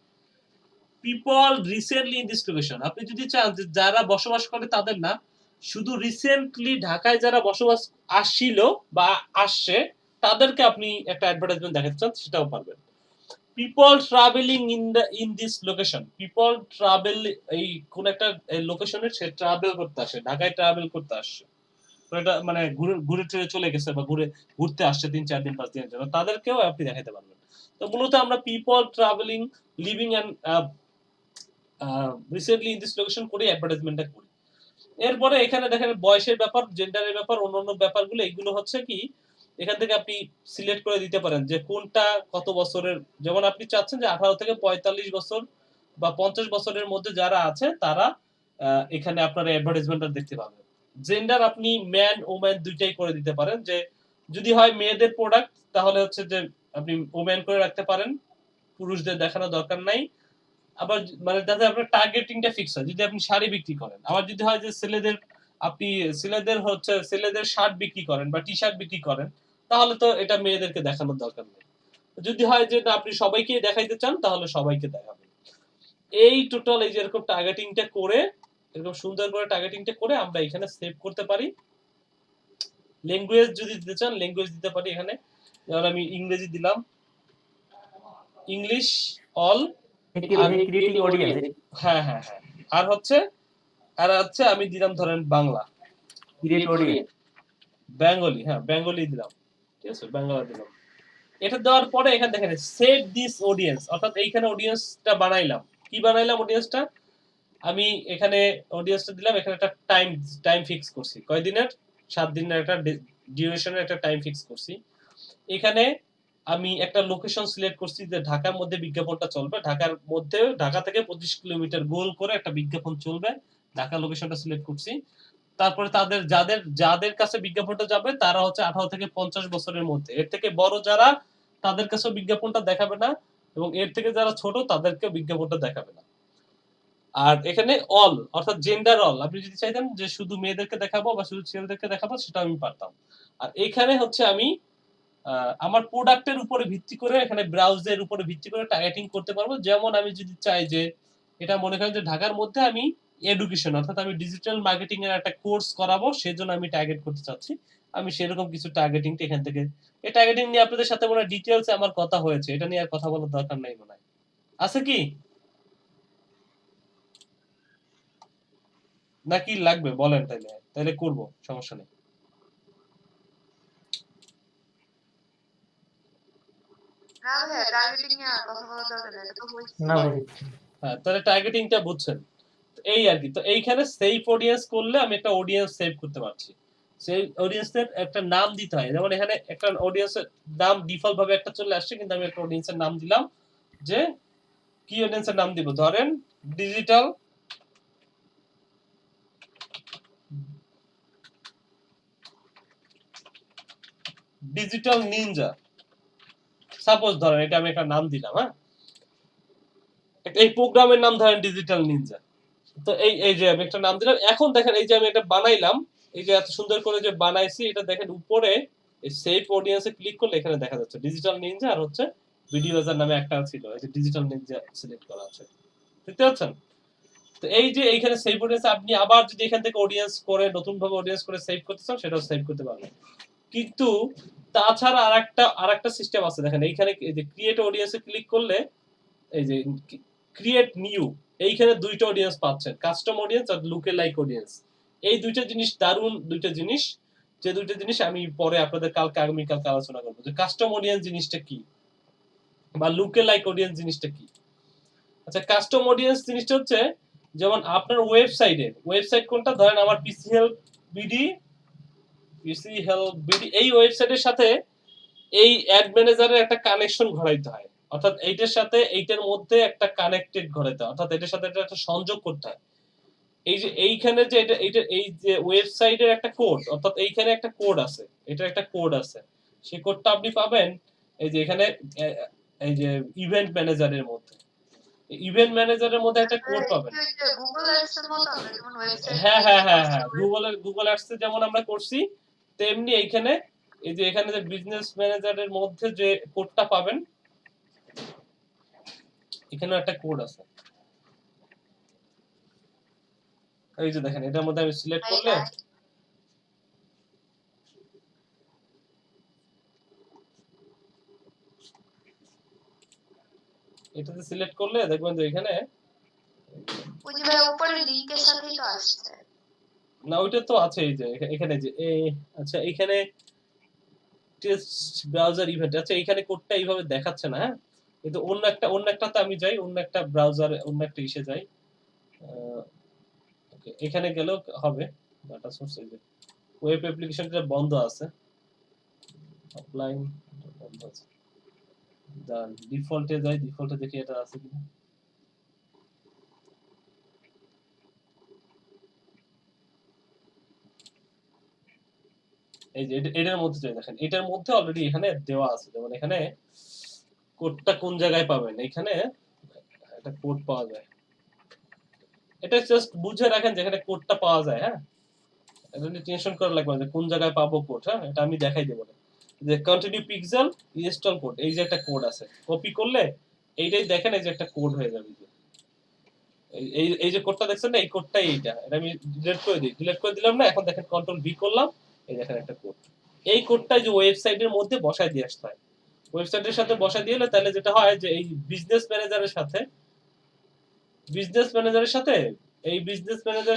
B: People recently in this location, আপনি যদি চান যে যারা বসবাস করে তাদের না, শুধু রিসেন্টলি ঢাকায় যারা বসবাস আসছিল বা আসছে তাদেরকে আপনি একটা অ্যাডভার্টাইজমেন্ট দেখাতে চান, সেটাও পারবেন। People travelling in this location, people travel, এই কোন একটা লোকেশনে সে ট্রাভেল করতে আসে, ঢাকায় ট্রাভেল করতে আসছে, এটা মানে ঘুরে টুরে চলে গেছে বা ঘুরতে আসছে 3-4 দিন 5 দিনের জন্য, তাদেরকেও আপনি দেখাতে পারবেন। তো মূলত আমরা people travelling living and recently in this location করে অ্যাডভার্টাইজমেন্টটা করি। এরপরে এখানে দেখেন বয়সের ব্যাপার, জেন্ডারের ব্যাপার, অন্যান্য ব্যাপারগুলো, এগুলো হচ্ছে কি এখান থেকে আপনি সিলেক্ট করে দিতে পারেন যে কোনটা কত বছরের, যেমন আপনি চাচ্ছেন যে 18 থেকে 45 বছর বা 50 বছরের মধ্যে যারা আছে তারা এখানে আপনার অ্যাডভার্টাইজমেন্টটা দেখতে পাবেন। জেন্ডার আপনি ম্যান ওম্যান দুইটাই করে দিতে পারেন, যে যদি হয় মেয়েদের প্রোডাক্ট তাহলে হচ্ছে যে আপনি ওম্যান করে রাখতে পারেন, পুরুষদের দেখানো দরকার নাই। আবার মানে যাতে আপনার টার্গেটিংটা ফিক্স হয়, যদি আপনি শাড়ি বিক্রি করেন, আবার যদি হয় যে আপনি ছেলেদের শার্ট বিক্রি করেন বা টি শার্ট বিক্রি করেন, তাহলে তো এটা মেয়েদেরকে দেখানোর দরকার নেই। যদি হয় যে আপনি সবাইকে দেখাইতে চান তাহলে সবাইকে দেখাবেন। এই টোটাল এই যে এরকম টার্গেটিংটা করে, এরকম সুন্দর করে টার্গেটিংটা করে আমরা এখানে সেভ করতে পারি। ল্যাঙ্গুয়েজ যদি দিতে চান ল্যাঙ্গুয়েজ দিতে পারি এখানে, যেমন আমি ইংরেজি দিলাম, ইংলিশ অল, হ্যাঁ হ্যাঁ হ্যাঁ, আর হচ্ছে আমি দিলাম ধরেন বাংলা, বেঙ্গলি, হ্যাঁ বেঙ্গলি দিলাম, ঠিক আছে, বাংলা দিলাম। এটা দেওয়ার পরে এখানে দেখেন সেভ দিস অডিয়েন্স, অর্থাৎ এইখানে অডিয়েন্সটা বানাইলাম। কি বানাইলাম অডিয়েন্সটা? আমি এখানে অডিয়েন্সটা দিলাম, এখানে একটা টাইম ফিক্স করছি, কয়দিনের? 7 দিনের একটা ডিউরেশনের একটা টাইম ফিক্স করছি। এখানে আমি একটা লোকেশন সিলেক্ট করছি যে ঢাকার মধ্যে বিজ্ঞাপনটা চলবে, ঢাকা থেকে 25 কিলোমিটার গোল করে একটা বিজ্ঞাপন চলবে, ঢাকা লোকেশনটা সিলেক্ট করছি। তারপরে যাদের কাছে বিজ্ঞাপনটা যাবে তারা হচ্ছে 18 থেকে 50 বছরের মধ্যে, এর থেকে বড় যারা তাদের কাছে বিজ্ঞাপনটা দেখাবে না, এবং এর থেকে যারা ছোট তাদেরকে বিজ্ঞাপনটা দেখাবে না। আর এখানে অল, অর্থাৎ জেন্ডার অল, আপনি যদি চাইতেন যে শুধু মেয়েদেরকে দেখাবো বা শুধু ছেলেদেরকে দেখাবো সেটা আমি পারতাম। আর এখানে হচ্ছে আমি আমার প্রোডাক্টের উপরে ভিত্তি করে, এখানে ব্রাউজের উপরে ভিত্তি করে টার্গেটিং করতে পারবো। যেমন আমি যদি চাই যে এটা মনে করেন যে ঢাকার মধ্যে আমি এডুকেশন, অর্থাৎ আমি ডিজিটাল মার্কেটিং এর একটা কোর্স করাবো, সেজন্য আমি টার্গেট করতে চাচ্ছি, আমি সেরকম কিছু টার্গেটিংটা এখান থেকে, এই টার্গেটিং নিয়ে আপনাদের সাথে মনে হয় ডিটেইলসে আমার কথা হয়েছে, এটা নিয়ে আর কথা বলার দরকার নাই মনে হয়, আছে কি নাকি লাগবে বলেন? তাইলে করবো, সমস্যা নেই।
F: না ভাই, টার্গেটিং নিয়ে আর কথা বলার দরকার নেই, এটা তো হইছে।
B: হ্যাঁ, তাহলে টার্গেটিংটা বুঝছেন, এই আর কি। তো এইখানে সেভ অডিয়েন্স করলে আমি একটা অডিয়েন্স সেভ করতে পারছি। সেই অডিয়েন্সের একটা নাম দিতে হয়, যেমন এখানে একটা অডিয়েন্সের নাম ডিফল্ট ভাবে একটা চলে আসছে, কিন্তু আমি একটা অডিয়েন্সের নাম দিলাম, যে কি অডিয়েন্সের নাম দিব, ধরেন ডিজিটাল নিনজা, সাপোজ ধরেন এটা আমি একটা নাম দিলাম। হ্যাঁ, এই প্রোগ্রামের নাম ধরেন ডিজিটাল নিনজা। তো এই যে আমি একটা নাম দিলাম, এখন দেখেন এই যে আমি এটা বানাইলাম, এই যে এত সুন্দর করে যে বানাইছি, এটা দেখেন উপরে এই সেভ অডিয়েন্সে ক্লিক করলে এখানে দেখা যাচ্ছে ডিজিটাল নিনজা, আর হচ্ছে ভিডিও বাজার নামে একটা ছিল, এই যে ডিজিটাল নিনজা সিলেক্ট করা আছে, দেখতে পাচ্ছেন? তো এই যে এইখানে সেভ অডিয়েন্স, আপনি আবার যদি এখান থেকে অডিয়েন্স করে নতুন ভাবে অডিয়েন্স করে সেভ করতে চান সেটাও সেভ করতে পারবেন। কিন্তু তাছাড়া আরেকটা সিস্টেম আছে, দেখেন এইখানে এই যে ক্রিয়েট অডিয়েন্সে ক্লিক করলে এই যে ক্রিয়েট নিউ, এইখানে দুইটা অডিয়েন্স পাচ্ছেন, কাস্টম অডিয়েন্স আর লুকে লাইক অডিয়েন্স। এই দুইটা জিনিস দারুণ দুইটা জিনিস, যে দুইটা জিনিস আমি পরে আপনাদের আগামীকালকে আলোচনা করবো, যে কাস্টম অডিয়েন্স জিনিসটা কি, বা লুকে লাইক অডিয়েন্স জিনিসটা কি? আচ্ছা, কাস্টম অডিয়েন্স জিনিসটা হচ্ছে যেমন আপনার ওয়েবসাইট কোনটা, ধরেন আমার পিসি হেল্প বিডি এই ওয়েবসাইটের সাথে এই অ্যাড ম্যানেজারের একটা কানেকশন ঘটাইতে হয়, অর্থাৎ এইটার সাথে এইটার মধ্যে একটা কানেক্টেড ঘটাইতে হয়, অর্থাৎ এটার সাথে একটা সংযোগ করতে হয়। এই যে এইখানে যে এটা এই যে ওয়েবসাইটের একটা কোড, অর্থাৎ এইখানে একটা কোড আছে, এটা একটা কোড আছে, সেই কোডটা আপনি পাবেন এই যে এখানে এই যে ইভেন্ট ম্যানেজারের মধ্যে একটা কোড পাবেন।
F: গুগল অ্যাডস এর মতো আমরা যেমন ওয়েবসাইট
B: হ্যাঁ গুগল অ্যাডস যেমন আমরা করছি তেমনি এইখানে এই যে এখানে যে বিজনেস ম্যানেজারের মধ্যে যে কোডটা পাবেন, এখানে একটা কোড আছে, এই যে দেখেন এটার মধ্যে আমি সিলেক্ট করলে এটাতে সিলেক্ট করলে দেখবেন যে এখানে
F: ওই যে ভাই উপরে লিংকের সাথেই তো আসছে
B: না, ওইটা তো আছে এই যে এখানে যে আচ্ছা এখানে টেস্ট ব্রাউজার ইভেন্ট, আচ্ছা এখানে কোডটা এইভাবে দেখাচ্ছে না, হ্যাঁ কিন্তু অন্য একটাতে আমি যাই, অন্য একটা ব্রাউজারে অন্য একটা ইসে যাই, ওকে এখানে গেলেও হবে, ডাটা সোর্স এই যে ওয়েব অ্যাপ্লিকেশনটা বন্ধ আছে, অফলাইন বন্ধ আছে, ডান ডিফল্টে যাই, ডিফল্টে দেখি এটা আছে কিনা, এই যে এটার মধ্যে যাই, দেখেন এটার মধ্যে অলরেডি এখানে দেওয়া আছে, যেমন এখানে কোডটা কোন জায়গায় পাবেন, এখানে একটা কোড পাওয়া যায়, এটা জাস্ট বুঝে রাখেন যেখানে কোডটা পাওয়া যায়, হ্যাঁ এটা নিয়ে টেনশন করা লাগবে না কোন জায়গায় পাবো কোড, হ্যাঁ এটা আমি দেখাই দেব না, যে কন্টিনিউ পিক্সেল ইনস্টল কোড, এই যে একটা কোড আছে, কপি করলে এইটাই দেখেন এই যে একটা কোড হয়ে যাবে, এই যে কোডটা দেখছেন না, এই কোডটাই এইটা, এটা আমি ডিলিট করে দিলাম না, এখন দেখেন কন্ট্রোল ভি করলাম, এই দেখেন একটা কোড, এই কোডটা যে ওয়েবসাইটের মধ্যে বসায় দিয়ে আসতে হয়, ওয়েবসাইটের সাথে বসায় দিলে তাহলে যেটা হয় যে এই বিজনেস ম্যানেজারের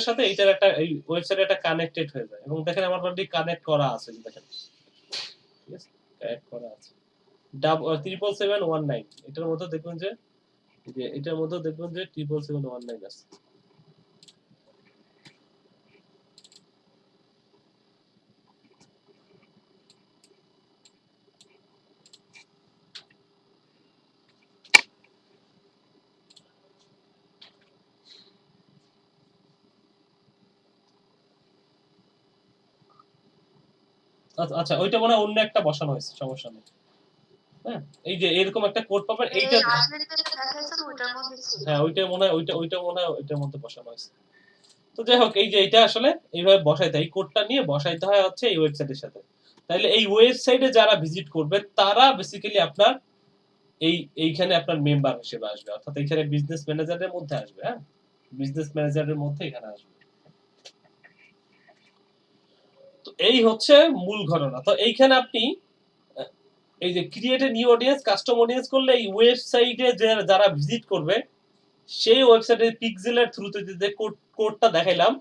B: সাথে এইটার একটা এই ওয়েবসাইটে একটা কানেক্টেড হয়ে যায়, এবং দেখেন আমার অলরেডি কানেক্ট করা আছে, দেখেন ঠিক আছে কানেক্ট করা আছে 77719, এটার মধ্যে দেখবেন যে এটার মধ্যে দেখবেন যে 77719 আছে। আচ্ছা ওইটা মনে হয় অন্য একটা বসানো হয়েছে, সমস্যা নেই, হ্যাঁ এই যে এরকম একটা কোড পাবেন, এইটা হ্যাঁ ওইটা মনে হয় ওইটার মধ্যে বসানো হয়েছে। তো যাই হোক এই যে এটা আসলে এইভাবে বসাইতে হয়, এই কোডটা নিয়ে বসাইতে হয় হচ্ছে এই ওয়েবসাইটের সাথে, তাহলে এই ওয়েবসাইটে যারা ভিজিট করবে তারা বেসিক্যালি আপনার এইখানে আপনার মেম্বার হিসেবে আসবে, অর্থাৎ এইখানে বিজনেস ম্যানেজারের মধ্যে আসবে, হ্যাঁ বিজনেস ম্যানেজারের মধ্যে এখানে আসবে। তো এই হচ্ছে মূল ঘটনা। তো এইখানে আপনি এই যে create a new audience, custom audience করলে এই ওয়েবসাইটে যারা ভিজিট করবে সেই ওয়েবসাইটের পিক্সেলের থ্রুতে যে কোডটা দেখাইলাম,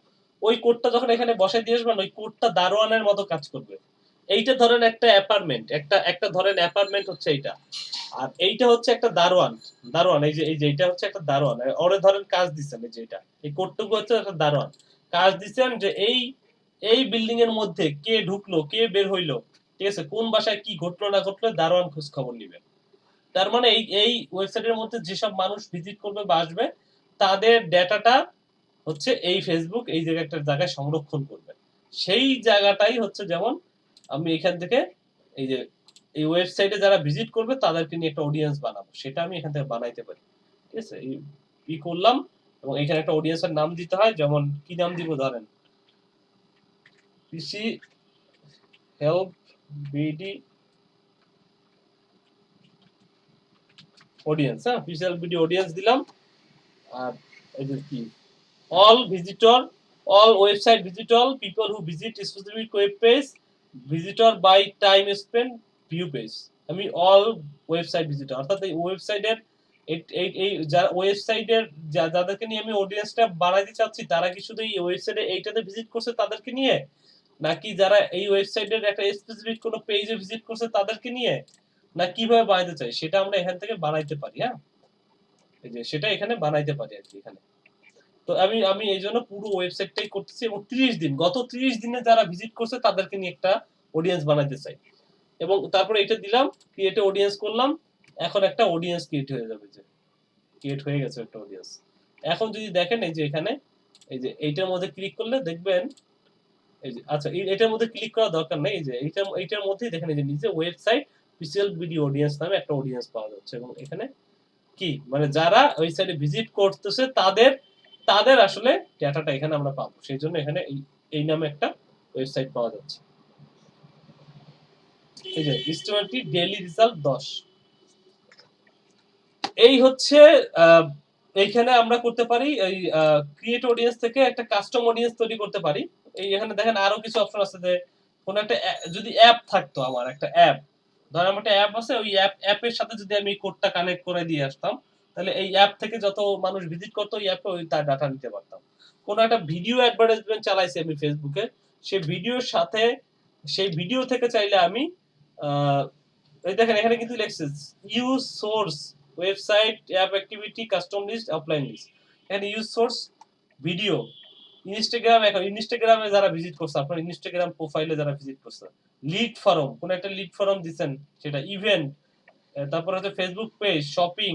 B: ওই কোডটা যখন এখানে বসাই দিয়ে আসবেন, ওই কোডটা দারোয়ানের মতো কাজ করবে। এইটা ধরেন একটা অ্যাপার্টমেন্ট, একটা ধরেন অ্যাপার্টমেন্ট হচ্ছে এইটা, আর এইটা হচ্ছে একটা দারোয়ান, এই যে এইটা হচ্ছে একটা দারোয়ান, ওরে ধরেন কাজ দিচ্ছেন, এই যে এটা এই কোডটুকু হচ্ছে একটা দারোয়ান, কাজ দিচ্ছেন যে এই বিল্ডিং এর মধ্যে কে ঢুকলো কে বের হইলো, ঠিক আছে কোন বাসায় কি ঘটলো না ঘটলো দারোয়ান খোঁজ খবর নিবেন। তার মানে এই ওয়েবসাইটের মধ্যে যেসব মানুষ ভিজিট করবে বা আসবে তাদের ডেটাটা হচ্ছে এই ফেসবুক এই জায়গায় সংরক্ষণ করবে, সেই জায়গাটাই হচ্ছে যেমন আমি এখান থেকে এই যে এই ওয়েবসাইটে যারা ভিজিট করবে তাদেরকে নিয়ে একটা অডিয়েন্স বানাবো, সেটা আমি এখান থেকে বানাইতে পারি, ঠিক আছে এই করলাম, এবং এখানে একটা অডিয়েন্সের নাম দিতে হয়, যেমন কি নাম দিব ধরেন পিসি হেল্প বিডি অডিয়েন্স, হ্যাঁ পিসি হেল্প বিডি অডিয়েন্স দিলাম, আর এই যে কি all website visitor people who visit specific web page visitor by time spent view page, আমি all website visitor অর্থাৎ এই ওয়েবসাইটের এই ওয়েবসাইটের যাদেরকে নিয়ে আমি অডিয়েন্সটা বাড়াইতে চাচ্ছি তারা কি শুধু এই ওয়েবসাইটে এইটাতে ভিজিট করছে তাদেরকে নিয়ে, নাকি যারা এই ওয়েবসাইটের একটা স্পেসিফিক কোনো পেজে ভিজিট করছে তাদেরকে নিয়ে, না কিভাবে বানাইতে চাই সেটা আমরা এখান থেকে বানাইতে পারি। হ্যাঁ, এই যে সেটা এখানে বানাইতে পারি আর কি এখানে। তো আমি আমি এই জন্য পুরো ওয়েবসাইটটাই করতেছি এবং 30 দিন, গত 30 দিনে যারা ভিজিট করছে তাদেরকে নিয়ে একটা অডিয়েন্স বানাইতে চাই। এবং তারপরে এটা দিলাম, ক্রিয়েট অডিয়েন্স করলাম, এখন একটা অডিয়েন্স ক্রিয়েট হয়ে যাবে, যে ক্রিয়েট হয়ে গেছে একটা অডিয়েন্স। এখন যদি দেখেন এই যে এখানে এই যে এইটার মধ্যে ক্লিক করলে দেখবেন এই যে, আচ্ছা এটার মধ্যে ক্লিক করার দরকার নেই, এই যে এইটার মধ্যেই দেখেন এই যে নিচে ওয়েবসাইট স্পেশাল ভিডিও অডিয়েন্স নামে একটা অডিয়েন্স পাওয়া যাচ্ছে এবং এখানে কি মানে যারা ওই সাইটে ভিজিট করতেছে তাদের তাদের আসলে ডাটাটা এখানে আমরা পাবো, সেই জন্য এখানে এই নামে একটা ওয়েবসাইট পাওয়া যাচ্ছে। এই যে ইনস্ট্রুমেন্টটি ডেইলি রেজাল্ট 10, এই হচ্ছে এইখানে আমরা করতে পারি এই ক্রিয়েট অডিয়েন্স থেকে একটা কাস্টম অডিয়েন্স তৈরি করতে পারি। এই এখানে দেখেন আরো কিছু অপশন আছে, যে কোন একটা যদি অ্যাপ থাকতো, আমার একটা অ্যাপ, ধরেন আমার একটা অ্যাপ আছে, ওই অ্যাপের সাথে যদি আমি কোডটা কানেক্ট করে দিয়ে আসতাম, তাহলে এই অ্যাপ থেকে যত মানুষ ভিজিট করতো ওই অ্যাপে ওই তার ডাটা নিতে পারতাম। কোন একটা ভিডিও অ্যাডভার্টাইজমেন্ট চালাইছি আমি ফেসবুকে, সেই ভিডিওর সাথে সেই ভিডিও থেকে চাইলে আমি এই দেখেন এখানে কিন্তু লেখছে use source website app activity custom list offline list, এখানে ইউজ সোর্স ভিডিও ইনস্টাগ্রাম, এখন ইনস্টাগ্রামে যারা ভিজিট করছে, আপনার ইনস্টাগ্রাম প্রোফাইলে যারা ভিজিট করছে, লিড ফর্ম, কোন একটা লিড ফর্ম দিবেন সেটা, ইভেন্ট, তারপরে হচ্ছে ফেসবুক পেজ, শপিং,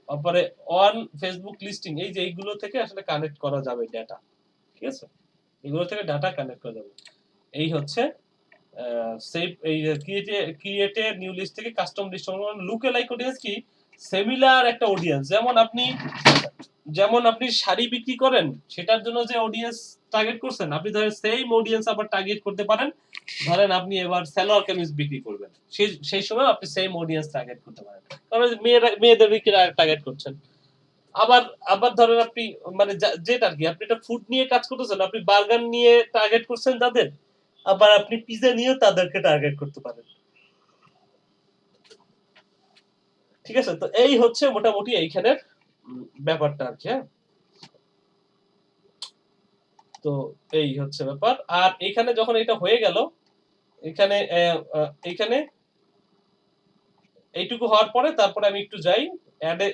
B: তারপরে অন ফেসবুক লিস্টিং, এই যে এইগুলো থেকে আসলে কানেক্ট করা যাবে ডাটা, ঠিক আছে, এগুলো থেকে ডাটা কানেক্ট করা যাবে। এই হচ্ছে সেভ এই ক্রিয়েটে নিউ লিস্ট থেকে কাস্টম লিস্ট, লুকে লাইক অডিয়েন্স কি সিমিলার একটা অডিয়েন্স, যেমন আপনি শাড়ি বিক্রি করেন সেটার জন্য যে অডিয়েন্স টার্গেট করছেন, আপনি ধরেন সেম অডিয়েন্স আবার টার্গেট করতে পারেন, ধরেন আপনি এবার সালোয়ার কামিজ বিক্রি করবেন, সেই সময় আপনি সেম অডিয়েন্স টার্গেট করতে পারেন, তবে মেয়েদের বিক্রি টার্গেট করছেন। আবার আবার ধরেন আপনি মানে যেটা আর কি আপনি একটা ফুড নিয়ে কাজ করতেছেন, আপনি বার্গার নিয়ে টার্গেট করছেন তাদের, আবার আপনি পিজা নিয়েও তাদেরকে টার্গেট করতে পারেন, ঠিক আছে। তো এই হচ্ছে মোটামুটি এইখানের ব্যাপারটা আর কি। হ্যাঁ, তো এই হচ্ছে ব্যাপার। আর এখানে যখন এটা হয়ে গেল, এখানে এখানে এইটুকু হওয়ার পরে তারপরে আমি একটু যাই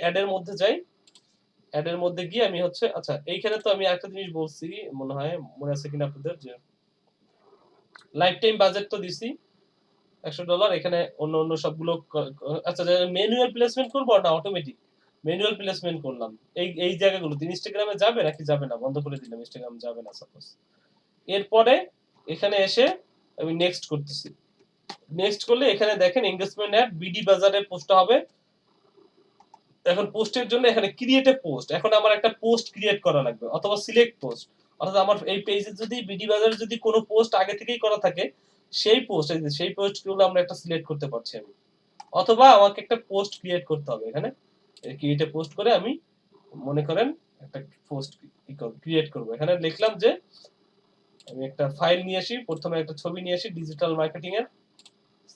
B: অ্যাডের মধ্যে যাই, অ্যাডের মধ্যে গিয়ে আমি হচ্ছে আচ্ছা এইখানে তো আমি একটা জিনিস বলছি, মনে হয় মনে আছে কিনা আপনাদের, যে লাইফ টাইম বাজেট তো দিছি $100, এখানে অন্য অন্য সবগুলো আচ্ছা ম্যানুয়াল প্লেসমেন্ট করব না অটোমেটিক, ম্যানুয়াল প্লেসমেন্ট করলাম, এই জায়গাগুলো ইনস্টাগ্রামে যাবে নাকি যাবে না, বন্ধ করে দিলাম, ইনস্টাগ্রাম যাবে না সাপোজ। এরপরে এখানে এসে আমি নেক্সট করতেছি, নেক্সট করলে এখানে দেখেন এনগেজমেন্ট অ্যাড বিডি বাজারে পোস্ট হবে। এখন পোস্টের জন্য এখানে ক্রিয়েট এ পোস্ট, এখন আমার একটা পোস্ট ক্রিয়েট করা লাগবে অথবা সিলেক্ট পোস্ট, অর্থাৎ আমার এই পেজে যদি বিডি বাজারে যদি কোনো পোস্ট আগে থেকেই করা থাকে, সেই পোস্ট সেই পোস্টগুলো আমরা একটা সিলেক্ট করতে পারছি আমি, অথবা আমাকে একটা পোস্ট ক্রিয়েট করতে হবে, এখানে ক্রিয়েট এ পোস্ট করে আমি মনে করেন একটা পোস্ট ক্রিয়েট করব, এখানে লিখলাম যে আমি একটা ফাইল নিয়ে আসি, প্রথমে একটা ছবি নিয়ে আসি ডিজিটাল মার্কেটিং এর,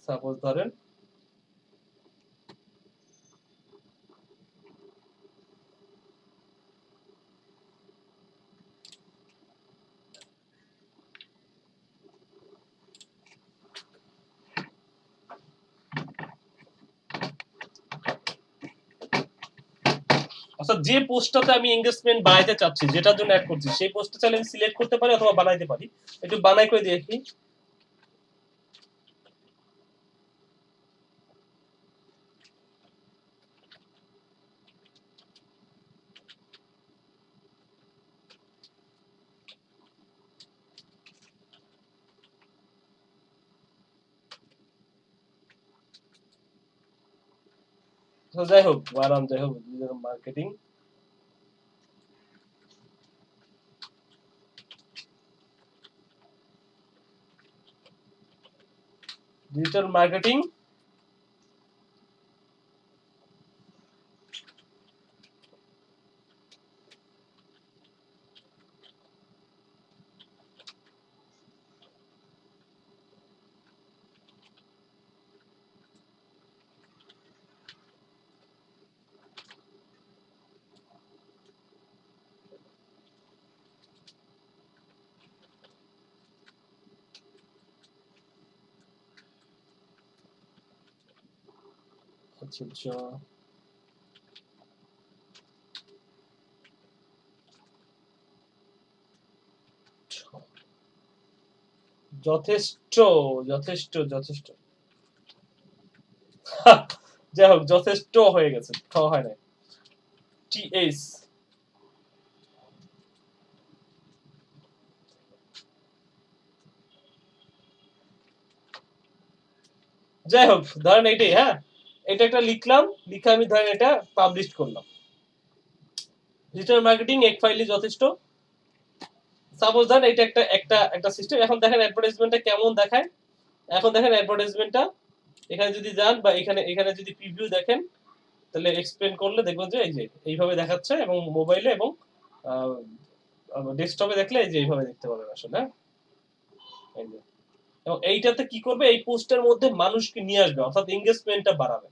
B: সাপোজ ধরেন অর্থাৎ যে পোস্টটাতে আমি এনগেজমেন্ট বানাইতে চাচ্ছি, যেটার জন্য অ্যাড করছি, সেই পোস্টটা চাইলে আমি সিলেক্ট করতে পারি অথবা বানাইতে পারি। একটু বানাই করে দেখি, তো যাই হোক আরাম, যাই হোক ডিজিটাল মার্কেটিং, ডিজিটাল মার্কেটিং আচ্ছা যথেষ্ট যথেষ্ট যথেষ্ট যাই হোক যথেষ্ট হয়ে গেছে, খাওয়া হয় না। টিএস যাই হোক ধরেন এইটাই, হ্যাঁ এটা একটা লিখলাম, লিখে আমি ধরেন এটা পাবলিশ করলাম। ডিজিটাল মার্কেটিং এক ফাইলই যথেষ্ট। সাপোজ ধরেন এটা একটা একটা একটা সিস্টেম। এখন দেখেন অ্যাডভার্টাইজমেন্টটা কেমন দেখায়। এখন দেখেন অ্যাডভার্টাইজমেন্টটা এখানে যদি যান বা এখানে এখানে যদি প্রিভিউ দেখেন তাহলে এক্সপ্লেন করলে দেখবেন যে এই যে এইভাবে দেখাচ্ছে, এবং মোবাইলে এবং ডেস্কটপে দেখলে এই যে এইভাবে দেখতে পাবেন আসলে। এই যে এবং এইটাতে কি করবে, এই পোস্টের মধ্যে মানুষকে নিয়ে আসবে, অর্থাৎ এনগেজমেন্টটা বাড়াবে।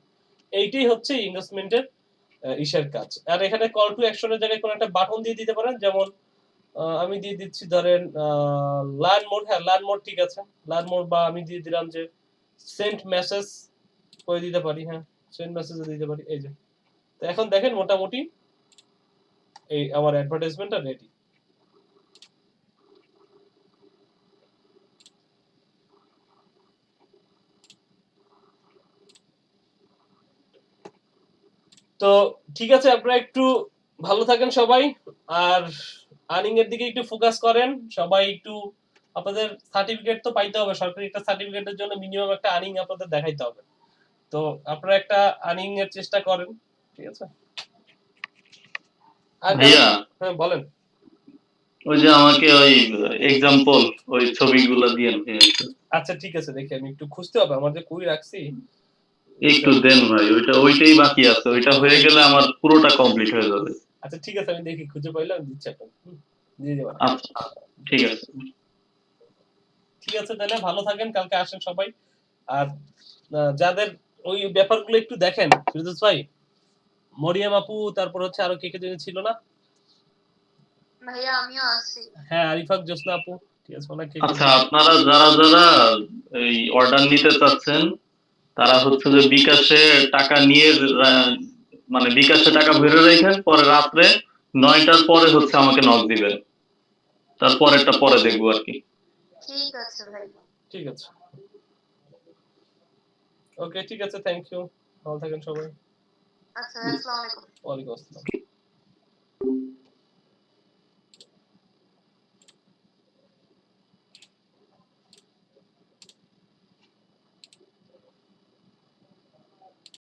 B: এইটাই হচ্ছে এনগেজমেন্টের ইসের কাজ। আর এখানে কল টু অ্যাকশনের জায়গায় কোন একটা বাটন দিয়ে দিতে পারেন, যেমন আমি দিয়ে দিচ্ছি ধরেন লার্ন মোড। হ্যাঁ লার্ন মোড ঠিক আছে, লার্ন মোড। বা আমি দিয়ে দিলাম যে সেন্ড মেসেজ করে দিতে পারি। হ্যাঁ সেন্ড মেসেজ দিতে পারি। এই যে তো এখন দেখেন মোটামুটি এই আমার অ্যাডভার্টাইজমেন্টটা রেডি। তো ঠিক আছে, আপনারা একটু ভালো থাকেন সবাই, আর আর্নিং এর দিকে একটু ফোকাস করেন সবাই। একটু আপনাদের সার্টিফিকেট তো পাইতে হবে, সরকারি একটা সার্টিফিকেটের জন্য মিনিমাম একটা আর্নিং আপনাদের দেখাইতে হবে। তো আপনারা একটা আর্নিং এর চেষ্টা করেন, ঠিক আছে? আর
D: ভাইয়া
B: হ্যাঁ বলেন।
D: ওই যে আমাকে ওই এক্সাম্পল ওই ছবিগুলো দিয়ে
B: আচ্ছা ঠিক আছে, দেখি আমি একটু খুঁজতে হবে, আমার যে কই রাখছি।
D: একটু দেন ভাই, ওইটাই বাকি আছে, ওইটা হয়ে গেলে আমার পুরোটা কমপ্লিট হয়ে যাবে।
B: আচ্ছা ঠিক আছে, আমি দেখি খুঁজে পাইলে আমি দিচ্ছি আপনাকে, দিয়ে দেব।
D: আচ্ছা ঠিক আছে।
B: ঠিক আছে তাহলে ভালো থাকেন, কালকে আসেন সবাই। আর যাদের ওই ব্যাপারগুলো একটু দেখেন ফিরদৌস ভাই, মরিয়াম আপু, তারপর হচ্ছে আরো কে কে যেন ছিল না
F: ভাইয়া? আমিও আছি।
B: হ্যাঁ আরিফাক, জোসনা আপু, ঠিক আছে ওনা কে কে।
D: আচ্ছা আপনারা যারা যারা এই অর্ডার নিতে চাচ্ছেন তারা হচ্ছে যে বিকাশে টাকা নিয়ে মানে বিকাশে টাকা ভরে রাখেন, পরে রাত্রে 9টার পরে হচ্ছে আমাকে নক দিবেন, তারপরেরটা পরে দেখবো আর কি।
F: ঠিক আছে ভাই।
B: ঠিক আছে, ওকে ঠিক আছে, থ্যাংক ইউ, ভালো থাকেন সবাই।
F: আচ্ছা, আসসালামু আলাইকুম।
B: ওয়ালাইকুম আসসালাম।